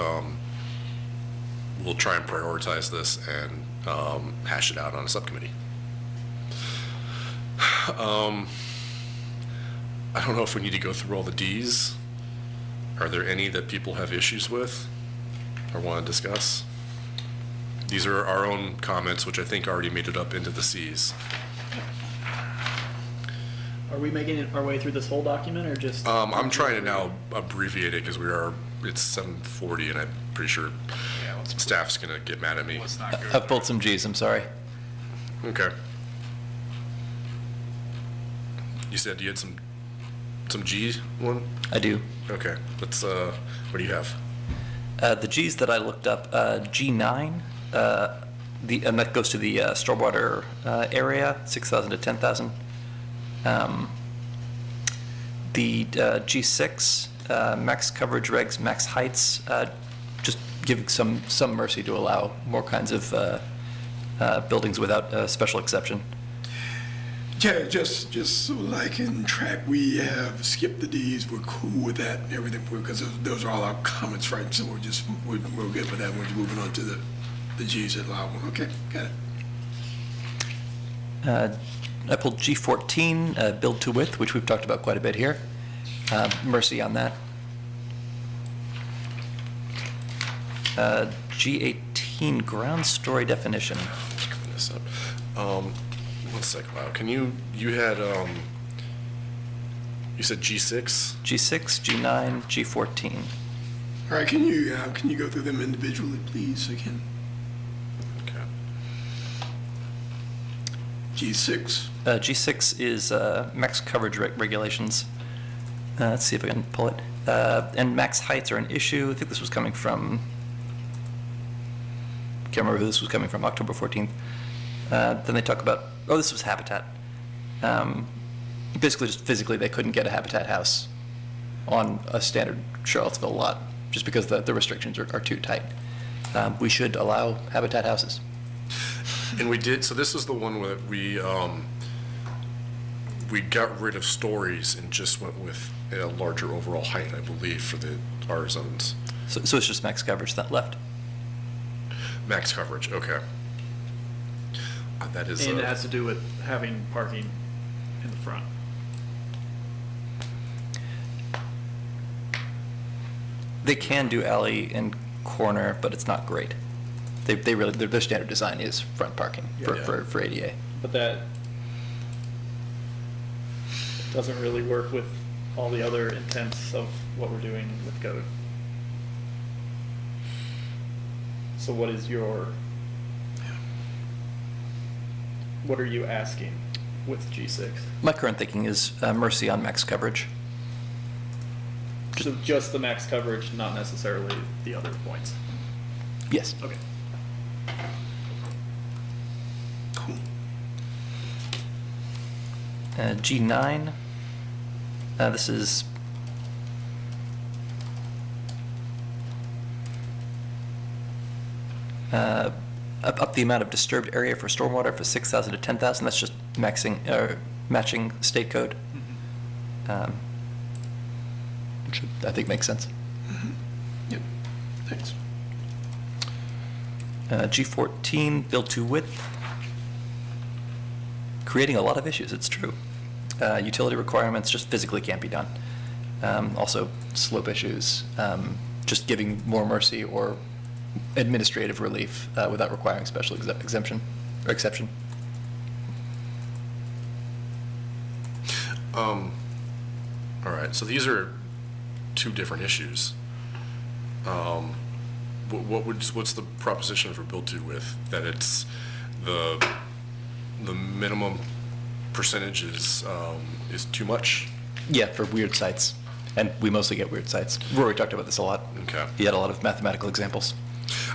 we'll try and prioritize this and hash it out on a subcommittee. I don't know if we need to go through all the Ds. Are there any that people have issues with or want to discuss? These are our own comments, which I think already made it up into the Cs. Are we making our way through this whole document, or just? I'm trying to now abbreviate it because it's 7:40 and I'm pretty sure staff's gonna get mad at me. Let's not go. I've pulled some Gs, I'm sorry. Okay. You said you had some G one? I do. Okay, let's, what do you have? The Gs that I looked up, G9, and that goes to the stormwater area, 6,000 to 10,000. The G6, max coverage regs, max heights, just giving some mercy to allow more kinds of buildings without a special exception. Yeah, just so that I can track, we have skipped the Ds, we're cool with that and everything, because those are all our comments, right? So we're good with that, we're moving on to the Gs that allow one, okay, got it. I pulled G14, build to width, which we've talked about quite a bit here. Mercy on that. G18, ground story definition. Let's clean this up. 1 sec, wow. You had, you said G6? G6, G9, G14. All right, can you go through them individually, please, again? Okay. G6, G6 is max coverage regulations. Let's see if I can pull it. And max heights are an issue. I think this was coming from, can't remember who this was coming from, October 14th. Then they talk about, this was habitat. Basically, just physically, they couldn't get a habitat house on a standard Charlottesville lot just because the restrictions are too tight. We should allow habitat houses. And we did, so this is the one where we got rid of stories and just went with a larger overall height, I believe, for the R zones. So it's just max coverage that left. Max coverage, okay. That is, And it has to do with having parking in the front. They can do alley and corner, but it's not great. They really, their standard design is front parking for ADA. But that doesn't really work with all the other intents of what we're doing with code. So what is what are you asking with G6? My current thinking is mercy on max coverage. So just the max coverage, not necessarily the other points. Yes. Okay. cool. G9, this is up the amount of disturbed area for stormwater for 6,000 to 10,000. That's just matching state code, which I think makes sense. Yep, thanks. G14, build to width. Creating a lot of issues, it's true. Utility requirements just physically can't be done. Also, slope issues, just giving more mercy or administrative relief without requiring special exemption or exception. all right, so these are two different issues. What's the proposition for build to width? That it's the minimum percentage is too much? Yeah, for weird sites. And we mostly get weird sites. Rory talked about this a lot. Okay. He had a lot of mathematical examples.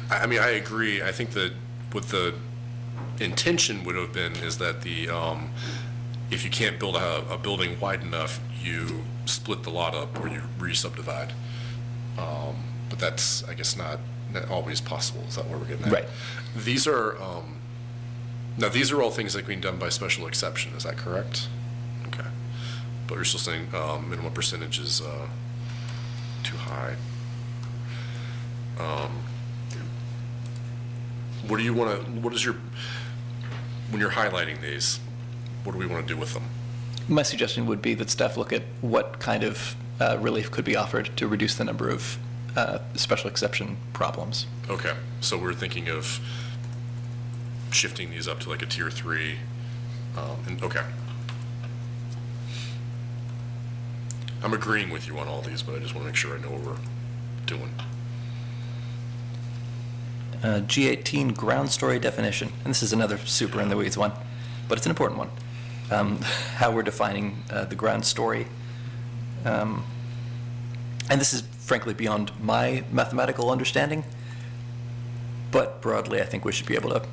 I mean, I agree. I think that what the intention would have been is that if you can't build a building wide enough, you split the lot up or you re-subdivide. But that's, I guess, not always possible. Is that what we're getting at? Right. These are, now these are all things that can be done by special exception. Is that correct? Okay. But you're still saying minimum percentage is too high. What do you want to, when you're highlighting these, what do we want to do with them? My suggestion would be that staff look at what kind of relief could be offered to reduce the number of special exception problems. Okay, so we're thinking of shifting these up to like a tier 3, okay. I'm agreeing with you on all these, but I just want to make sure I know what we're doing. G18, ground story definition. And this is another super in the weeds one, but it's an important one. How we're defining the ground story. And this is frankly beyond my mathematical understanding. But broadly, I think we should be able to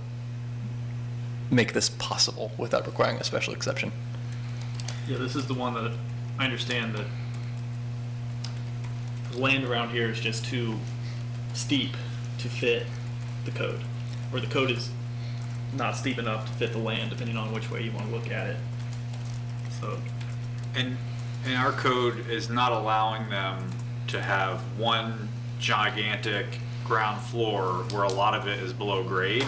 make this possible without requiring a special exception. Yeah, this is the one that I understand that the land around here is just too steep to fit the code. Or the code is not steep enough to fit the land, depending on which way you want to look at it. So, And our code is not allowing them to have one gigantic ground floor where a lot of it is below grade.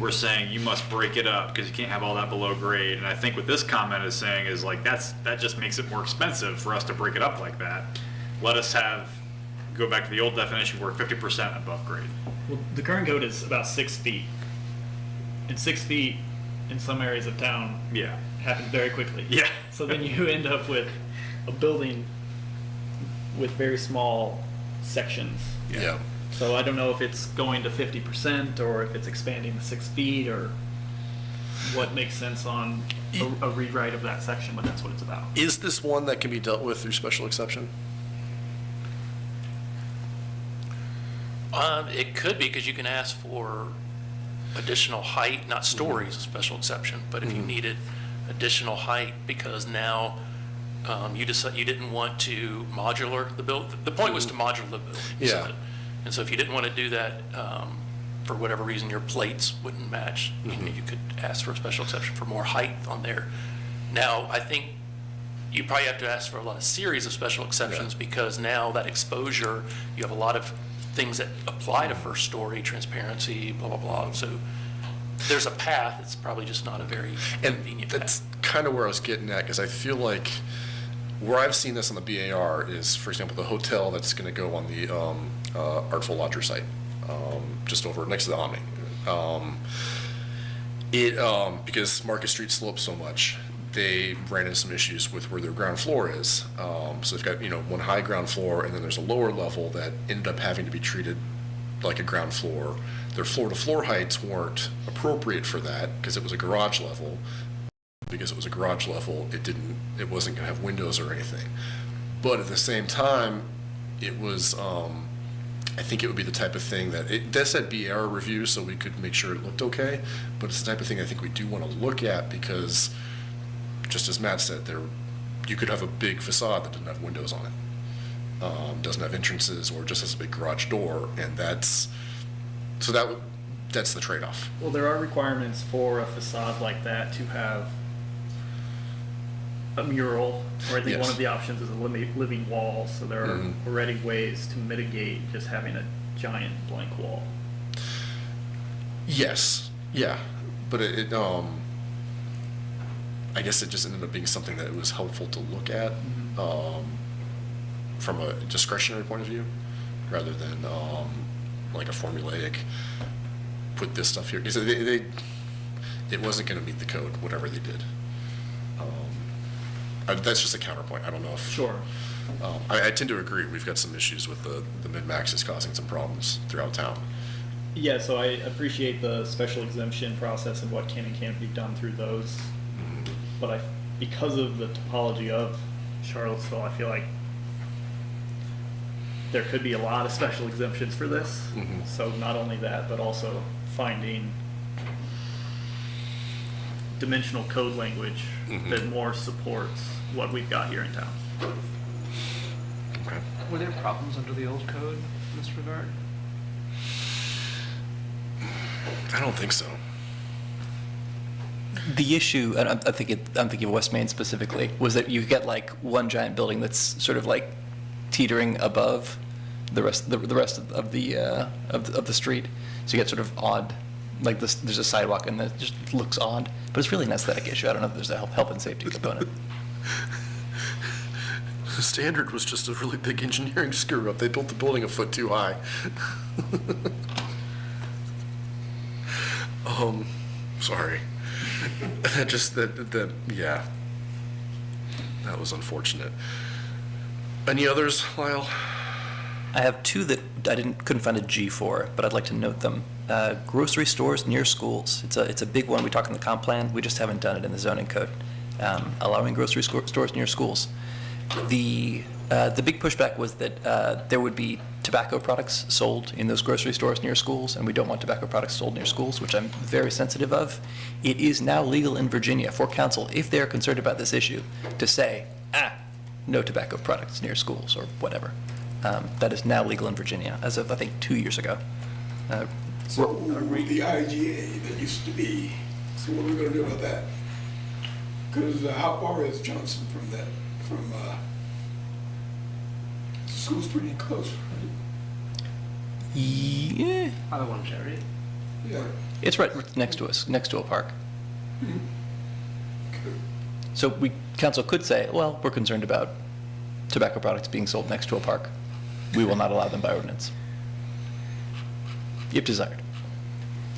We're saying you must break it up because you can't have all that below grade. And I think what this comment is saying is like, that just makes it more expensive for us to break it up like that. Let us go back to the old definition where 50% above grade. well, the current code is about 6 feet. And 6 feet in some areas of town Yeah. happens very quickly. Yeah. So then you end up with a building with very small sections. Yeah. So I don't know if it's going to 50% or if it's expanding to 6 feet or what makes sense on a rewrite of that section, but that's what it's about. Is this one that can be dealt with through special exception? It could be, because you can ask for additional height, not stories, a special exception, but if you needed additional height, because now you decided you didn't want to modular the build. The point was to modular the building. Yeah. And so if you didn't want to do that, for whatever reason, your plates wouldn't match, you could ask for a special exception for more height on there. Now, I think you probably have to ask for a lot of series of special exceptions, because now that exposure, you have a lot of things that apply to first story, transparency, blah, blah, blah. So there's a path, it's probably just not a very And convenient that's path. kind of where I was getting at, because I feel like where I've seen this on the BAR is, for example, the hotel that's going to go on the Artful Lodger site, just over next to the Omni. Because Market Street slopes so much, they ran into some issues with where their ground floor is. So they've got, one high ground floor, and then there's a lower level that ended up having to be treated like a ground floor. Their floor-to-floor heights weren't appropriate for that because it was a garage level. Because it was a garage level, it wasn't going to have windows or anything. But at the same time, it was, I think it would be the type of thing that said BAR review, so we could make sure it looked okay. But it's the type of thing I think we do want to look at, because just as Matt said, you could have a big facade that doesn't have windows on it, doesn't have entrances, or just has a big garage door, and that's the trade-off. Well, there are requirements for a facade like that to have a mural, or I think Yes. one of the options is a living wall, so there are already ways to mitigate just having a giant blank wall. Yes, yeah, but I guess it just ended up being something that was helpful to look at from a discretionary point of view, rather than like a formulaic, put this stuff here, because it wasn't going to meet the code, whatever they did. That's just a counterpoint. I don't know if. Sure. I tend to agree. We've got some issues with the min-maxes causing some problems throughout town. Yeah, so I appreciate the special exemption process and what can and can't be done through those. But because of the topology of Charlottesville, I feel like there could be a lot of special exemptions for this. So not only that, but also finding dimensional code language that more supports what we've got here in town. Okay. Were there problems under the old code in this regard? I don't think so. The issue, and I'm thinking of West Main specifically, was that you get like one giant building that's sort of like teetering above the rest of the street. So you get sort of odd, like this. There's a sidewalk and it just looks odd, but it's really an aesthetic issue. I don't know if there's a health and safety component. The standard was just a really big engineering screw up. They built the building a foot too high. Sorry. Yeah. That was unfortunate. Any others, Lyle? I have two that I couldn't find a G for, but I'd like to note them. Grocery stores near schools. It's a big one. We talk in the comp plan. We just haven't done it in the zoning code. Allowing grocery stores near schools. The The big pushback was that there would be tobacco products sold in those grocery stores near schools, and we don't want tobacco products sold near schools, which I'm very sensitive of. It is now legal in Virginia for council, if they're concerned about this issue, to say, no tobacco products near schools or whatever. That is now legal in Virginia, as of, I think, 2 years ago. So the IGA that used to be, so what are we gonna do about that? Because how far is Johnson from that, the school's pretty close, right? Yeah, Other one, Jerry. Yeah. it's right next to us, next to a park. So council could say, well, we're concerned about tobacco products being sold next to a park. We will not allow them by ordinance. If desired.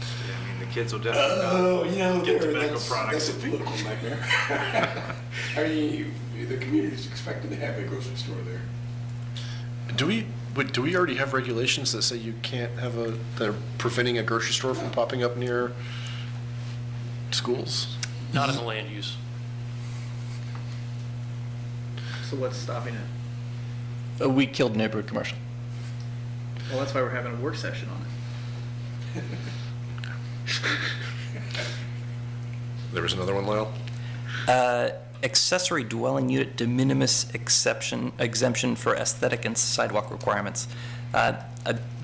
Yeah, I mean, the kids will definitely Oh, you know, get there, tobacco that's products. a political nightmare. I mean, the community's expected to have a grocery store there. Do we already have regulations that say you can't have they're preventing a grocery store from popping up near schools? Not in the land use. So what's stopping it? We killed neighborhood commercial. Well, that's why we're having a work session on it. There was another one, Lyle? Accessory dwelling unit de minimis exemption for aesthetic and sidewalk requirements.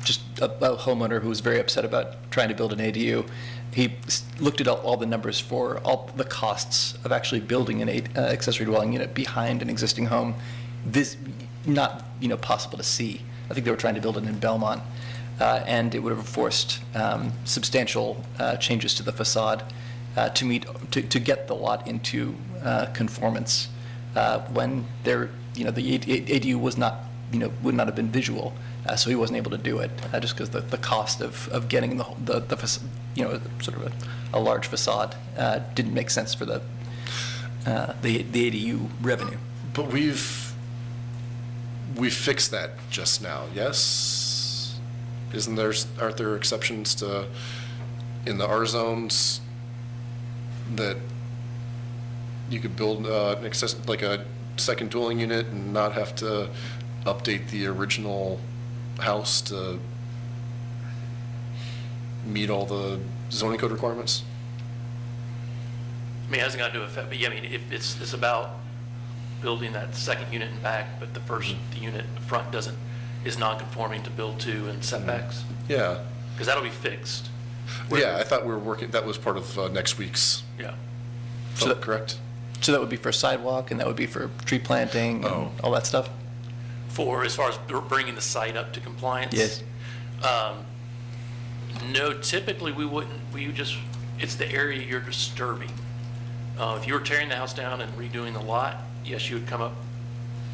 Just a homeowner who was very upset about trying to build an ADU. He looked at all the numbers for all the costs of actually building an accessory dwelling unit behind an existing home. This not possible to see. I think they were trying to build it in Belmont, and it would have forced substantial changes to the facade to get the lot into conformance when the ADU was not would not have been visual, so he wasn't able to do it just because the cost of getting the sort of a large facade didn't make sense for the ADU revenue. But we've fixed that just now, yes? Aren't there exceptions to, in the R zones, that you could build like a second dwelling unit and not have to update the original house to meet all the zoning code requirements? I mean, it hasn't got to do with that, but yeah, I mean, it's about building that second unit in back, but the unit in front is non-conforming to build to and setbacks, Yeah. because that'll be fixed. Yeah, I thought we were working, that was part of next week's, Yeah. correct? So that would be for sidewalk, and that would be for tree planting and all that stuff? For, as far as bringing the site up to compliance? Yes. No, typically we wouldn't, it's the area you're disturbing. If you were tearing the house down and redoing the lot, yes, you would come up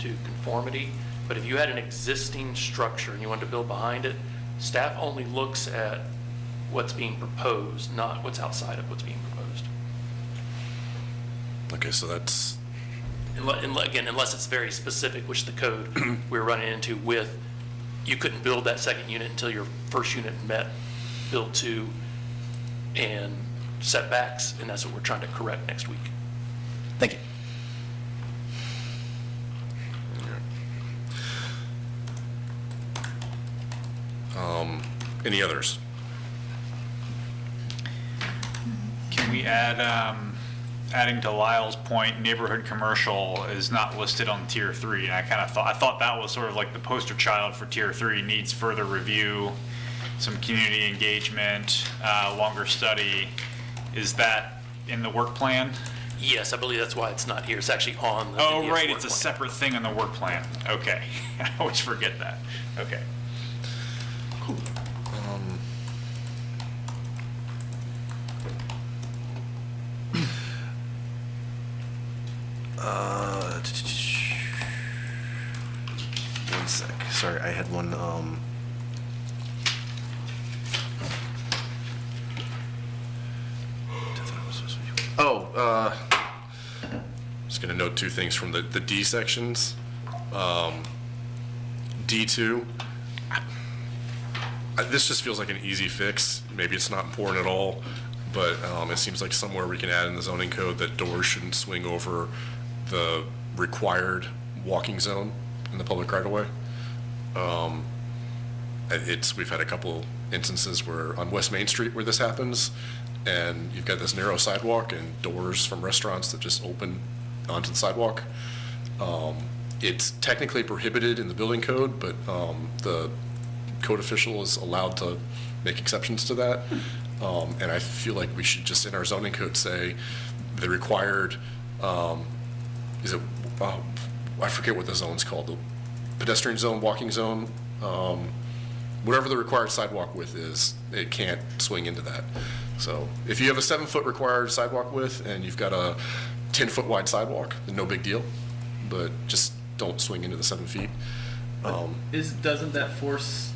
to conformity. But if you had an existing structure and you wanted to build behind it, staff only looks at what's being proposed, not what's outside of what's being proposed. Okay, so that's, Again, unless it's very specific, which the code we're running into with, you couldn't build that second unit until your first unit met build to and setbacks, and that's what we're trying to correct next week. Thank you. any others? Can we add, adding to Lyle's point, neighborhood commercial is not listed on tier 3, and I thought that was sort of like the poster child for tier 3, needs further review, some community engagement, longer study. Is that in the work plan? Yes, I believe that's why it's not here. It's actually on the. Oh, NDS right, work it's a plan. separate thing in the work plan. Okay, I always forget that. Okay. One sec. Sorry, I had one. Just gonna note two things from the D sections. D2, this just feels like an easy fix. Maybe it's not important at all, but it seems like somewhere we can add in the zoning code that doors shouldn't swing over the required walking zone in the public right of way. We've had a couple instances where on West Main Street where this happens, and you've got this narrow sidewalk and doors from restaurants that just open onto the sidewalk. It's technically prohibited in the building code, but the code official is allowed to make exceptions to that. And I feel like we should just in our zoning code say the required, I forget what the zone's called, the pedestrian zone, walking zone, whatever the required sidewalk width is, it can't swing into that. So if you have a 7-foot required sidewalk width and you've got a 10-foot wide sidewalk, then no big deal, but just don't swing into the 7 feet. Doesn't that force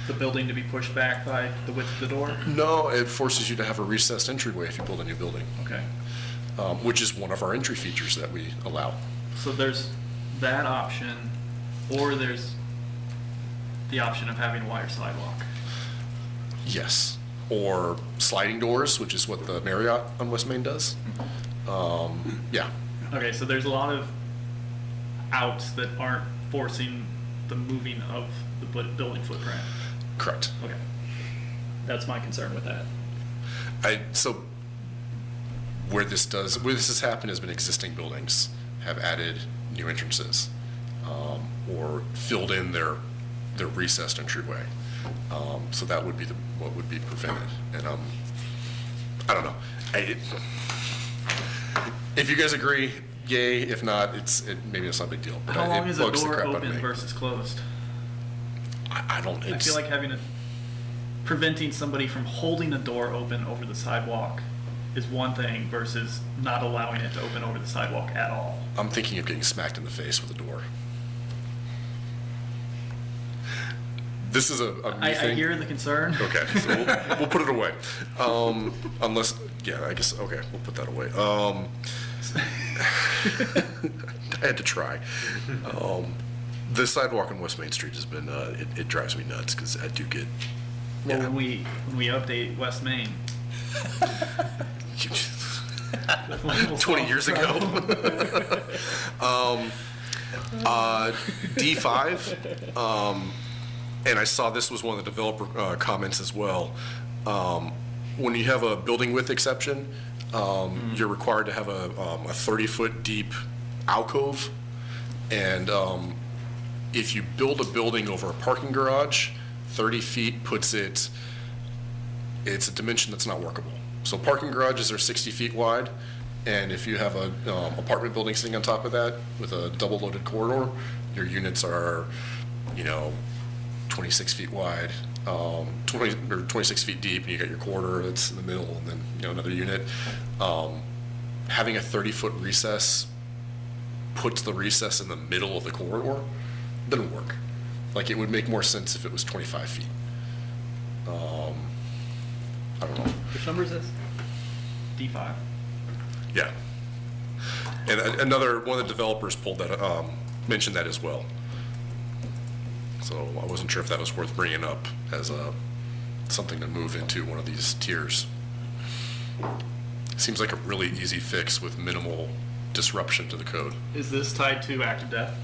the building to be pushed back by the width of the door? No, it forces you to have a recessed entryway if you build a new building, Okay. which is one of our entry features that we allow. So there's that option, or there's the option of having a wider sidewalk. Yes, or sliding doors, which is what the Marriott on West Main does. Yeah, Okay, so there's a lot of outs that aren't forcing the moving of the building footprint. correct. Okay. That's my concern with that. So where this has happened has been existing buildings have added new entrances, or filled in their recessed entryway. So that would be what would be prevented. And I don't know. If you guys agree, yay. If not, maybe it's not a big deal. But How long it is a bugs the door crap out of open me. versus closed? I don't. I feel like preventing somebody from holding a door open over the sidewalk is one thing versus not allowing it to open over the sidewalk at all. I'm thinking of getting smacked in the face with a door. This is a me I thing. hear the concern. Okay, so we'll put it away. Unless, yeah, I guess, okay, we'll put that away. I had to try. The sidewalk on West Main Street has been, it drives me nuts because I do get, Well, yeah. when we update West Main. 20 years ago. D5, and I saw this was one of the developer comments as well. When you have a building width exception, you're required to have a 30-foot deep alcove. And if you build a building over a parking garage, 30 feet puts it's a dimension that's not workable. So parking garages are 60 feet wide, and if you have a apartment building sitting on top of that with a double loaded corridor, your units are, 26 feet wide, 26 feet deep, and you got your corridor that's in the middle, and then another unit. Having a 30-foot recess puts the recess in the middle of the corridor. Doesn't work. Like, it would make more sense if it was 25 feet. I don't know. Which number is this? D5. Yeah. And one of the developers pulled that, mentioned that as well. So I wasn't sure if that was worth bringing up as something to move into one of these tiers. Seems like a really easy fix with minimal disruption to the code. Is this tied to active death?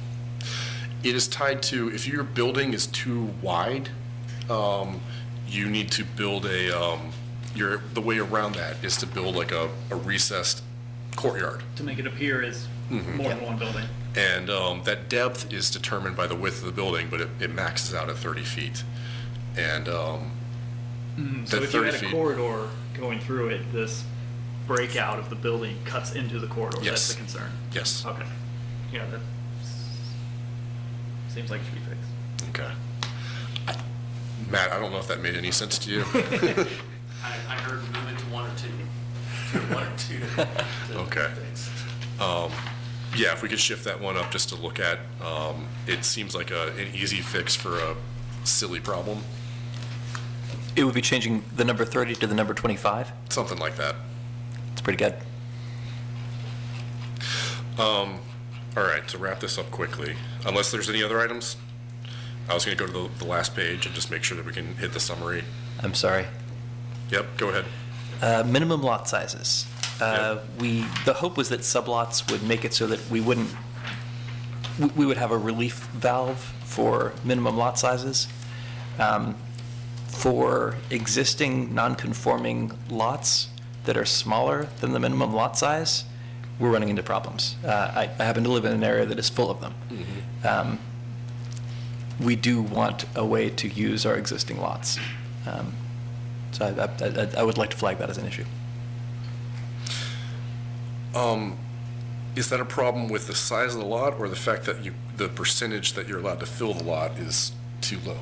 It is tied to, if your building is too wide, you need to build the way around that is to build like a recessed courtyard. To make it appear as more than one building. And that depth is determined by the width of the building, but it maxes out at 30 feet. And So that if you 30 had a feet, corridor going through it, this breakout of the building cuts into the corridor. Yes. That's the concern. yes, Okay. Yeah, that seems like it should be fixed. okay. Matt, I don't know if that made any sense to you. I heard move it to one or two. Okay. Yeah, if we could shift that one up just to look at, it seems like an easy fix for a silly problem, It would be changing the number 30 to the number 25. something like that. It's pretty good. All right, to wrap this up quickly, unless there's any other items, I was going to go to the last page and just make sure that we can hit the summary. I'm sorry. Yep, go ahead. Minimum lot sizes. Yep. The hope was that sublots would make it so that we wouldn't we would have a relief valve for minimum lot sizes. For existing non-conforming lots that are smaller than the minimum lot size, we're running into problems. I happen to live in an area that is full of them. We do want a way to use our existing lots. So I would like to flag that as an issue. Is that a problem with the size of the lot or the fact that the percentage that you're allowed to fill the lot is too low?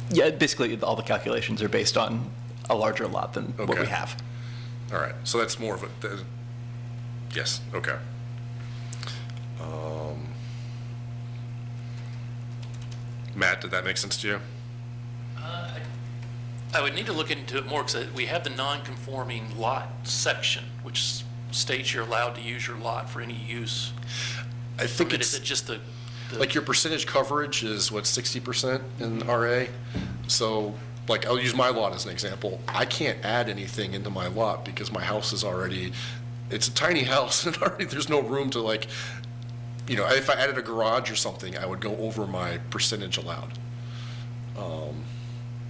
Yeah, basically, all the calculations are based on a larger lot than what we Okay. have. All right, so that's more of yes, okay. Matt, did that make sense to you? I would need to look into it more because we have the non-conforming lot section, which states you're allowed to use your lot for any use. I think But it's, is it just the like your percentage coverage is what, 60% in RA? So, like, I'll use my lot as an example. I can't add anything into my lot because my house is already, it's a tiny house and already there's no room to like, if I added a garage or something, I would go over my percentage allowed.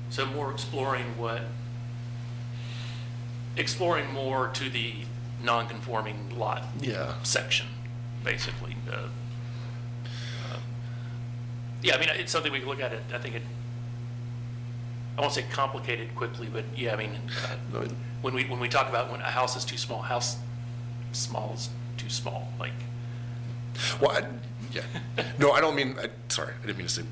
So more exploring more to the non-conforming lot Yeah. section, basically. Yeah, I mean, it's something we can look at. I think I won't say complicated quickly, but yeah, I mean, when we talk about when a house is too small, small is too small, like. Well, yeah. No, I don't mean, sorry, I didn't mean to say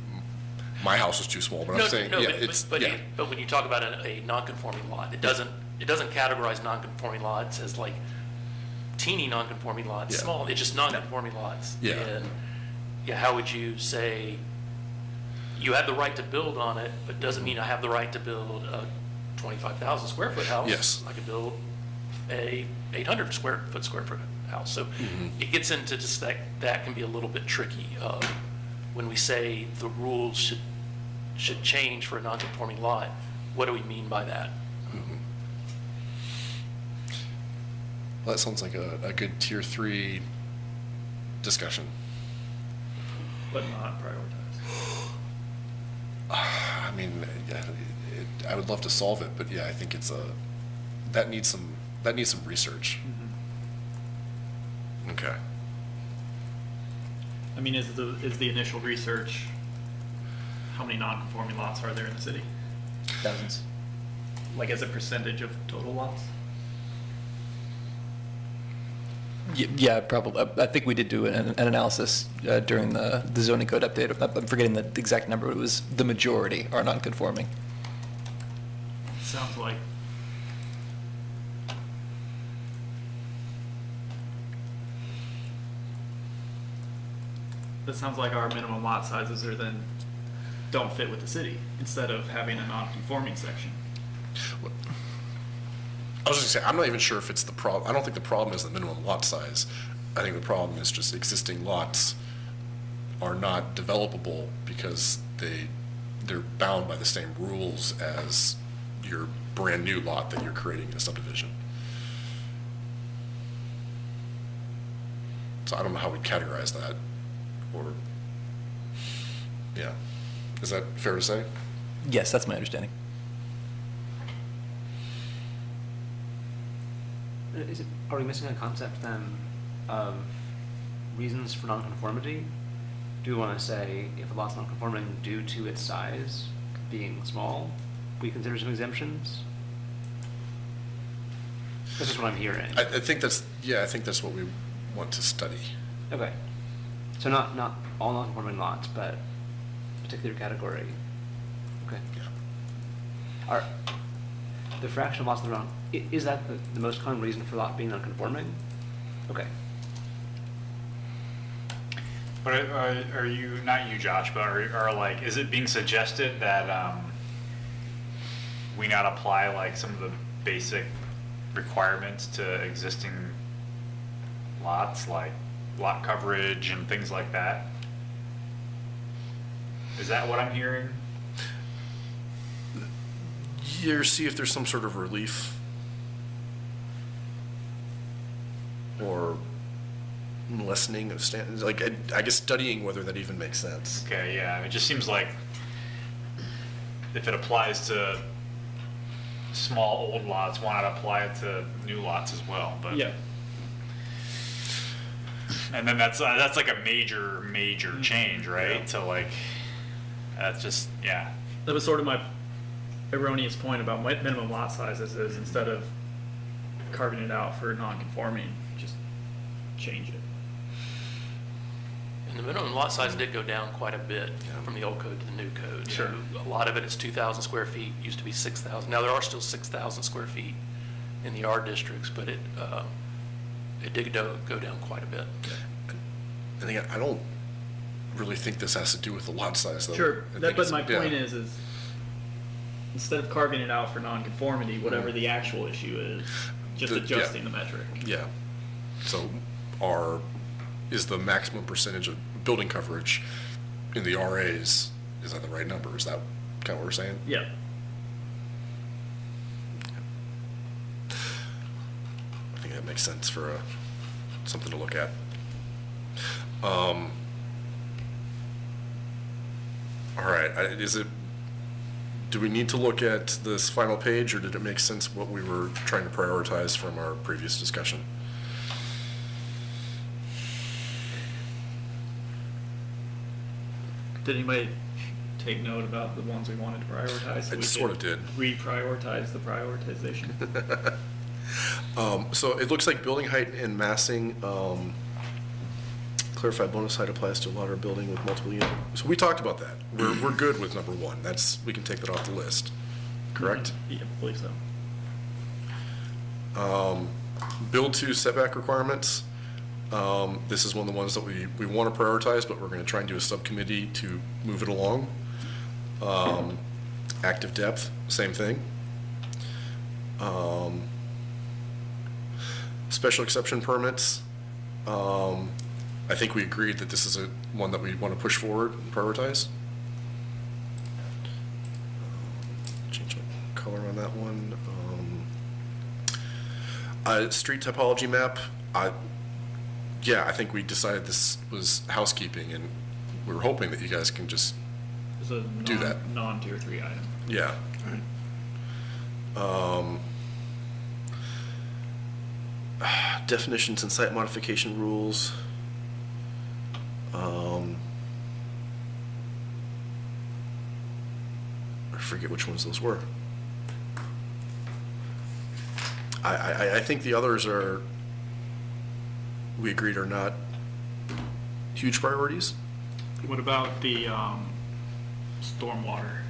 my house is too small, but I'm saying, yeah, it's, yeah. But when you talk about a non-conforming lot, it doesn't categorize non-conforming lots as like teeny non-conforming lots, Yeah. small, it's just non-conforming lots. Yeah. And yeah, how would you say, you have the right to build on it, but doesn't mean I have the right to build a 25,000 square foot house. Yes. I could build a 800 square foot house. So it gets into just that can be a little bit tricky. When we say the rules should change for a non-conforming lot, what do we mean by that? Well, that sounds like a good tier 3 discussion. But not prioritized. I mean, yeah, I would love to solve it, but yeah, I think that needs some research. Okay. I mean, is the initial research, how many non-conforming lots are there in the city? Dozens. Like as a percentage of total lots? Yeah, probably. I think we did do an analysis during the zoning code update. I'm forgetting the exact number. It was the majority are non-conforming. Sounds like. That sounds like our minimum lot sizes don't fit with the city, instead of having a non-conforming section. I was just gonna say, I'm not even sure if it's the problem. I don't think the problem is the minimum lot size. I think the problem is just existing lots are not developable because they're bound by the same rules as your brand new lot that you're creating in a subdivision. So I don't know how we'd categorize that, or, yeah. Is that fair to say? Yes, that's my understanding. Are we missing a concept then of reasons for nonconformity? Do we want to say if a lot's nonconforming due to its size being small, we consider some exemptions? This is what I'm hearing. I think that's what we want to study. Okay. So not all nonconforming lots, but particular category. Okay. Yeah. Are the fraction of lots in the round, is that the most common reason for lot being nonconforming? Okay. But are you, not you, Josh, but are like, is it being suggested that we not apply like some of the basic requirements to existing lots, like lot coverage and things like that? Is that what I'm hearing? Yeah, see if there's some sort of relief or lessening of standards, like, I guess studying whether that even makes sense. Okay, yeah, it just seems like if it applies to small old lots, why not apply it to new lots as well? But Yeah. and then that's like a major change, right? Yeah. To like, that's just, yeah. That was sort of my erroneous point about minimum lot sizes is instead of carving it out for non-conforming, just change it. And the minimum lot size did go down quite a bit from the old code to the new code. Sure. So a lot of it is 2,000 square feet, used to be 6,000. Now, there are still 6,000 square feet in the R districts, but it did go down quite a bit. And again, I don't really think this has to do with the lot size, though. Sure, I think but it's- my yeah. point is instead of carving it out for non-conformity, whatever the actual issue is, just Yeah. adjusting the metric. Yeah. So is the maximum percentage of building coverage in the RAs, is that the right number? Is that kind of what we're saying? Yeah. I think that makes sense for something to look at. All right, do we need to look at this final page, or did it make sense what we were trying to prioritize from our previous discussion? Did anybody take note about the ones we wanted to prioritize? So I we sort could of did. Reprioritize the prioritization. So it looks like building height and massing, clarify bonus height applies to a lot of building with multiple units. So we talked about that. We're good with number one. We can take that off the list, correct? Yeah, I believe so. Build to setback requirements. This is one of the ones that we want to prioritize, but we're going to try and do a subcommittee to move it along. Active depth, same thing. Special exception permits. I think we agreed that this is one that we want to push forward and prioritize. Change my color on that one. Street topology map. Yeah, I think we decided this was housekeeping, and we were hoping that you guys can just, It's a Do that. non-tier 3 item. yeah. Definitions and site modification rules. I forget which ones those were. I think the others are, we agreed are not huge priorities. What about the stormwater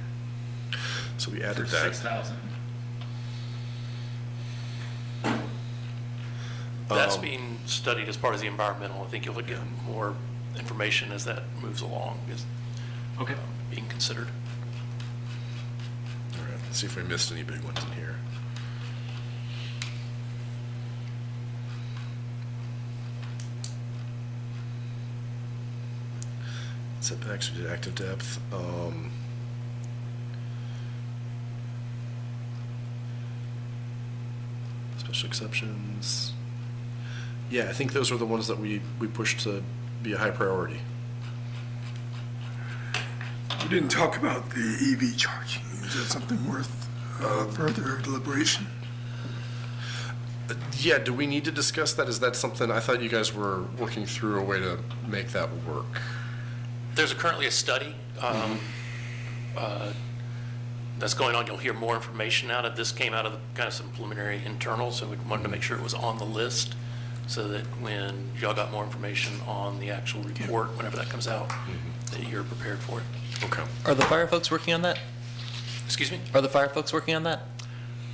So we added for that. 6,000? That's being studied as part of the environmental. I think you'll get more information as that moves along, is Okay. being considered. All right, let's see if we missed any big ones in here. Setbacks, we did active depth. Special exceptions. Yeah, I think those are the ones that we pushed to be a high priority. We didn't talk about the EV charging. Is that something worth further deliberation? Yeah, do we need to discuss that? Is that something, I thought you guys were working through a way to make that work. There's currently a study that's going on. You'll hear more information out of this. Came out of kind of some preliminary internal, so we wanted to make sure it was on the list so that when y'all got more information on the actual report, whenever that comes out, that you're prepared for it. Okay. Are the fire folks working on that? Excuse me? Are the fire folks working on that?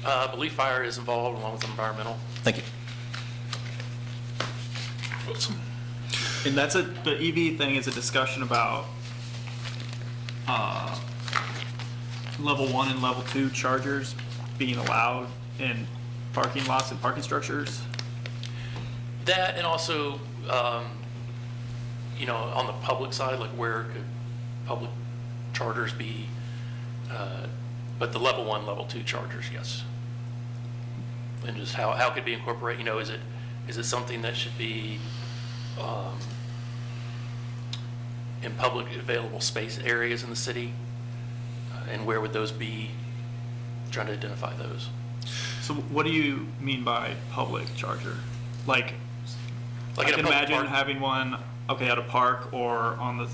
I believe fire is involved along with environmental. Thank you. And that's the EV thing is a discussion about level 1 and level 2 chargers being allowed in parking lots and parking structures. That, and also, on the public side, like where could public chargers be? But the level 1, level 2 chargers, yes. And just how could it be incorporated, is it something that should be in public available space areas in the city, and where would those be? Trying to identify those. So what do you mean by public charger? Like Like I in a can public imagine park? having one, okay, at a park or on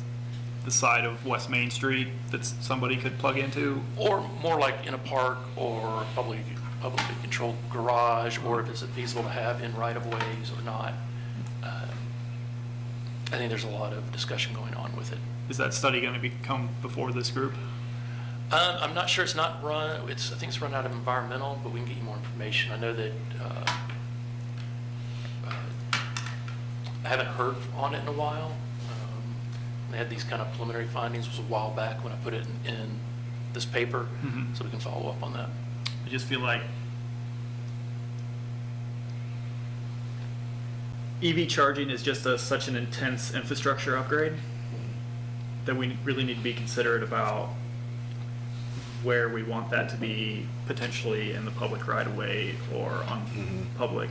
the side of West Main Street that somebody could plug into. Or more like in a park or publicly controlled garage, or if it's feasible to have in right-of-ways or not. I think there's a lot of discussion going on with it. Is that study going to come before this group? I'm not sure, it's not run, I think it's run out of environmental, but we can get you more information. I know that, I haven't heard on it in a while. They had these kind of preliminary findings, was a while back when I put it in this paper, Mhm. so we can follow up on that. I just feel like EV charging is just such an intense infrastructure upgrade that we really need to be considerate about where we want that to be, potentially in the public right of way or on public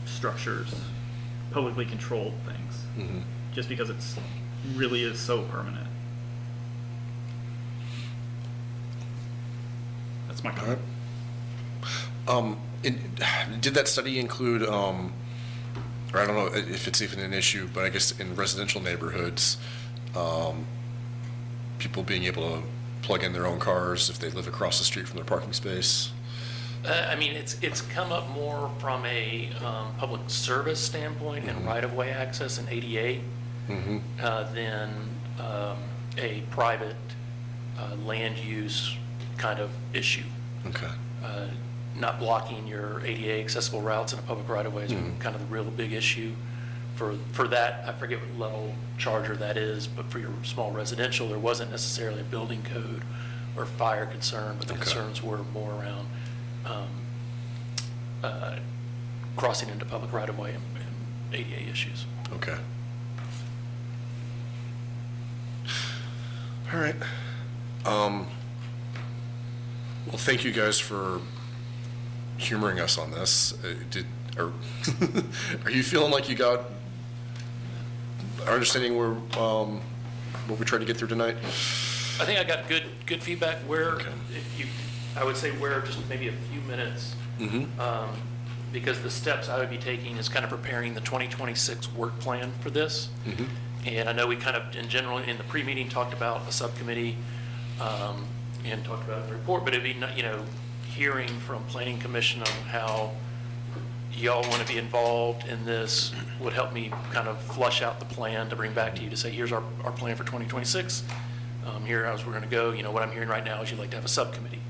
structures, publicly controlled things, just because it's really is so permanent. That's my comment. Did that study include, or I don't know if it's even an issue, but I guess in residential neighborhoods, people being able to plug in their own cars if they live across the street from their parking space? I mean, it's come up more from a public service standpoint and right-of-way access and ADA than a private land use kind of issue. Okay. Not blocking your ADA accessible routes in a public right-of-way is kind of the real big issue. For that, I forget what level charger that is, but for your small residential, there wasn't necessarily a building code or fire concern, but the concerns were more around crossing into public right-of-way and ADA issues. Okay. All right. Well, thank you guys for humoring us on this. Are you feeling like you got our understanding where what we tried to get through tonight? I think I got good feedback where, Okay. I would say where just maybe a few minutes, because the steps I would be taking is kind of preparing the 2026 work plan for this. And I know we kind of, in general, in the pre-meeting, talked about a subcommittee and talked about it in the report, but it'd be, hearing from Planning Commission on how y'all want to be involved in this would help me kind of flush out the plan to bring back to you to say, here's our plan for 2026. Here's we're going to go. What I'm hearing right now is you'd like to have a subcommittee.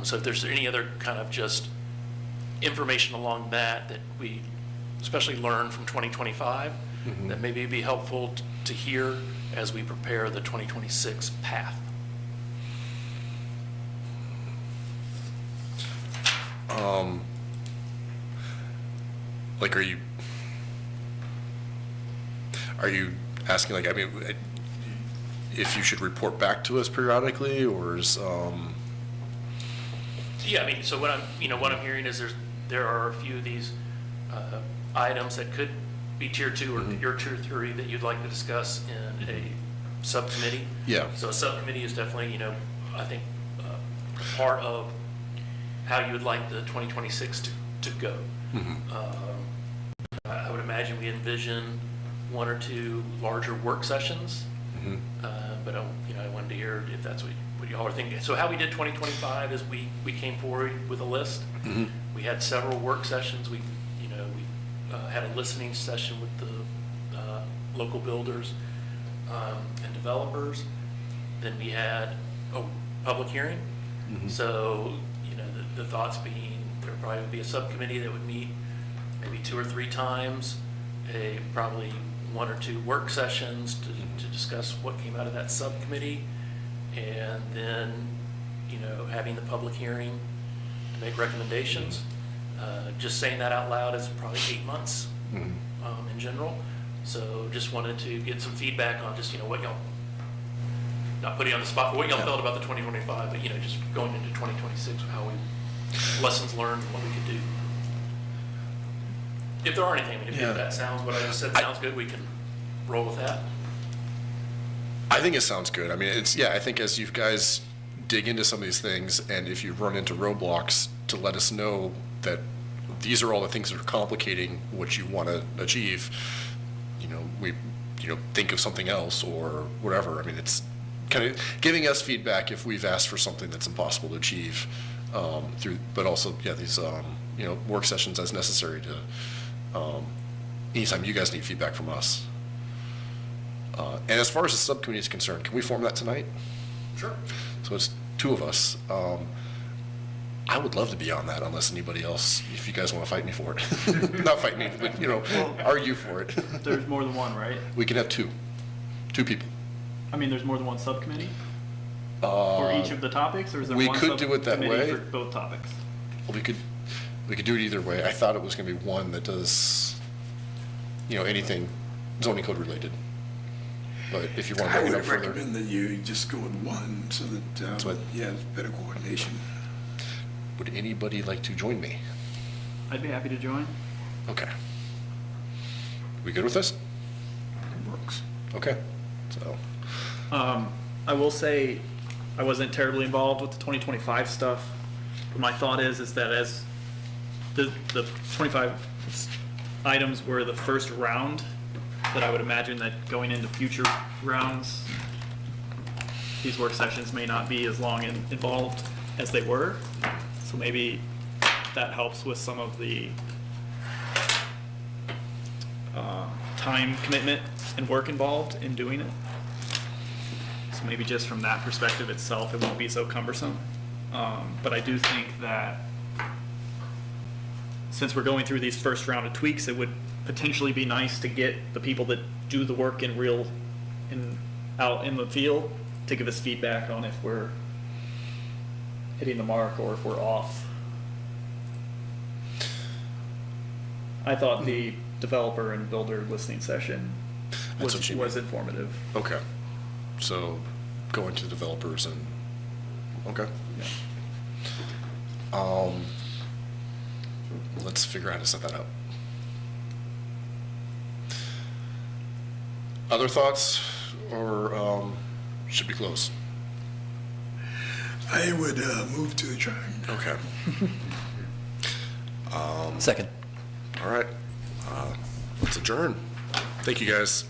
So if there's any other kind of just information along that we especially learned from 2025, that maybe it'd be helpful to hear as we prepare the 2026 path. Like, are you asking, like, I mean, if you should report back to us periodically, or is, Yeah, I mean, so what I'm hearing is there are a few of these items that could be tier 2 or your tier 3 that you'd like to discuss in a subcommittee. Yeah. So a subcommittee is definitely, I think, part of how you would like the 2026 to go. I would imagine we envision 1 or 2 larger work sessions, but I wanted to hear if that's what y'all are thinking. So how we did 2025 is we came forward with a list. We had several work sessions. We had a listening session with the local builders and developers. Then we had a public hearing. So the thoughts being there would probably be a subcommittee that would meet maybe 2 or 3 times, probably 1 or 2 work sessions to discuss what came out of that subcommittee, and then having the public hearing to make recommendations. Just saying that out loud is probably 8 months in general. So just wanted to get some feedback on just what y'all, not putting you on the spot for what y'all felt about the 2025, but just going into 2026, how we lessons learned, what we could do. If there are anything, I mean, if Yeah. that sounds, what I just said sounds good, we can roll with that. I think it sounds good. I mean, I think as you guys dig into some of these things, and if you run into roadblocks, to let us know that these are all the things that are complicating what you want to achieve, think of something else or whatever. I mean, it's kind of giving us feedback if we've asked for something that's impossible to achieve, but also, these, work sessions as necessary to, anytime you guys need feedback from us. And as far as the subcommittee is concerned, can we form that tonight? Sure. So it's two of us. I would love to be on that unless anybody else, if you guys want to fight me for it. Not fight me, but, argue for it. There's more than one, right? We can have two people. I mean, there's more than one subcommittee for each of the topics, or is there we one could do it that subcommittee way. for both topics? We could do it either way. I thought it was going to be one that does, anything zoning code related. But if you want to I bring it up would further. recommend that you just go with one so that, what- it's better coordination. Would anybody like to join me? I'd be happy to join. Okay. We good with this? Works. Okay. So, I will say, I wasn't terribly involved with the 2025 stuff, but my thought is that as the 25 items were the first round, that I would imagine that going into future rounds, these work sessions may not be as long and involved as they were. So maybe that helps with some of the time commitment and work involved in doing it. So maybe just from that perspective itself, it won't be so cumbersome. But I do think that since we're going through these first round of tweaks, it would potentially be nice to get the people that do the work out in the field to give us feedback on if we're hitting the mark or if we're off. I thought the developer and builder listening session That's what you mean. was informative. okay. So going to developers and, okay. Let's figure out how to set that up. Other thoughts, or should we close? I would move to adjourn. Okay. Second. All right. Let's adjourn. Thank you, guys.